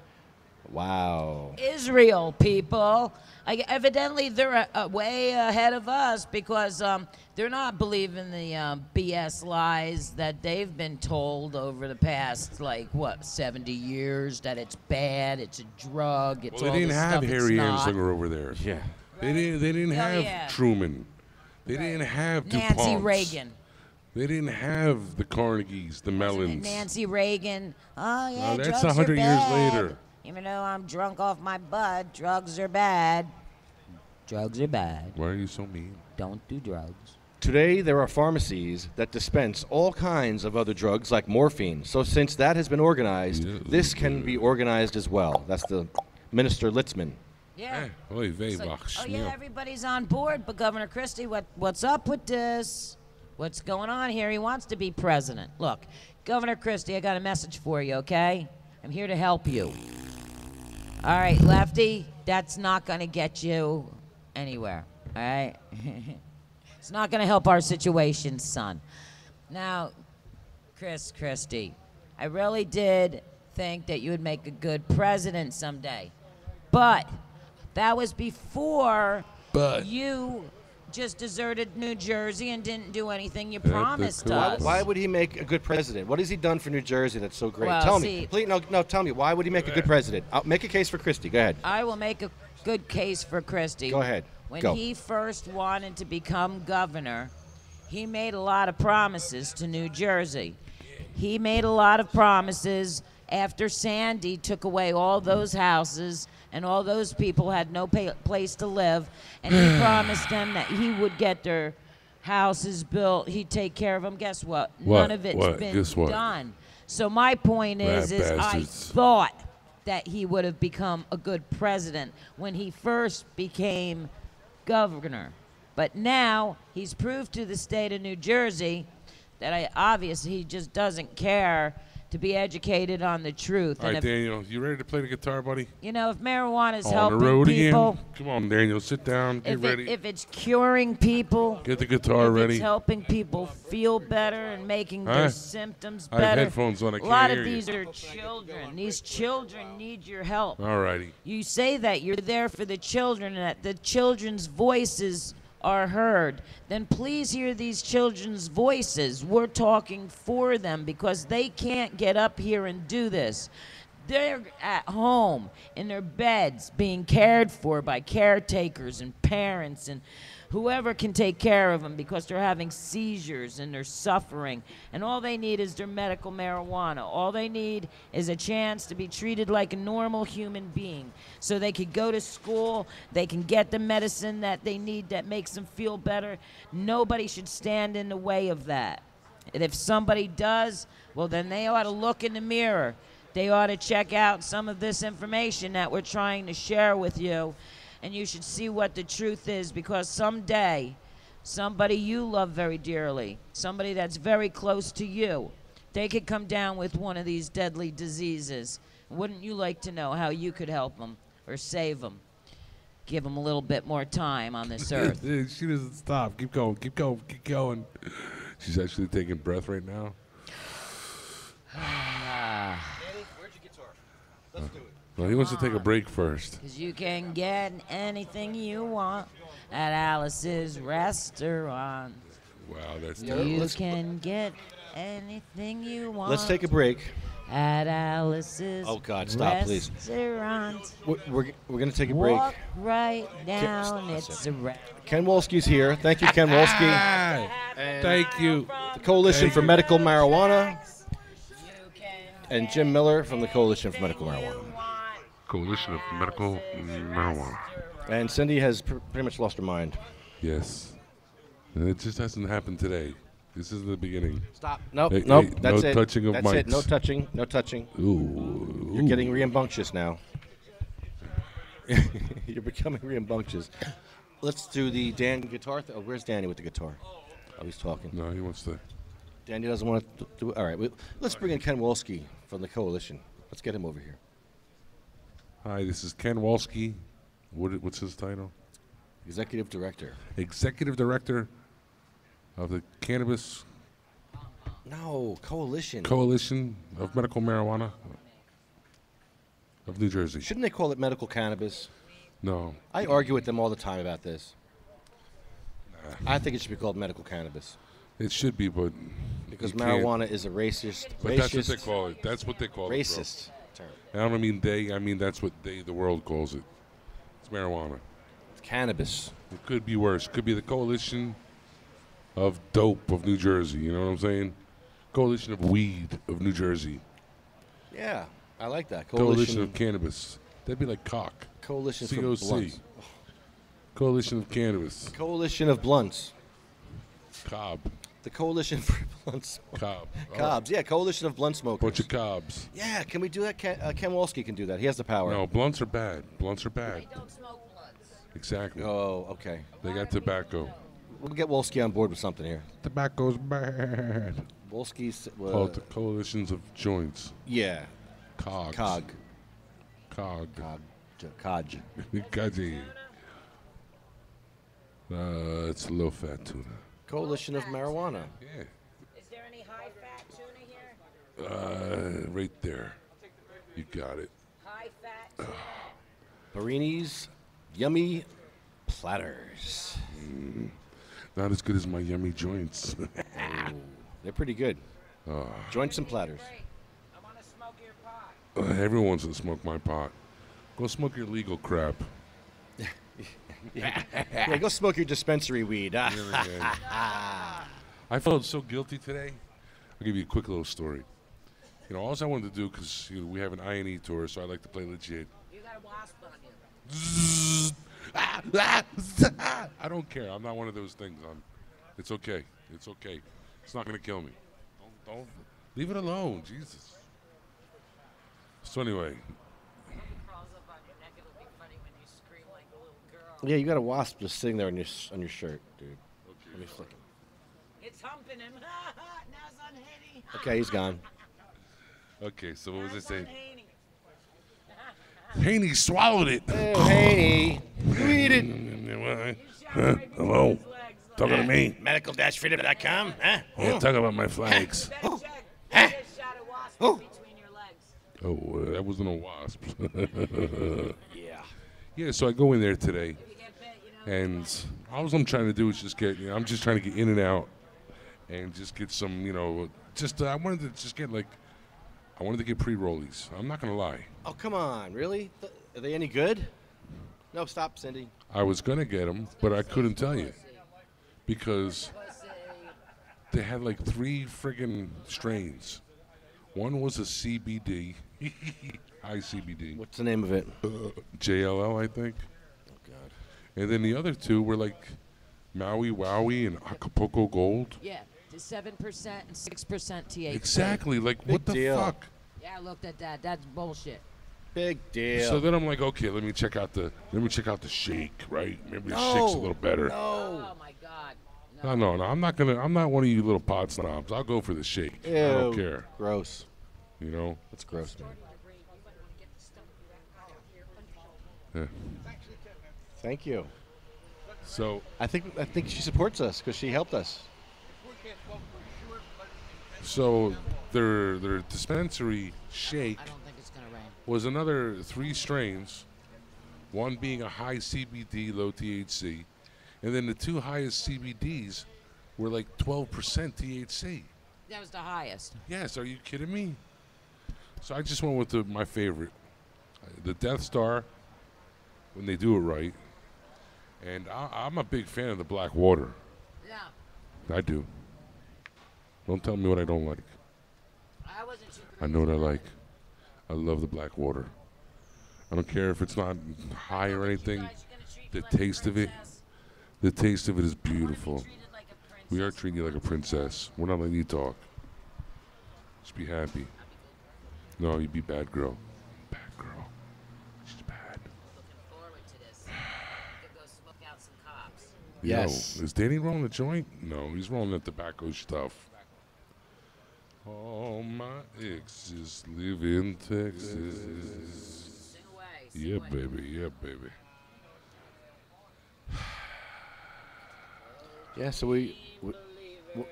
Wow. Israel, people. Evidently, they're way ahead of us because they're not believing the BS lies that they've been told over the past, 70 years, that it's bad, it's a drug, it's Well, all they didn't this have stuff Harry it's not. Anslinger over there. Yeah. They didn't have yeah. Truman. They didn't have DuPont. Nancy Reagan. They didn't have the Carnegies, the Mellons. Nancy Reagan. Oh, yeah, No, that's drugs 100 are years bad. later. Even though I'm drunk off my butt, drugs are bad. Drugs are bad. Why are you so mean? Don't do drugs. Today, there are pharmacies that dispense all kinds of other drugs like morphine. So since that has been organized, this can be organized as well. That's the Minister Litzman. Yeah. Oy vey, It's like, Bach, oh, yeah, Schneel. everybody's on board, but Governor Christie, what's up with this? What's going on here? He wants to be president. Look, Governor Christie, I got a message for you, okay? I'm here to help you. All right, Lefty, that's not going to get you anywhere, all right? It's not going to help our situation, son. Now, Christie, I really did think that you would make a good president someday. But that was before you just deserted New Jersey and didn't do anything you promised us. Why would he make a good president? What has he done for New Jersey that's so great? Well, tell see- me. Please, no, tell me. Why would he make a good president? I'll make a case for Christie. Go ahead. I will make a good case for Christie. Go ahead. When Go. he first wanted to become governor, he made a lot of promises to New Jersey. He made a lot of promises after Sandy took away all those houses and all those people had no place to live, and he promised them that he would get their houses built, he'd take care of them. Guess what? None of it's been Guess what? done. So my point is I bastards. thought that he would have become a good president when he first became governor. But now he's proved to the state of New Jersey that obviously he just doesn't care to be educated on the truth. All And right, if, Daniel, you ready to play the guitar, buddy? you know, if marijuana is On the helping road people, again? Come on, Daniel, sit down, get ready. if it's curing people, Get the guitar if ready. it's helping people feel better and making Huh? their symptoms I have better. headphones on, I A can't lot hear of you. these are children. These children need your help. All righty. You say that you're there for the children and that the children's voices are heard, then please hear these children's voices. We're talking for them because they can't get up here and do this. They're at home in their beds being cared for by caretakers and parents and whoever can take care of them because they're having seizures and they're suffering. And all they need is their medical marijuana. All they need is a chance to be treated like a normal human being so they could go to school, they can get the medicine that they need that makes them feel better. Nobody should stand in the way of that. And if somebody does, well, then they ought to look in the mirror. They ought to check out some of this information that we're trying to share with you. And you should see what the truth is, because someday, somebody you love very dearly, somebody that's very close to you, they could come down with one of these deadly diseases. Wouldn't you like to know how you could help them or save them? Give them a little bit more time on this earth. She doesn't stop. Keep going, keep going, keep going. She's actually taking breath right now. Danny, where's your guitar? Let's do it. Well, he wants to take a break first. Because you can get anything you want at Alice's restaurant. Wow, that's You terrible. can get anything you want. Let's take a break. At Alice's Oh, God, stop, please. restaurant. We're going to take a break. Walk right down, That's it's a wrap. Ken Wolski's here. Thank you, Ken Wolski. Ah, thank you. The Coalition for Medical Marijuana. And Jim Miller from the Coalition for Medical Marijuana. Coalition of Medical Marijuana. And Cindy has pretty much lost her mind. Yes. And it just hasn't happened today. This is the beginning. Stop. Nope, Hey, nope. hey, That's no it. touching of That's it. mics. No touching. No touching. Ooh. You're getting rambunctious now. You're becoming rambunctious. Let's do the Dan guitar. Oh, where's Danny with the guitar? Oh, he's talking. No, he wants to. Danny doesn't want to do it. All right. Let's bring in Ken Wolski from the Coalition. Let's get him over here. Hi, this is Ken Wolski. What's his title? Executive Director. Executive Director of the Cannabis No, coalition. Coalition of Medical Marijuana of New Jersey. Shouldn't they call it medical cannabis? No. I argue with them all the time about this. I think it should be called medical cannabis It should be, but because you can't. marijuana is a racist. But that's what they call it. That's what they call it. Racist term. Bro. I don't mean they. I mean that's what the world calls it. It's marijuana. It's cannabis. It could be worse. Could be the Coalition of Dope of New Jersey. You know what I'm saying? Coalition of Weed of New Jersey. Yeah, I like that. Coalition of Cannabis. That'd be like cock. Coalition for COC. blunts. Coalition of Cannabis. Coalition of blunts. Cobb. The coalition for blunts. Cobb. Cobs. Yeah, coalition of blunt smokers. Bunch of cobs. Yeah, can we do that? Ken Walski can do that. He has the power. No, blunts are bad. Blunts are bad. Don't smoke blunts. Exactly. Oh, okay. They got tobacco. We'll get Wolski on board with something here. Tobacco's bad. Wolski's. Called the coalitions of joints. Yeah. Cogs. Cog. Cog. Codge. Kaji. It's a low fat tuna. Coalition of marijuana. Yeah. Is there any high fat tuna here? Right there. You got it. High fat tuna? Barini's Yummy Platters. Not as good as my yummy joints. They're pretty good. Joints and platters. I want to smoke your pot. Everyone wants to smoke my pot. Go smoke your legal crap. Yeah, go smoke your dispensary weed. I felt so guilty today. I'll give you a quick little story. You know, all I wanted to do, because we have an I&E tour, so I like to play legit. You got a wasp on you. I don't care. I'm not one of those things. It's okay. It's okay. It's not going to kill me. Don't leave it alone. Jesus. So anyway. Yeah, you got a wasp just sitting there on your shirt, dude. Okay. Let me flick him. It's humping him. Now it's on Haney. Okay, he's gone. Okay, so what was I saying? Haney swallowed it. Oh, Haney. You eat it. Hello? Talking to me? Medical-freedom.com. Huh? Yeah, talk about my flags. Better check. You just shot a wasp between your legs. Oh, that wasn't a wasp. Yeah. Yeah, so I go in there today, and all I'm trying to do is just get, I'm just trying to get in and out, and just get some, I wanted to just get I wanted to get pre-rollies. I'm not going to lie. Oh, come on. Really? Are they any good? No, stop, Cindy. I was going to get them, but I couldn't tell you, because they had 3 friggin' strains. One was a CBD, high CBD. What's the name of it? JLL, I think. Oh, God. And then the other 2 were Maui Wowie and Acapulco Gold. Yeah, to 7% and 6% THC. Exactly. What Big the deal. fuck? Yeah, I looked at that. That's bullshit. Big deal. So then I'm like, okay, let me check out the shake, right? Maybe the shake's a little better. No. Oh my God. No, I'm not one of you little pot snobs. I'll go for the shake. Ew. I don't care. Gross. That's gross, man. Yeah. Thank you. So I think she supports us because she helped us. So their dispensary shake I don't think it's gonna rain. was another 3 strains, one being a high CBD, low THC, and then the 2 highest CBDs were 12% THC. That was the highest. Yes, are you kidding me? So I just went with my favorite, the Death Star, when they do it right. And I'm a big fan of the black water. Yeah. I do. Don't tell me what I don't like. I wasn't too I know what I like. I love the black water. I don't care if it's not high or anything. The taste of it is beautiful. We are treating you like a princess. We're not letting you talk. Just be happy. No, you be bad girl. Bad girl. She's bad. looking forward to this. I could go smoke out some cops. Yes. Yo, is Danny rolling a joint? No, he's rolling the tobacco stuff. All my exes live in Texas. Sing away. Yeah, baby. Yeah, baby. Yeah, so we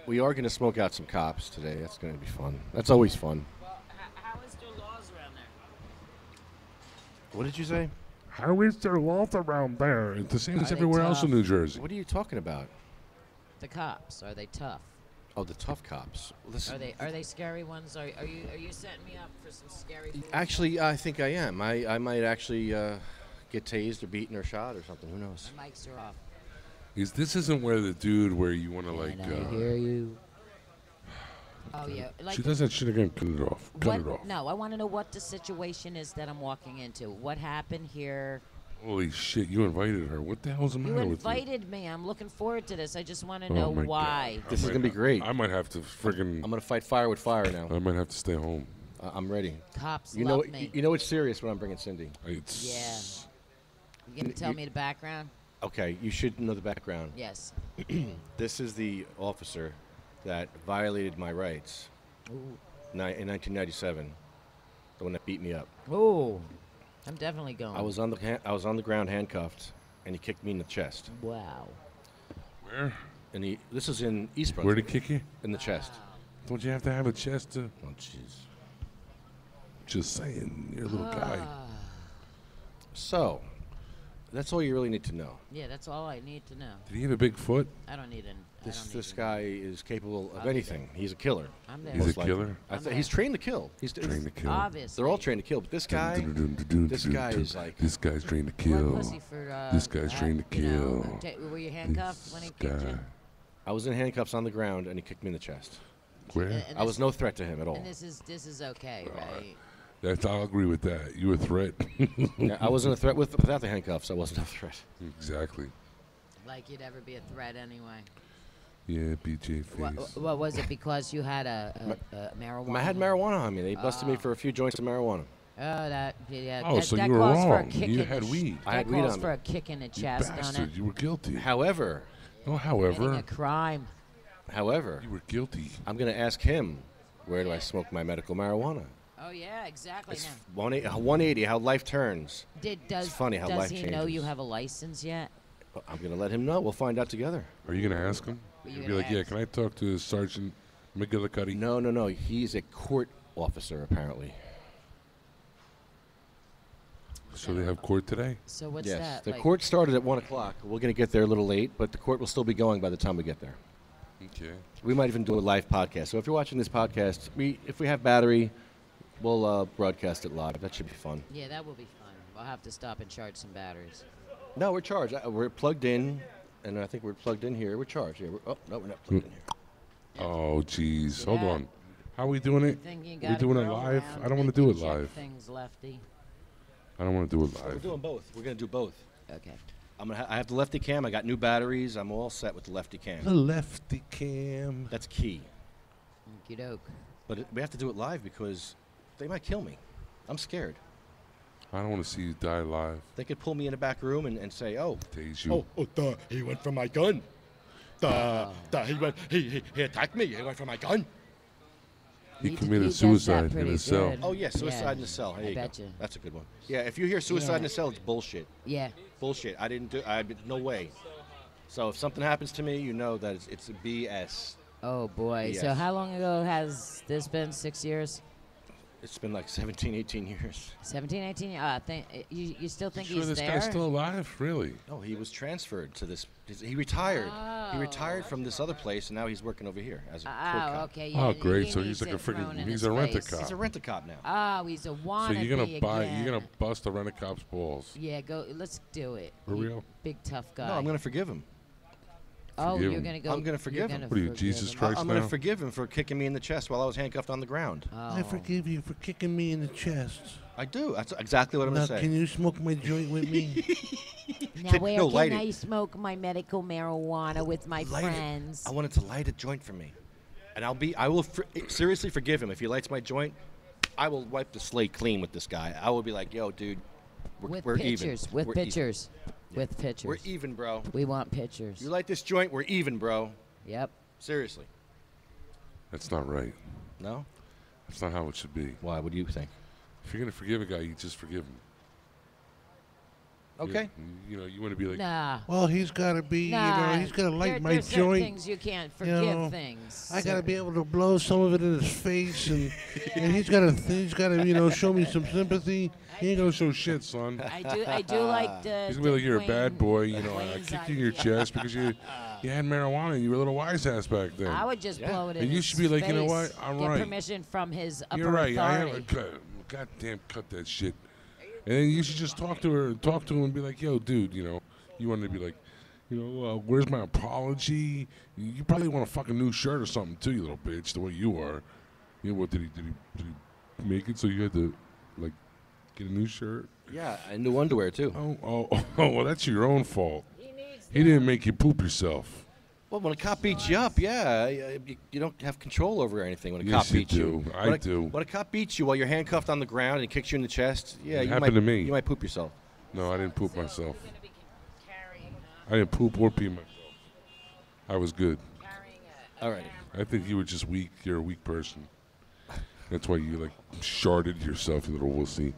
We are going to smoke out some cops today. That's going to be fun. That's always fun. Well, how is there laws around there? What did you say? How is there laws around there? It's the same Are as they everywhere else in tough? New Jersey. What are you talking about? The cops, are they tough? Oh, the tough cops. Listen, Are they scary ones? Are you setting me up for some scary foods? actually, I think I am. I might actually get tased or beaten or shot or something. Who knows? My mics are off. This isn't where the dude where you want to like. And I hear you. Oh yeah, like She does that shit again. Cut it off. Cut it what? off. No, I want to know what the situation is that I'm walking into. What happened here? Holy shit! You invited her. What the hell's the matter You with you? invited me. I'm looking forward to this. I just want to Oh know my why. God. This is I might gonna be have- great. I might have to friggin'. I'm going to fight fire with fire now. I might have to stay home. I'm ready. Cops You know, love me. you know it's serious when I'm bringing Cindy. It's You gonna tell me the background? Okay, you should know the background. Yes. This is the officer that violated my rights Ooh. in 1997. The one that beat me up. Ooh. I'm definitely going. I was on the ground handcuffed, and he kicked me in the chest. Wow. Where? And this is in East Where'd Brunswick. he kick you? In the chest. Don't you have to have a chest to? Oh, jeez. Just saying, you're a little guy. So, that's all you really need to know. Yeah, that's all I need to know. Did he have a big foot? I don't need an. This guy is capable of anything. He's a killer. I'm there. He's a most likely. killer? He's trained to kill. He's Trained to kill. Obviously. They're all trained to kill, but this guy, this guy is like. This guy's trained to What kill. was he for, This guy's trained to you know, kill. were you handcuffed when he kicked you? I was in handcuffs on the ground, and he kicked me in the chest. Where? And I was no threat to him at all. And this is okay, right? I'll agree with that. You a threat. Yeah, I wasn't a threat without the handcuffs. I wasn't a threat. Exactly. Like you'd ever be a threat anyway. Yeah, BJ face. What was it? Because you had a marijuana? I had marijuana on me. They busted me for a few joints of marijuana. Oh, that yeah. Oh, that, so that you were calls for a wrong. kick You in had the weed. I that had weed calls on for me. a kick in the You chest on bastard. it. You were guilty. However, No, Committing however. a crime. You were guilty. I'm going to ask him, where do I smoke my medical marijuana? Oh yeah, exactly. It's Now, 180, how life turns. does funny how does life he know you changes. have a license yet? I'm going to let him know. We'll find out together. Are you going to ask him? You You'll be gonna like, yeah, ask? can I talk to Sergeant McGillicuddy? No. He's a court officer, apparently. So they have court today? So what's yes. that? The like, court started at 1 o'clock. We're going to get there a little late, but the court will still be going by the time we get there. Okay. We might even do a live podcast. So if you're watching this podcast, if we have battery, we'll broadcast it live. That should be fun. Yeah, that will be fun. I'll have to stop and charge some batteries. No, we're charged. We're plugged in, and I think we're plugged in here. We're charged. Yeah, no, we're not plugged in here. Oh, jeez. See Hold that? on. How are we doing it? Think you We got a doing it girl live? around I don't want that to do can it check live. Things, Lefty. I don't want to do it We're live. doing both. We're going to do both. Okay. I have the lefty cam. I got new batteries. I'm all set with the lefty The cam. lefty cam. That's key. Okie doke. But we have to do it live because they might kill me. I'm scared. I don't want to see you die live. They could pull me in the back room and say, "Oh, Tase you. he went for my gun. He attacked me. He went for my gun." He He committed does that suicide in pretty his cell. good. Oh yeah, suicide Yeah, in the cell. There I you bet go. you. That's a good one. Yeah, if you hear suicide in Yeah. the cell, it's bullshit. Yeah. Bullshit. I didn't do. No way. So if something happens to me, you know that it's a BS. Oh boy. So Yes. how long ago has this been? 6 years? It's been like 17, 18 years. 17, 18? You still think Sure, he's this there? guy's still alive? Really? No, he was transferred to this. He retired. He retired from this other place, and now he's working over here as a court Oh, cop. okay. Yeah, Oh, great. he So needs he's like a it thrown freaking. in He's his a rent a face. cop. He's a rent-a-cop now. Oh, he's a So wannabe you're gonna buy. again. You're gonna bust a rent a cop's balls. Yeah, go. Let's do it. For You real? Big tough guy. No, I'm going to forgive him. Oh, forgive you're him. gonna go. I'm gonna forgive you're him. gonna What are you, forgive Jesus him. Christ? I'm going now? to forgive him for kicking me in the chest while I was handcuffed on the ground. Oh. forgive you for kicking me in the chest. I do. That's exactly what I'm going to say. you smoke my joint with me? Now where No, can light it. I smoke my medical marijuana with my Light it. friends? I wanted to light a joint for me, and I will seriously forgive him if he lights my joint. I will wipe the slate clean with this guy. I will be like, "Yo, dude, With we're pictures. even. With We're even. pictures. With pictures. We're even, bro. We want pictures. You light this joint, we're even, bro. Yep. Seriously. That's not right. No? That's not how it should be. Why? What do you think? If you're gonna forgive a guy, you just forgive him. Okay. You know, you want to be like, Nah. Well, he's got to be, Nah. he's got to light my there's certain joint. things you can't you forgive know. things. I got to be able to blow some of it in his face, and he's got to, show me some sympathy. he ain't gonna show shit, son. I do like the. He's gonna be like, you're a bad boy. You know, I Wayne's kicked you in your idea. chest because you had marijuana and you were a little wise ass back then. I would just blow it in And you his should be like, you know face, what? I'm get right. permission from his upper You're right. I authority. have goddamn cut that shit. And then you should just talk to him and be like, yo, dude, you know, you want to be like, where's my apology? You probably want a fucking new shirt or something too, you little bitch, the way you are. You know what, did he make it so you had to, like, get a new shirt? Yeah, and new underwear too. Oh, well, that's your own fault. He didn't make you poop yourself. Well, when a cop beats you up, yeah, you don't have control over anything when a Yes, cop beats you you. do. I do. When a cop beats you while you're handcuffed on the ground and kicks you in the chest, yeah, It you happened might, to me. You might poop yourself. No, I didn't poop myself. I didn't poop or pee myself. I was good. All right. I think you were just weak. You're a weak person. That's why you, like, sharded yourself, you little wussy.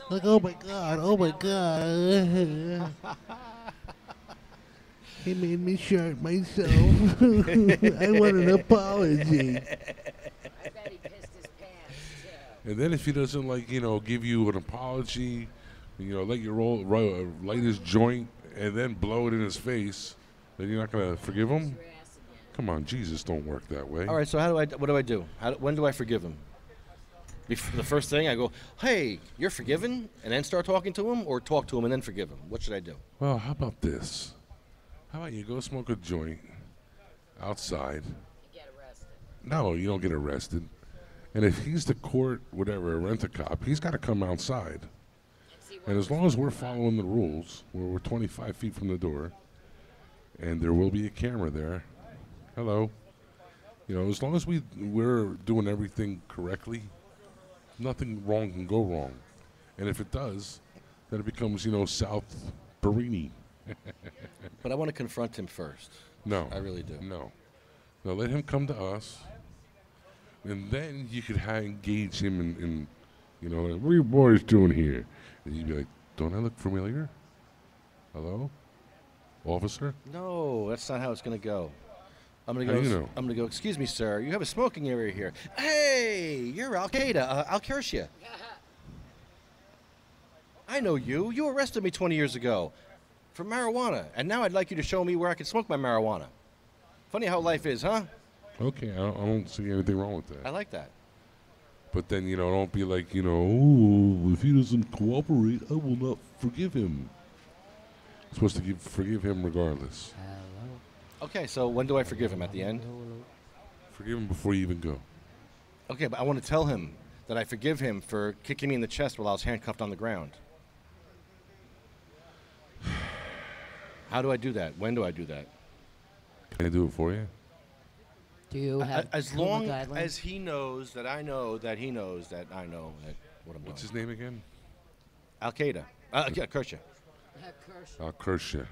Like, oh my God. He made me shart myself. I want an apology. And then if he doesn't, like, give you an apology, let you light his joint and then blow it in his face, then you're not going to forgive him? Come on, Jesus don't work that way. All right, so what do I do? When do I forgive him? The first thing I go, hey, you're forgiven, and then start talking to him, or talk to him and then forgive him? What should I do? Well, how about this? How about you go smoke a joint outside? You get arrested. No, you don't get arrested. And if he's the court, whatever, rent-a-cop, he's got to come outside. And as long as we're following the rules, where we're 25 feet from the door, and there will be a camera there, hello, as long as we're doing everything correctly, nothing wrong can go wrong. And if it does, then it becomes, South Barini. But I want to confront him first. No. I really do. No, let him come to us, and then you could engage him in like, what are you boys doing here? And you'd be like, don't I look familiar? Hello? Officer? No, that's not how it's going to go. I'm going How to do go. you know? I'm going to go. Excuse me, sir. You have a smoking area here. Hey, you're Al Qaeda. I'll curse you. I know you. You arrested me 20 years ago for marijuana, and now I'd like you to show me where I can smoke my marijuana. Funny how life is, huh? Okay, I don't see anything wrong with I that. like that. But then, don't be like, oh, if he doesn't cooperate, I will not forgive him. You're supposed to forgive him regardless. Okay, so when do I forgive him? At the end? Forgive him before you even go. Okay, but I want to tell him that I forgive him for kicking me in the chest while I was handcuffed on the ground. How do I do that? When do I do that? Can I do it for you? Do you have As Kuma long guidelines? as he knows that I know that he knows that I know that what I'm What's doing. his name again? Al Qaeda. Yeah, curse you. I'll curse you.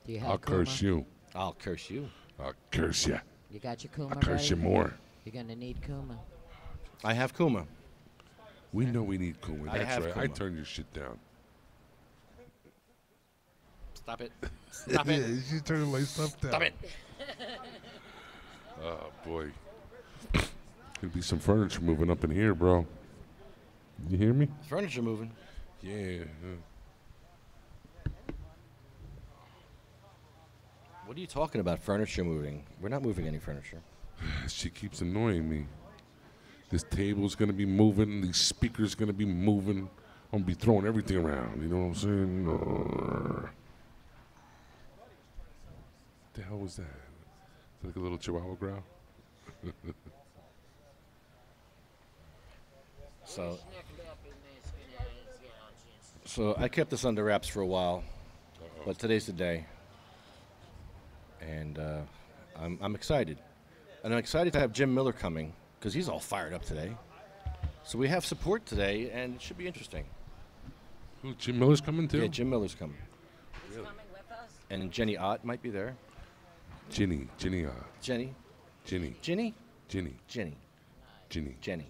Do you have I'll Kuma? curse you. I'll curse you. I'll curse you. You got your Kuma I'll curse you ready? more. You're gonna need Kuma. I have Kuma. We know we need Kuma. I That's have right. I Kuma. turn your shit down. Stop it. Stop it. You turn the light stuff down. Stop it. Oh, boy. Could be some furniture moving up in here, bro. You hear me? Furniture moving. Yeah. What are you talking about? Furniture moving? We're not moving any furniture. She keeps annoying me. This table's going to be moving. These speakers going to be moving. I'm going to be throwing everything around. You know what I'm saying? What the hell was that? Is that like a little chihuahua growl? So I kept this under wraps for a while, but today's the day, and I'm excited. And I'm excited to have Jim Miller coming because he's all fired up today. So we have support today, and it should be interesting. Who, Jim Miller's coming too? Yeah, Jim Miller's coming. And Jenny Ott might be there. Ginny. Jenny. Ginny. Ginny. Ginny. Jenny. Ginny. Jenny.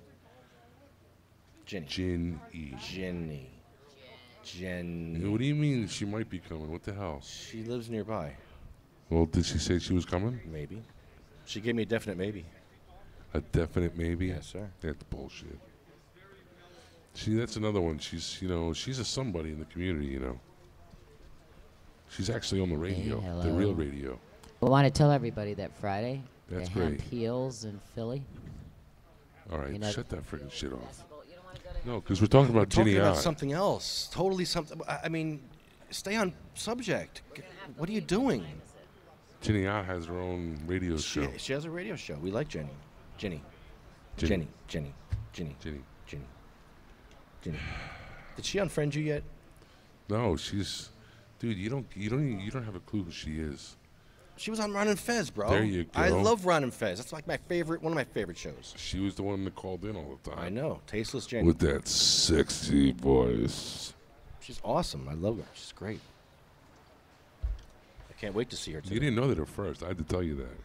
Jenny. Gin E. Jenny. Jen. What do you mean she might be coming? What the hell? She lives nearby. Well, did she say she was coming? Maybe. She gave me a definite maybe. A definite maybe? Yes, sir. That's bullshit. See, that's another one. She's, she's a somebody in the community, She's actually on the radio, the hello. real radio. I want to tell everybody that Friday, That's they have great. Heels in Philly. All right, You know- shut that freaking shit off. No, because we're talking about Ginny Talking about Ott. something else. Totally something. I mean, stay on subject. What are you doing? Ginny Ott has her own radio show. She has a radio show. We like Jenny. Ginny. Ginny. Ginny. Ginny. Ginny. Ginny. Ginny. Did she unfriend you yet? No, she's, dude. You don't have a clue who she is. She was on Ron and Fez, bro. There you go. I love Ron and Fez. That's like one of my favorite shows. She was the one that called in all the time. I know. Tasteless Jenny. With that sexy voice. She's awesome. I love her. She's great. I can't wait to see her today. You didn't know that at first. I had to tell you that.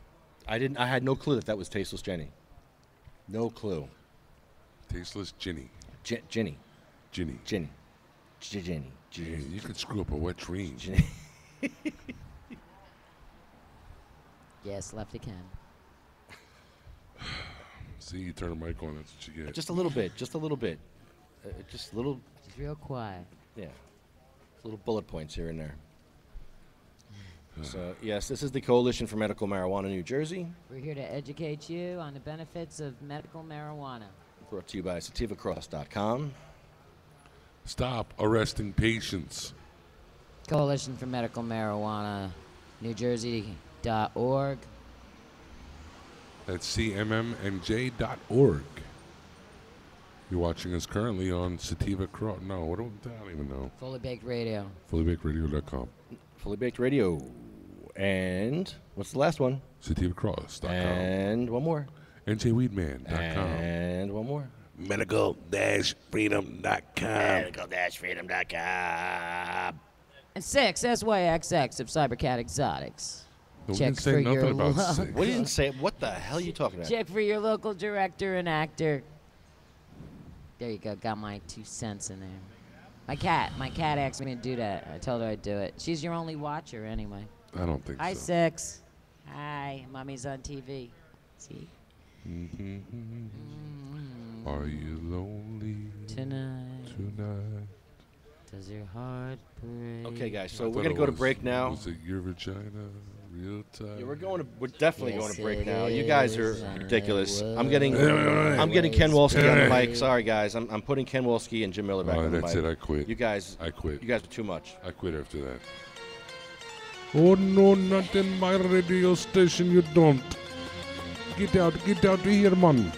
I had no clue that was Tasteless Jenny. No clue. Tasteless Ginny. Ginny. Ginny. Ginny. Ginny. Ginny. You could screw up a wet dream. Ginny. Yes, Lefty can. See, you turn the mic on. That's what you get. Just a little bit. Just a little bit. Just little. It's real quiet. Yeah. Little bullet points here and there. So, yes, this is the Coalition for Medical Marijuana New Jersey. We're here to educate you on the benefits of medical marijuana. Brought to you by sativacross.com. Stop arresting patients. Coalition for Medical Marijuana, New Jersey.org. That's cmmnj.org. You're watching us currently on Sativa Cross. No, I don't even know. Fully Baked Radio. FullyBakedRadio.com. Fully Baked Radio. And what's the last one? SativaCross.com. And one more. NJWeedman.com. And one more. Medical-freedom.com. Medical-freedom.com. And 6, SYXX of Cybercat Exotics. No, we Check didn't say for nothing your about lo- 6. What didn't say? What the hell are you talking about? Check for your local director and actor. There you go. Got my 2 cents in there. My cat asked me to do that. I told her I'd do it. She's your only watcher anyway. I don't think Hi, so. 6. Hi, Mommy's on TV. See? Are you lonely Tonight. Does your heart break? Okay, guys, I so thought we're going it to go to was- break now. Was it your vagina real tight? Yeah, we're definitely Yes, going to break it now. You guys are is, and ridiculous. it I'm getting Ken Wolski on the mic. Sorry, guys. I'm putting Ken Wolski and Jim Miller back All on right, the that's mic. it. I quit. You guys I quit. are too much. I quit after that. Oh, no, not in my radio station, you don't. Get out here, man.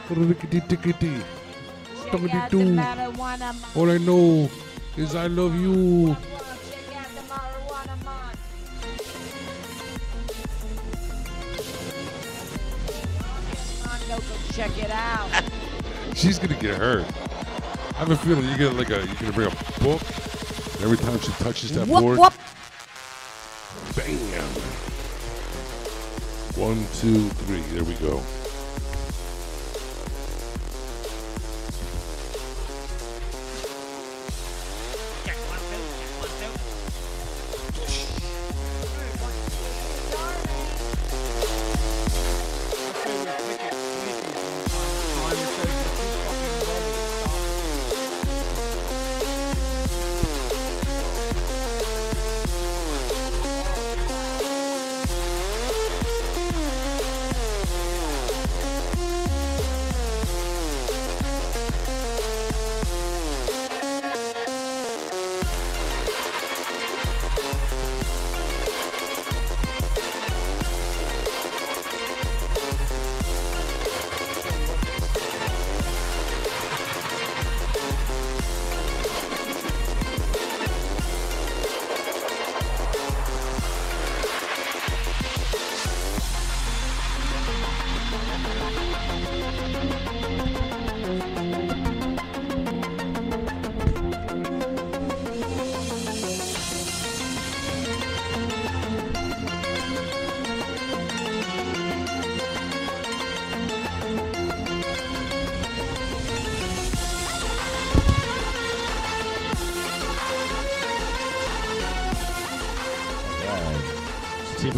Rickety-tickety. Tuckety-doo. All I know is I love you. Check it out. She's gonna get hurt. I have a feeling you're gonna bring a book. And every time she touches that Whoop, board, whoop. bam. 1, 2, 3. There we go.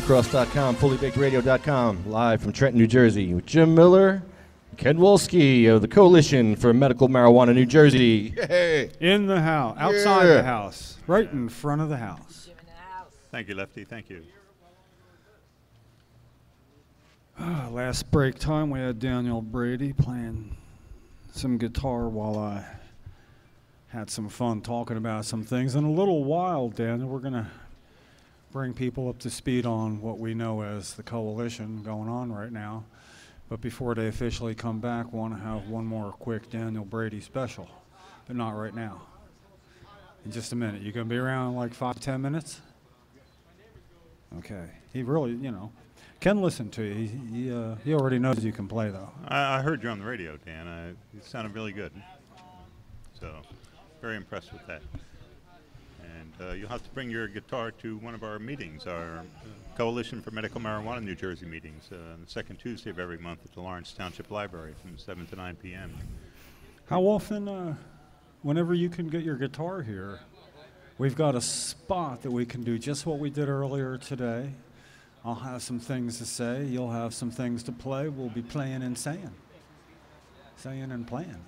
Supercross.com, FullyBakedRadio.com, live from Trenton, New Jersey, with Jim Miller, Ken Wolski of the Coalition for Medical Marijuana, New Jersey. Yay! In the house, outside the house, right in front of the house. Thank you, Lefty. Thank you. Last break time, we had Daniel Brady playing some guitar while I had some fun talking about some things. In a little while, Daniel, we're going to bring people up to speed on what we know as the Coalition going on right now. But before they officially come back, want to have one more quick Daniel Brady special, but not right now. In just a minute. You going to be around in like 5-10 minutes? Okay. He really, you know, can listen to you. He already knows you can play, though. I heard you on the radio, Dan. You sounded really good. So, very impressed with that. And you'll have to bring your guitar to one of our meetings, our Coalition for Medical Marijuana New Jersey meetings, on the second Tuesday of every month at the Lawrence Township Library from 7 to 9 p.m. How often, whenever you can get your guitar here, we've got a spot that we can do just what we did earlier today. I'll have some things to say. You'll have some things to play. We'll be playing and saying. Saying and playing.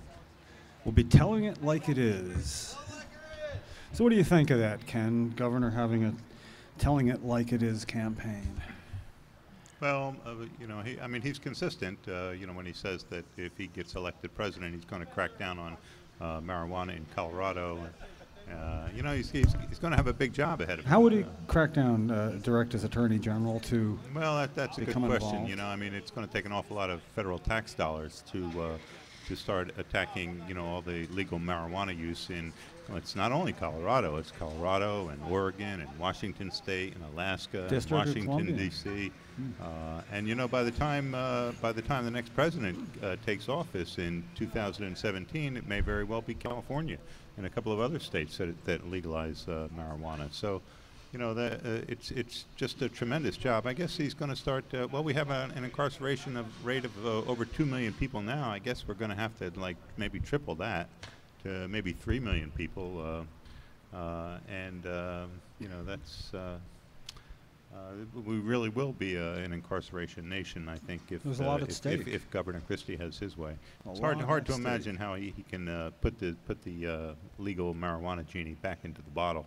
We'll be telling it like it is. So what do you think of that, Ken? Governor having a telling it like it is campaign? Well, you know, he's consistent. You know, when he says that if he gets elected president, he's going to crack down on marijuana in Colorado. You know, he's going to have a big job ahead of him. How would he crack down, direct his attorney general to Well, that's a good become question. involved? You know, I mean, it's going to take an awful lot of federal tax dollars to start attacking, you know, all the legal marijuana use in. Well, it's not only Colorado; it's Colorado and Oregon and Washington State and Alaska and District of Washington Columbia. D.C. And you know, by the time the next president takes office in 2017, it may very well be California and a couple of other states that legalize marijuana. So, you know, it's just a tremendous job. I guess he's going to start. Well, we have an incarceration rate of over 2 million people now. I guess we're going to have to like maybe triple that to maybe 3 million people. You know, that's. We really will be an incarceration nation, I think, There's a lot at stake. if Governor Christie has his way. It's lot hard at to stake. imagine how he can put the legal marijuana genie back into the bottle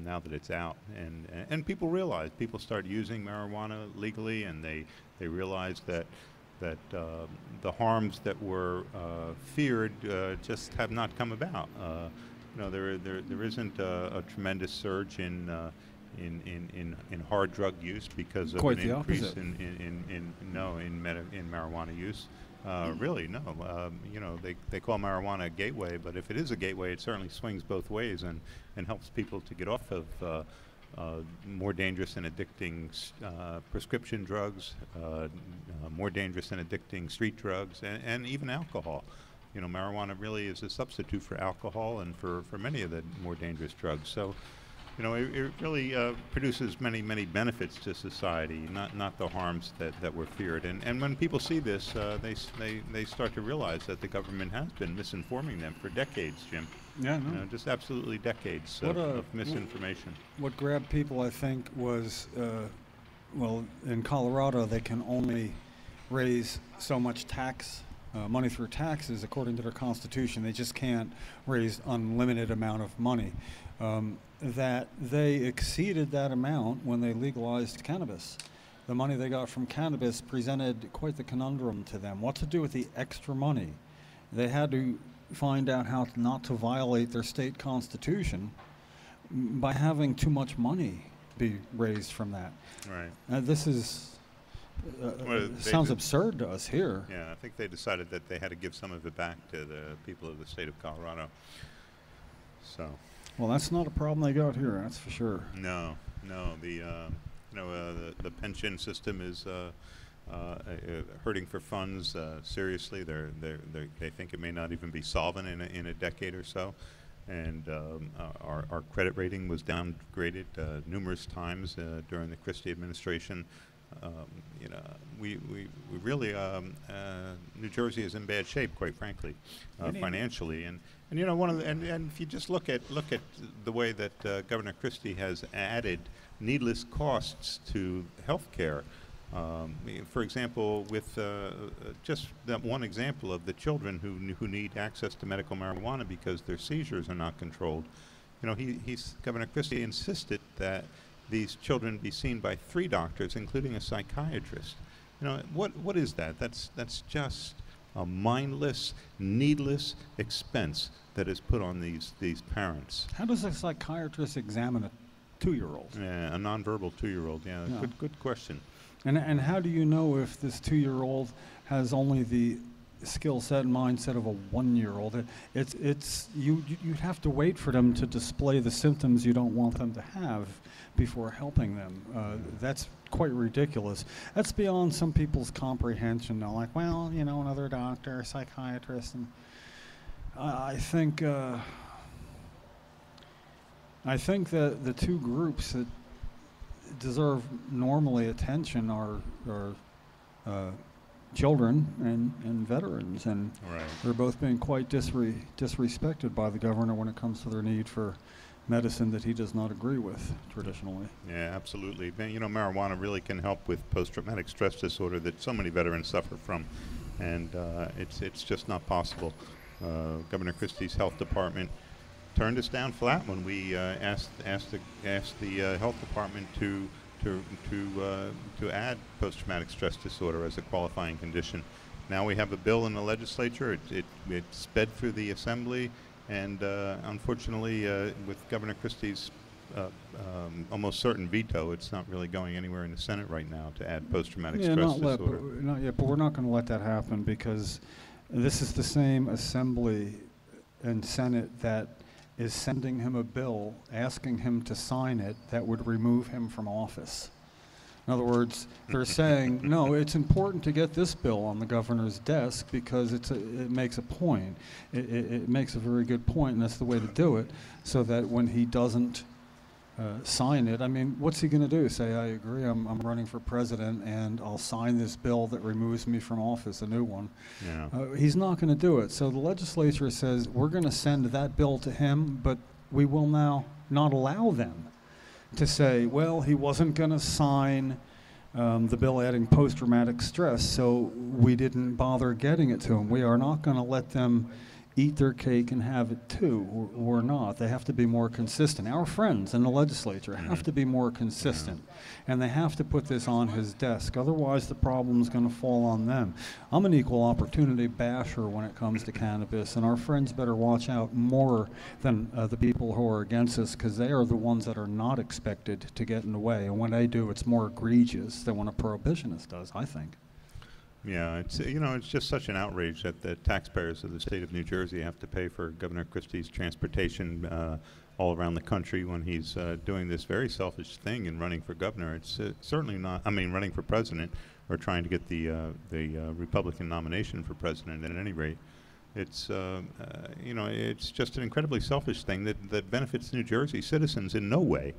now that it's out, and people realize, people start using marijuana legally, and they realize that the harms that were feared just have not come about. You know, there isn't a tremendous surge in hard drug use because of Quite an the increase opposite. in marijuana use. Really, no. You know, they call marijuana a gateway, but if it is a gateway, it certainly swings both ways and helps people to get off of more dangerous and addicting prescription drugs, more dangerous and addicting street drugs, and even alcohol. You know, marijuana really is a substitute for alcohol and for many of the more dangerous drugs. So, you know, it really produces many benefits to society, not the harms that were feared. And when people see this, they start to realize that the government has been misinforming them for decades, Jim. Yeah, no. You know, just absolutely decades What, of misinformation. What grabbed people, I think, was, well, in Colorado, they can only raise so much tax, money through taxes, according to their constitution. They just can't raise unlimited amount of money. That they exceeded that amount when they legalized cannabis. The money they got from cannabis presented quite the conundrum to them. What to do with the extra money? They had to find out how not to violate their state constitution by having too much money be raised from that. Right. This is sounds absurd to us here. Yeah, I think they decided that they had to give some of it back to the people of the state of Colorado. So. Well, that's not a problem they got here, that's for sure. No. The pension system is hurting for funds seriously. They think it may not even be solvent in a decade or so, and our credit rating was downgraded numerous times during the Christie administration. you know, we really, New Jersey is in bad shape, quite frankly, financially. And you know, and if you just look at the way that Governor Christie has added needless costs to health care. For example, with just that one example of the children who need access to medical marijuana because their seizures are not controlled. You know, Governor Christie insisted that these children be seen by 3 doctors, including a psychiatrist. You know, what is that? That's just a mindless, needless expense that is put on these parents. How does a psychiatrist examine a 2-year-old? Yeah, a nonverbal 2-year-old. Yeah, Yeah. Good question. And how do you know if this 2-year-old has only the skill set and mindset of a 1-year-old? You'd have to wait for them to display the symptoms you don't want them to have before helping them. That's quite ridiculous. That's beyond some people's comprehension. They're like, well, you know, another doctor, a psychiatrist, and I think that the 2 groups that deserve normally attention are children and veterans, and Right. they're both being quite disrespected by the governor when it comes to their need for medicine that he does not agree with traditionally. Yeah, absolutely. You know, marijuana really can help with post-traumatic stress disorder that so many veterans suffer from, and it's just not possible. Governor Christie's health department turned us down flat when we asked the health department to add post-traumatic stress disorder as a qualifying condition. Now we have a bill in the legislature. It sped through the assembly, and unfortunately, with Governor Christie's almost certain veto, it's not really going anywhere in the Senate right now to add post-traumatic stress disorder. Not yet, but we're not going to let that happen because this is the same assembly and Senate that is sending him a bill asking him to sign it that would remove him from office. In other words, they're saying, no, it's important to get this bill on the governor's desk because it makes a point. It makes a very good point, and that's the way to do it, so that when he doesn't sign it, I mean, what's he going to do? Say, I agree, I'm running for president, and I'll sign this bill that removes me from office, a new one. Yeah. He's not going to do it. So the legislature says, we're going to send that bill to him, but we will now not allow them to say, well, he wasn't going to sign the bill adding post-traumatic stress, so we didn't bother getting it to him. We are not going to let them eat their cake and have it too, or not. They have to be more consistent. Our friends in the legislature have to be more consistent, and they have to put this on his desk. Otherwise, the problem's going to fall on them. I'm an equal opportunity basher when it comes to cannabis, and our friends better watch out more than the people who are against us, because they are the ones that are not expected to get in the way, and when they do, it's more egregious than when a prohibitionist does, I think. Yeah, it's it's just such an outrage that the taxpayers of the state of New Jersey have to pay for Governor Christie's transportation all around the country when he's doing this very selfish thing and running for governor. It's certainly not. I mean, running for president or trying to get the Republican nomination for president. At any rate, it's it's just an incredibly selfish thing that benefits New Jersey citizens in no way.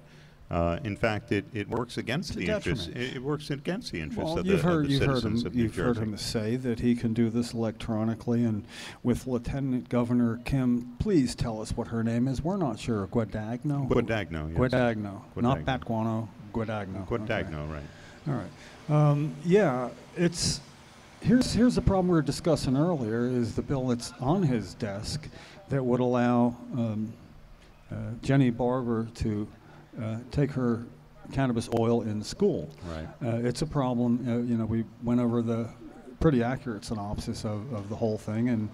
In fact, it works against the interests. It works against the interests of the citizens of New Jersey. You've heard him say that he can do this electronically, and with Lieutenant Governor Kim, please tell us what her name is. We're not sure. Guadagno? Guadagno, yes. Guadagno. Not Batguano, Guadagno. Guadagno, Okay. right. All right. Yeah, here's the problem we were discussing earlier, is the bill that's on his desk that would allow Jenny Barber to take her cannabis oil in school. Right. It's a problem. We went over the pretty accurate synopsis of the whole thing, and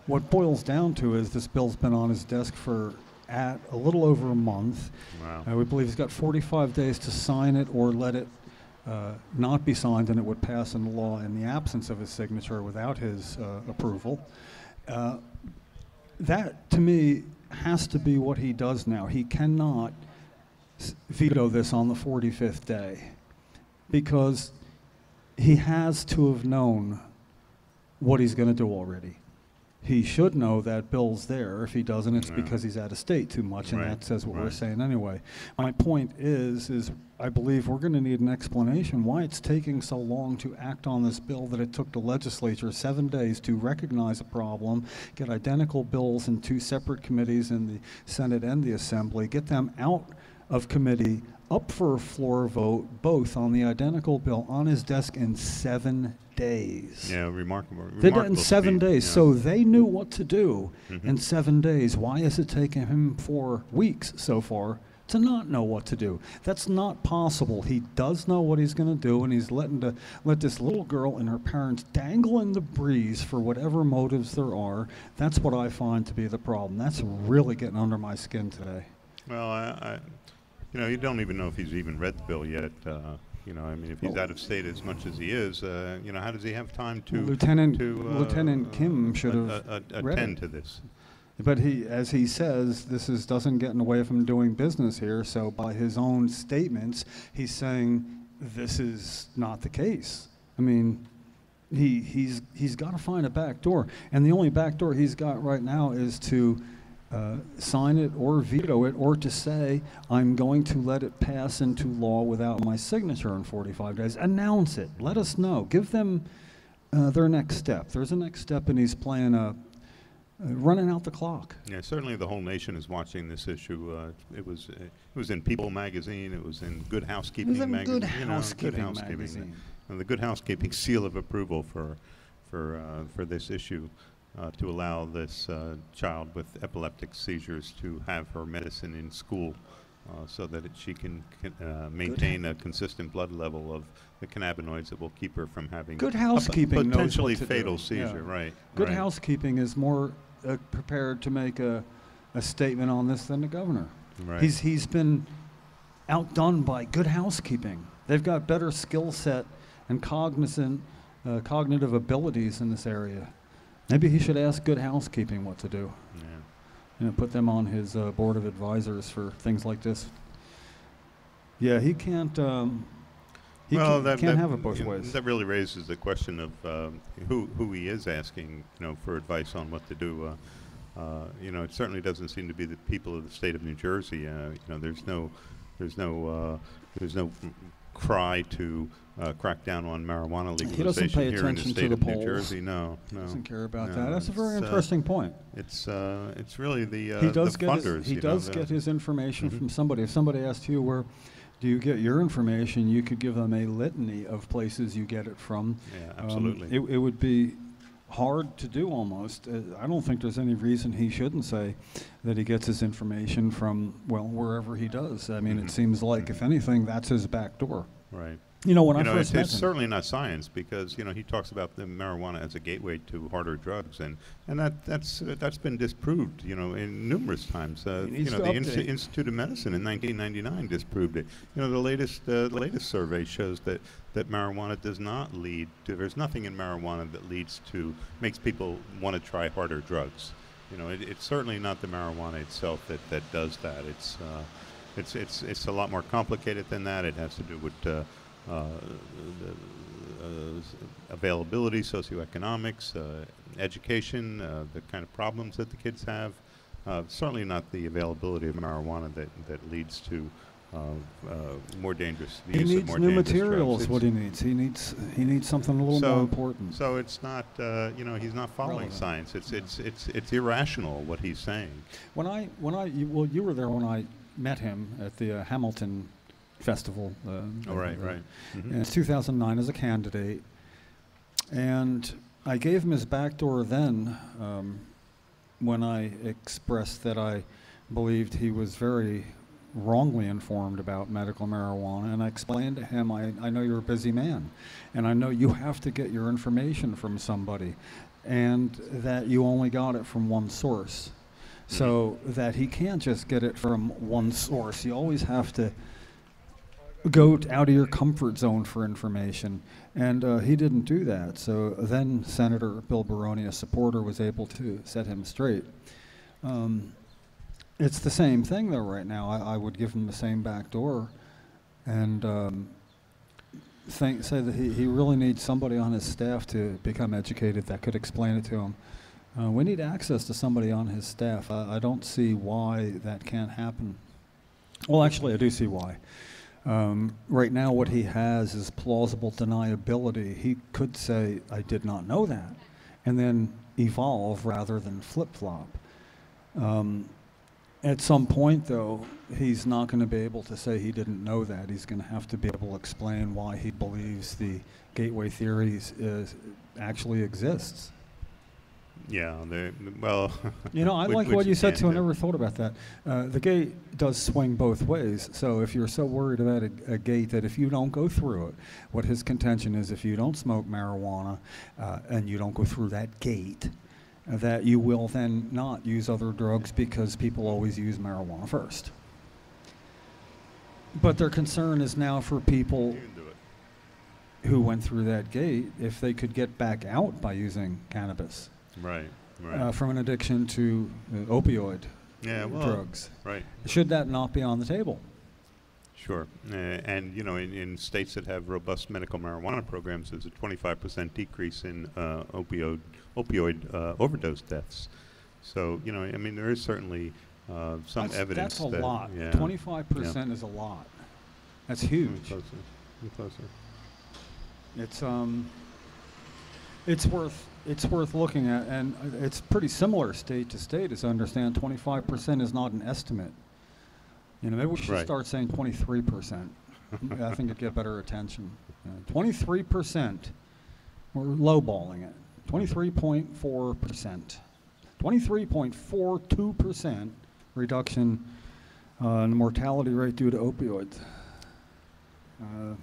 what boils down to is this bill's been on his desk for a little over a month. Wow. We believe he's got 45 days to sign it or let it not be signed, and it would pass into law in the absence of his signature without his approval. That, to me, has to be what he does now. He cannot veto this on the 45th day, because he has to have known what he's going to do already. he should know that bill's there. If he doesn't, it's because he's out of state too much, and Right. that says what we're Right. saying anyway. My point is I believe we're going to need an explanation why it's taking so long to act on this bill that it took the legislature 7 days to recognize a problem, get identical bills in 2 separate committees in the Senate and the Assembly, get them out of committee, up for a floor vote, both on the identical bill on his desk in 7 days. Yeah, remarkable. Did that in 7 speed, days. yeah. So they knew what to do Mhm. in 7 days. Why is it taking him 4 weeks so far to not know what to do? That's not possible. He does know what he's going to do, and he's let this little girl and her parents dangle in the breeze for whatever motives there are. That's what I find to be the problem. That's really getting under my skin today. Well, you don't even know if he's even read the bill yet. I mean, if he's out of state as much as he is, how does he have time to Lieutenant Kim should have read attend it. to this? But as he says, doesn't get in the way of him doing business here. So by his own statements, he's saying this is not the case. I mean, he's got to find a back door, and the only back door he's got right now is to sign it or veto it, or to say, I'm going to let it pass into law without my signature in 45 days. Announce it. Let us know. Give them their next step. There's a next step, and he's playing running out the clock. Yeah, certainly the whole nation is watching this issue. It was in People magazine. It was in Good Housekeeping It was in magazine. Good you know, Housekeeping magazine. And the Good Housekeeping seal of approval for this issue. To allow this child with epileptic seizures to have her medicine in school so that she can maintain a consistent blood level of the cannabinoids that will keep her from having Good housekeeping a knows potentially what to fatal do. seizure, Yeah. right. Good right. housekeeping is more prepared to make a statement on this than the governor. Right. He's been outdone by Good Housekeeping. They've got better skill set and cognitive abilities in this area. Maybe he should ask Good Housekeeping what to do. Yeah. Put them on his board of advisors for things like this. Yeah, he can't. Can't have it both ways. That really raises the question of who he is asking, for advice on what to do. It certainly doesn't seem to be the people of the state of New Jersey. There's no cry to crack down on marijuana legalization He doesn't pay here in the attention state to the of New polls. Jersey. No. Doesn't care about No, that. That's a very it's, interesting point. It's really the He does the get funders. get his information Mhm. from somebody. If somebody asked you where do you get your information, you could give them a litany of places you get it from. Yeah, absolutely. It would be hard to do almost. I don't think there's any reason he shouldn't say that he gets his information from, wherever he does. I mean, Mhm. it seems like, if anything, that's his back door. Right. When I first met it's him. certainly not science because he talks about the marijuana as a gateway to harder drugs, and that's been disproved in numerous times. He needs The to update. Institute of Medicine in 1999 disproved it. The latest survey shows that marijuana does not lead to. There's nothing in marijuana that makes people want to try harder drugs. It's certainly not the marijuana itself that does that. It's a lot more complicated than that. It has to do with availability, socioeconomics, education, the kind of problems that the kids have. Certainly not the availability of marijuana that leads to more dangerous. The He use of needs more new dangerous materials. drugs. What he needs. He needs something a little more important. So it's not. He's not following Relevant. science. It's irrational what he's saying. You were there when I met him at the Hamilton Festival. Right. Mhm. And it's 2009 as a candidate, and I gave him his back door then when I expressed that I believed he was very wrongly informed about medical marijuana, and I explained to him, I know you're a busy man, and I know you have to get your information from somebody, and that you only got it from one source. So that he can't just get it from one source. You always have to go out of your comfort zone for information, and he didn't do that. So then Senator Bill Baroni, a supporter, was able to set him straight. It's the same thing though right now. I would give him the same back door, and say that he really needs somebody on his staff to become educated that could explain it to him. We need access to somebody on his staff. I don't see why that can't happen. Well, actually, I do see why. Right now, what he has is plausible deniability. He could say, I did not know that, and then evolve rather than flip-flop. At some point, though, he's not going to be able to say he didn't know that. He's going to have to be able to explain why he believes the gateway theories actually exists. Yeah, well. You know, I like what you said too. I never thought about that. The gate does swing both ways. So if you're so worried about a gate that if you don't go through it, what his contention is, if you don't smoke marijuana and you don't go through that gate, that you will then not use other drugs because people always use marijuana first. But their concern is now for people who went through that gate, if they could get back out by using cannabis. Right. From an addiction to opioid drugs. Right. Should that not be on the table? Sure. And, you know, in states that have robust medical marijuana programs, there's a 25% decrease in opioid overdose deaths. So, you know, I mean, there is certainly some evidence that's a that... lot. Yeah, 25% is a lot. That's huge. Closer. It's worth looking at, and it's pretty similar state to state, as I understand. 25% is not an estimate. You know, maybe we should start saying 23%. I think it'd get better attention. 23%, we're lowballing it. 23.4%. 23.42% reduction in the mortality rate due to opioids. You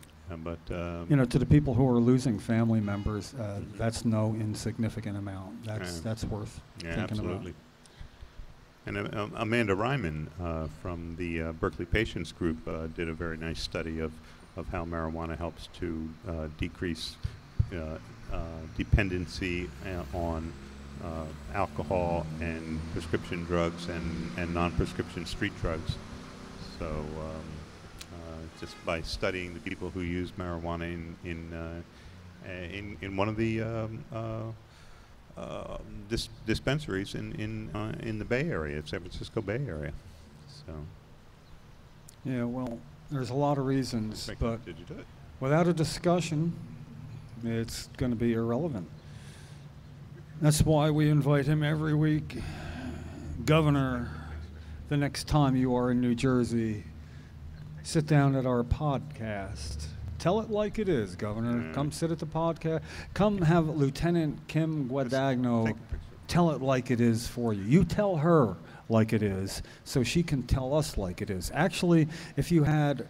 know, to the people who are losing family members, that's no insignificant amount. That's worth thinking absolutely. about. And Amanda Ryman from the Berkeley Patients Group did a very nice study of how marijuana helps to decrease dependency on alcohol and prescription drugs and non-prescription street drugs. So just by studying the people who use marijuana in one of the dispensaries in the Bay Area, San Francisco Bay Area. So. Yeah, well, there's a lot of reasons, but did you do it? Without a discussion, it's going to be irrelevant. That's why we invite him every week. Governor, the next time you are in New Jersey, sit down at our podcast. Tell it like it is, Governor. Come sit at the podcast. Come have Lieutenant Kim Guadagno tell it like it is for you. You tell her like it is so she can tell us like it is. Actually, if you had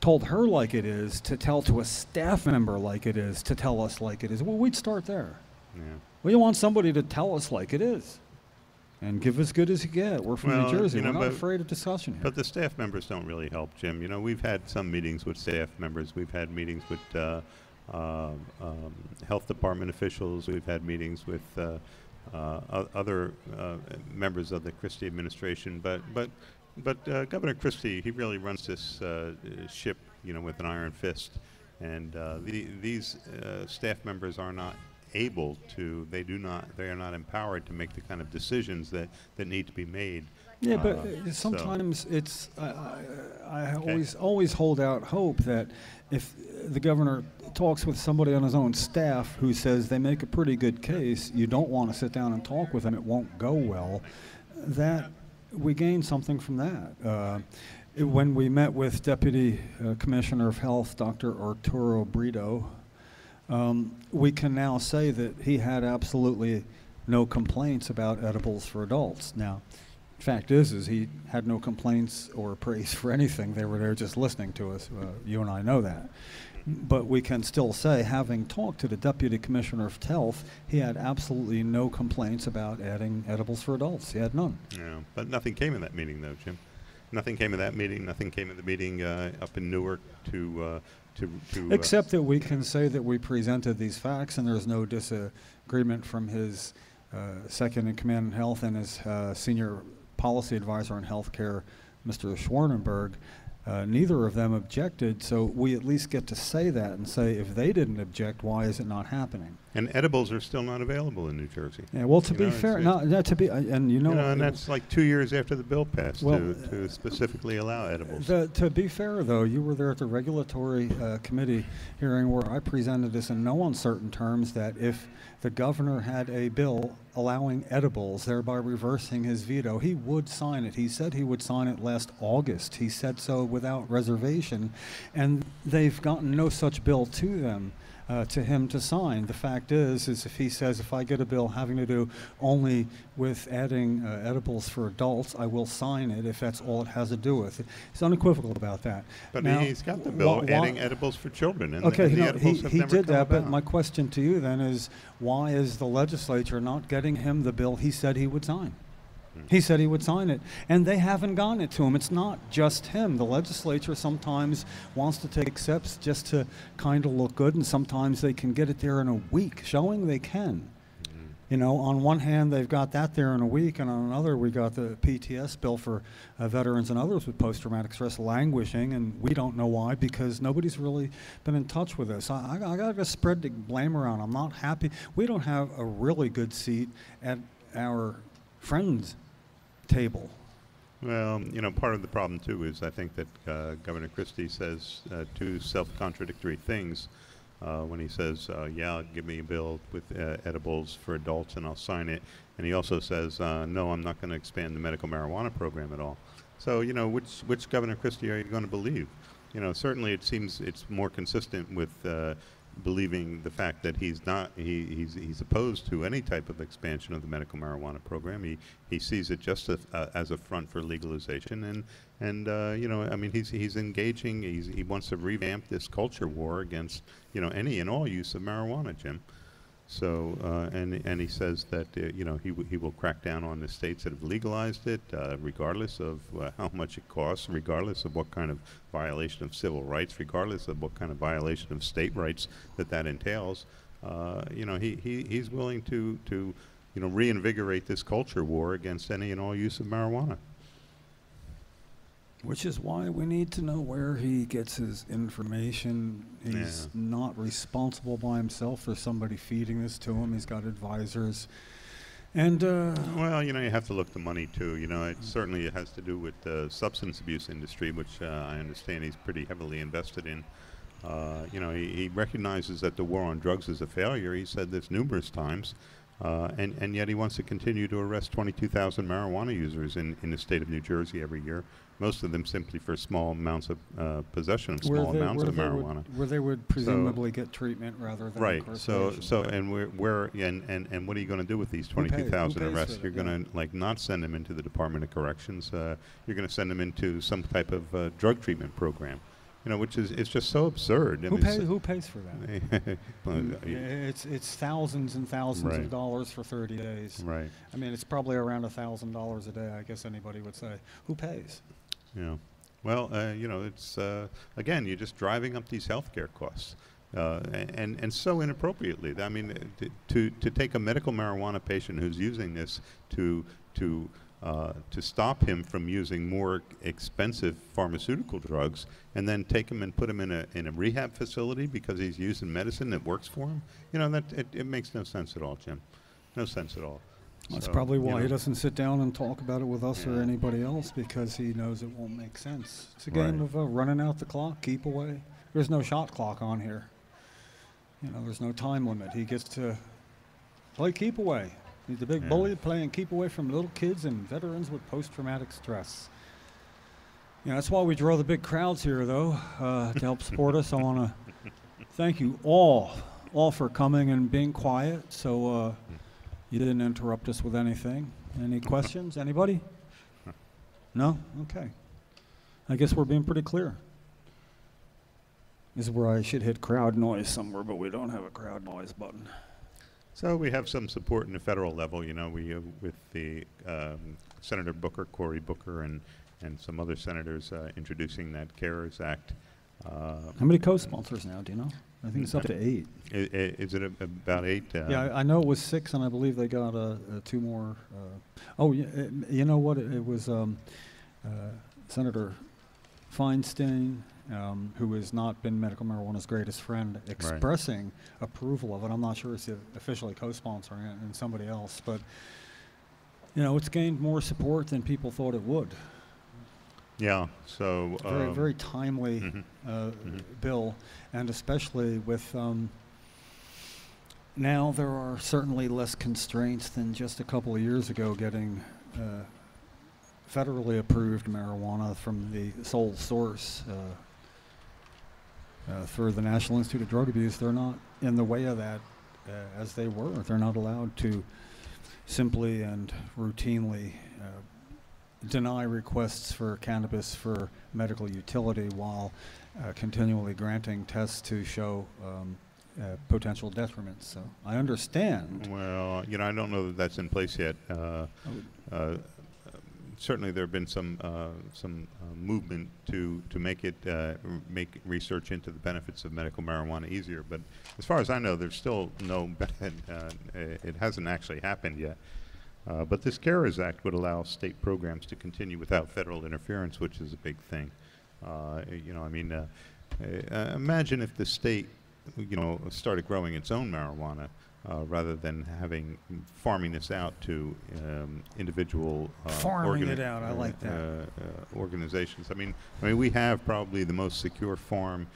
told her like it is to tell to a staff member like it is to tell us like it is, well, we'd start there. Yeah. We want somebody to tell us like it is. And give as good as you get. We're from New Jersey. We're not afraid of discussion here. But the staff members don't really help, Jim. You know, we've had some meetings with staff members. We've had meetings with health department officials. We've had meetings with other members of the Christie administration. But Governor Christie, he really runs this ship, you know, with an iron fist. And these staff members are not able to, they are not empowered to make the kind of decisions that need to be made. Yeah, but sometimes it's, I always hold out hope that if the governor talks with somebody on his own staff who says they make a pretty good case, you don't want to sit down and talk with them, it won't go well, that we gain something from that. When we met with Deputy Commissioner of Health, Dr. Arturo Brito, we can now say that he had absolutely no complaints about edibles for adults. Now, fact is he had no complaints or praise for anything. They were there just listening to us. You and I know that. But we can still say, having talked to the Deputy Commissioner of Health, he had absolutely no complaints about adding edibles for adults. He had none. Yeah, but nothing came in that meeting, though, Jim. Nothing came of that meeting. Nothing came of the meeting up in Newark to except that we can say that we presented these facts, and there's no disagreement from his second in command in health and his senior policy advisor on healthcare, Mr. Schwarzenberg. Neither of them objected, so we at least get to say that and say, if they didn't object, why is it not happening? And edibles are still not available in New Jersey. Yeah, well, to You be know, fair, it's- no, to be, and you know, and that's like 2 years after the bill passed Well, to specifically allow edibles. to be fair, though, you were there at the regulatory committee hearing where I presented this in no uncertain terms that if the governor had a bill allowing edibles, thereby reversing his veto, he would sign it. He said he would sign it last August. He said so without reservation, and they've gotten no such bill to them. To him to sign. The fact is if he says, if I get a bill having to do only with adding edibles for adults, I will sign it if that's all it has to do with. He's unequivocal about that. But Now, he's got the bill adding edibles for children, and the edibles have he never did come that, but about. my question to you then is, why is the legislature not getting him the bill he said he would sign? He said he would sign it, and they haven't gotten it to him. It's not just him. The legislature sometimes wants to take steps just to kind of look good, and sometimes they can get it there in a week, showing they can. You know, on one hand, they've got that there in a week, and on another, we got the PTS bill for veterans and others with post-traumatic stress languishing, and we don't know why, because nobody's really been in touch with us. I got to spread the blame around. I'm not happy. We don't have a really good seat at our friends' table. Well, you know, part of the problem, too, is I think that Governor Christie says two self-contradictory things when he says, yeah, give me a bill with edibles for adults and I'll sign it. And he also says, no, I'm not going to expand the medical marijuana program at all. So, you know, which Governor Christie are you going to believe? You know, certainly it seems it's more consistent with believing the fact that he's opposed to any type of expansion of the medical marijuana program. He sees it just as a front for legalization, and you know, I mean, he's engaging. He wants to revamp this culture war against, you know, any and all use of marijuana, Jim. So and he says that you know, he will crack down on the states that have legalized it, regardless of how much it costs, regardless of what kind of violation of civil rights, regardless of what kind of violation of state rights that entails. You know, he's willing to you know, reinvigorate this culture war against any and all use of marijuana. Which is why we need to know where he gets his information. He's not responsible by himself for somebody feeding this to him. He's got advisors. And well, you know, you have to look the money too. You know, it certainly has to do with the substance abuse industry, which I understand he's pretty heavily invested in. You know, he recognizes that the war on drugs is a failure. He said this numerous times. And yet he wants to continue to arrest 22,000 marijuana users in the state of New Jersey every year, most of them simply for small amounts of possession of small amounts of marijuana. Where they would presumably get treatment rather than right. So incarceration. and and what are you going to do with these 22,000 arrests? You're going to like not send them into the Department of Corrections. You're going to send them into some type of drug treatment program. You know, which is, it's just so absurd. Who pays for that? It's thousands and thousands of dollars for 30 days. Right. I mean, it's probably around $1,000 a day, I guess anybody would say. Who pays? Yeah. Well, you know, it's again, you're just driving up these healthcare costs, and so inappropriately. I mean, to take a medical marijuana patient who's using this to stop him from using more expensive pharmaceutical drugs, and then take him and put him in a rehab facility because he's using medicine that works for him. You know, that it makes no sense at all, Jim. No sense at all. That's So, probably why you he know. doesn't sit down and talk about it with us or anybody else, because he knows it won't make sense. It's a game of running out the clock, keep away. There's no shot clock on here. You know, there's no time limit. He gets to play keep away. He's the big bully playing keep away from little kids and veterans with post-traumatic stress. You know, that's why we draw the big crowds here, though, to help support us. I want to thank you all for coming and being quiet. So you didn't interrupt us with anything. Any questions? Anybody? No? Okay. I guess we're being pretty clear. This is where I should hit crowd noise somewhere, but we don't have a crowd noise button. So we have some support in the federal level. You know, we with the Senator Booker, Cory Booker, and some other senators introducing that CARES Act. How many co-sponsors now? Do you know? I think it's up to 8. Is it about 8? Yeah, I know it was 6, and I believe they got 2 more. You know what? It was Senator Feinstein who has not been medical marijuana's greatest friend, expressing approval of it. I'm not sure it's officially co-sponsoring it and somebody else, but it's gained more support than people thought it would. Yeah, so Very, very timely bill, and especially with now there are certainly less constraints than just a couple of years ago getting federally approved marijuana from the sole source through the National Institute of Drug Abuse. They're not in the way of that as they were. They're not allowed to simply and routinely deny requests for cannabis for medical utility while continually granting tests to show potential detriments. So I understand. Well, I don't know that that's in place yet. Certainly, there have been some movement to make it make research into the benefits of medical marijuana easier. But as far as I know, there's still no. It hasn't actually happened yet. But this CARES Act would allow state programs to continue without federal interference, which is a big thing. Imagine if the state, started growing its own marijuana rather than farming this out to individual farming it out. I like that. Organizations. I mean, we have probably the most secure farm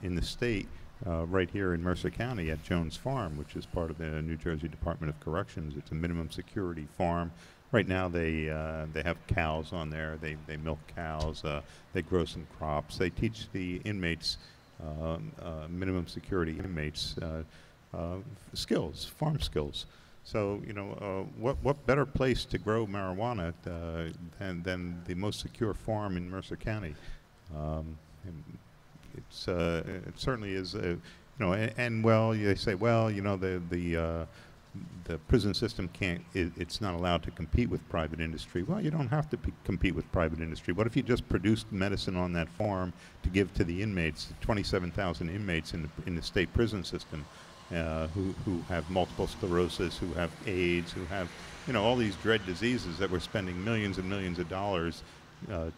in the state. Right here in Mercer County at Jones Farm, which is part of the New Jersey Department of Corrections. It's a minimum security farm. Right now they have cows on there. They milk cows. They grow some crops. They teach the inmates, minimum security inmates, skills, farm skills. So what better place to grow marijuana than the most secure farm in Mercer County? It certainly is, they say, the prison system it's not allowed to compete with private industry. Well, you don't have to compete with private industry. What if you just produced medicine on that farm to give to the inmates, 27,000 inmates in the state prison system, who have multiple sclerosis, who have AIDS, who have, all these dread diseases that we're spending millions and millions of dollars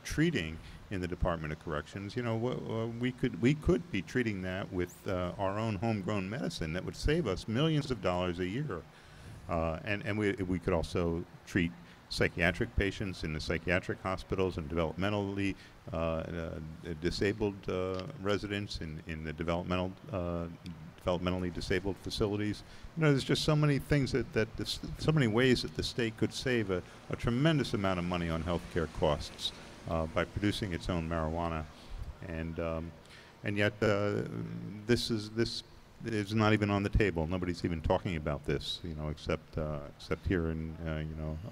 treating in the Department of Corrections. We could be treating that with our own homegrown medicine that would save us millions of dollars a year, and we could also treat psychiatric patients in the psychiatric hospitals and developmentally disabled residents in the developmentally disabled facilities. There's just so many things so many ways that the state could save a tremendous amount of money on healthcare costs by producing its own marijuana, and yet this is not even on the table. Nobody's even talking about this, except here in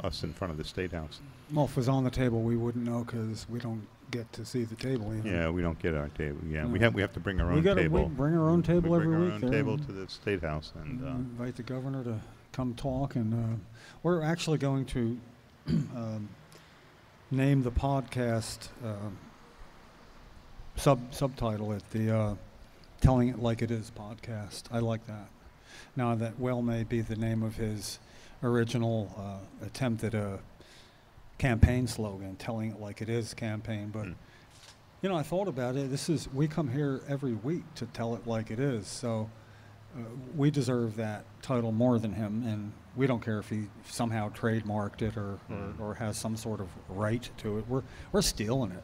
us in front of the State House. Well, if it was on the table, we wouldn't know because we don't get to see the table. Yeah, we don't get our table. Yeah, we have to bring our own table. We bring our own table every week. We bring our own table to the State House and invite the governor to come talk. And we're actually going to name the podcast subtitle it the Telling It Like It Is podcast. I like that. Now that may be the name of his original attempt at a campaign slogan, Telling It Like It Is campaign, but I thought about it. We come here every week to tell it like it is, so we deserve that title more than him, and we don't care if he somehow trademarked it or has some sort of right to it. We're stealing it.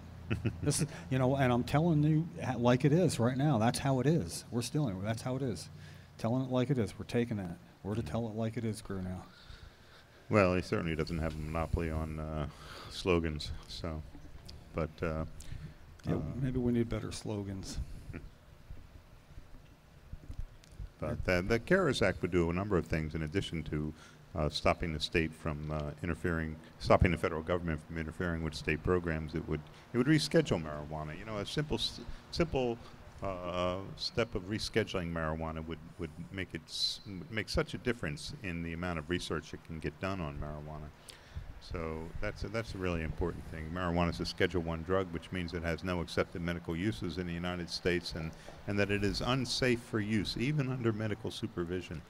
This is, and I'm telling you like it is right now. That's how it is. We're stealing it. That's how it is. Telling it like it is. We're taking that. We're to tell it like it is crew now. Well, he certainly doesn't have a monopoly on slogans. So, but maybe we need better slogans. But the CARES Act would do a number of things in addition to stopping the state from stopping the federal government from interfering with state programs. It would reschedule marijuana. A simple step of rescheduling marijuana would make such a difference in the amount of research that can get done on marijuana. So that's a really important thing. Marijuana is a Schedule I drug, which means it has no accepted medical uses in the United States, and that it is unsafe for use, even under medical supervision,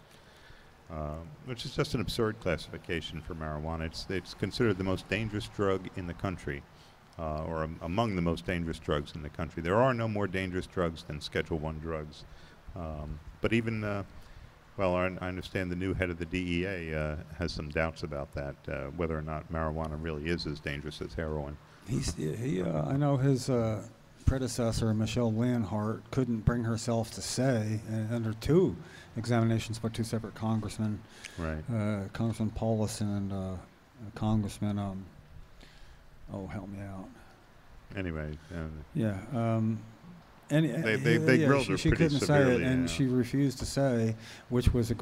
which is just an absurd classification for marijuana. It's considered the most dangerous drug in the country, or among the most dangerous drugs in the country. There are no more dangerous drugs than Schedule I drugs. But even, well, I understand the new head of the DEA has some doubts about that, whether or not marijuana really is as dangerous as heroin. I know his predecessor, Michelle Leonhardt, couldn't bring herself to say, under two examinations by two separate congressmen, right? Congressman Paulson and Congressman, oh, help me out. Anyway. Yeah. They grilled her she pretty couldn't say severely, it, and yeah. she refused to say which was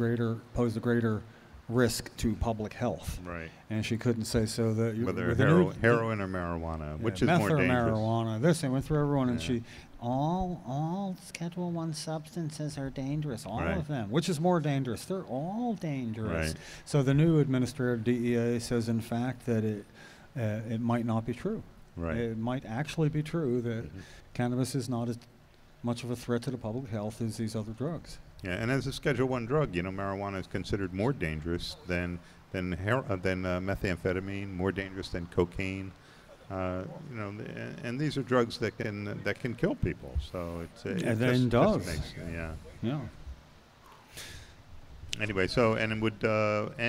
posed a greater risk to public health. Right. And she couldn't say so that whether heroin or marijuana, which is meth more or dangerous. marijuana. This and went through everyone, and Yeah. she all Schedule I substances are dangerous. All Right. of them. Which is more dangerous? They're all dangerous. Right. So the new administrator of DEA says, in fact, that it might not be true. Right. It might actually be true that cannabis is not as much of a threat to the public health as these other drugs. Yeah, and as a Schedule I drug, marijuana is considered more dangerous than methamphetamine, more dangerous than cocaine. And these are drugs that can kill people. So It does. Yeah. Yeah. Anyway, so and it would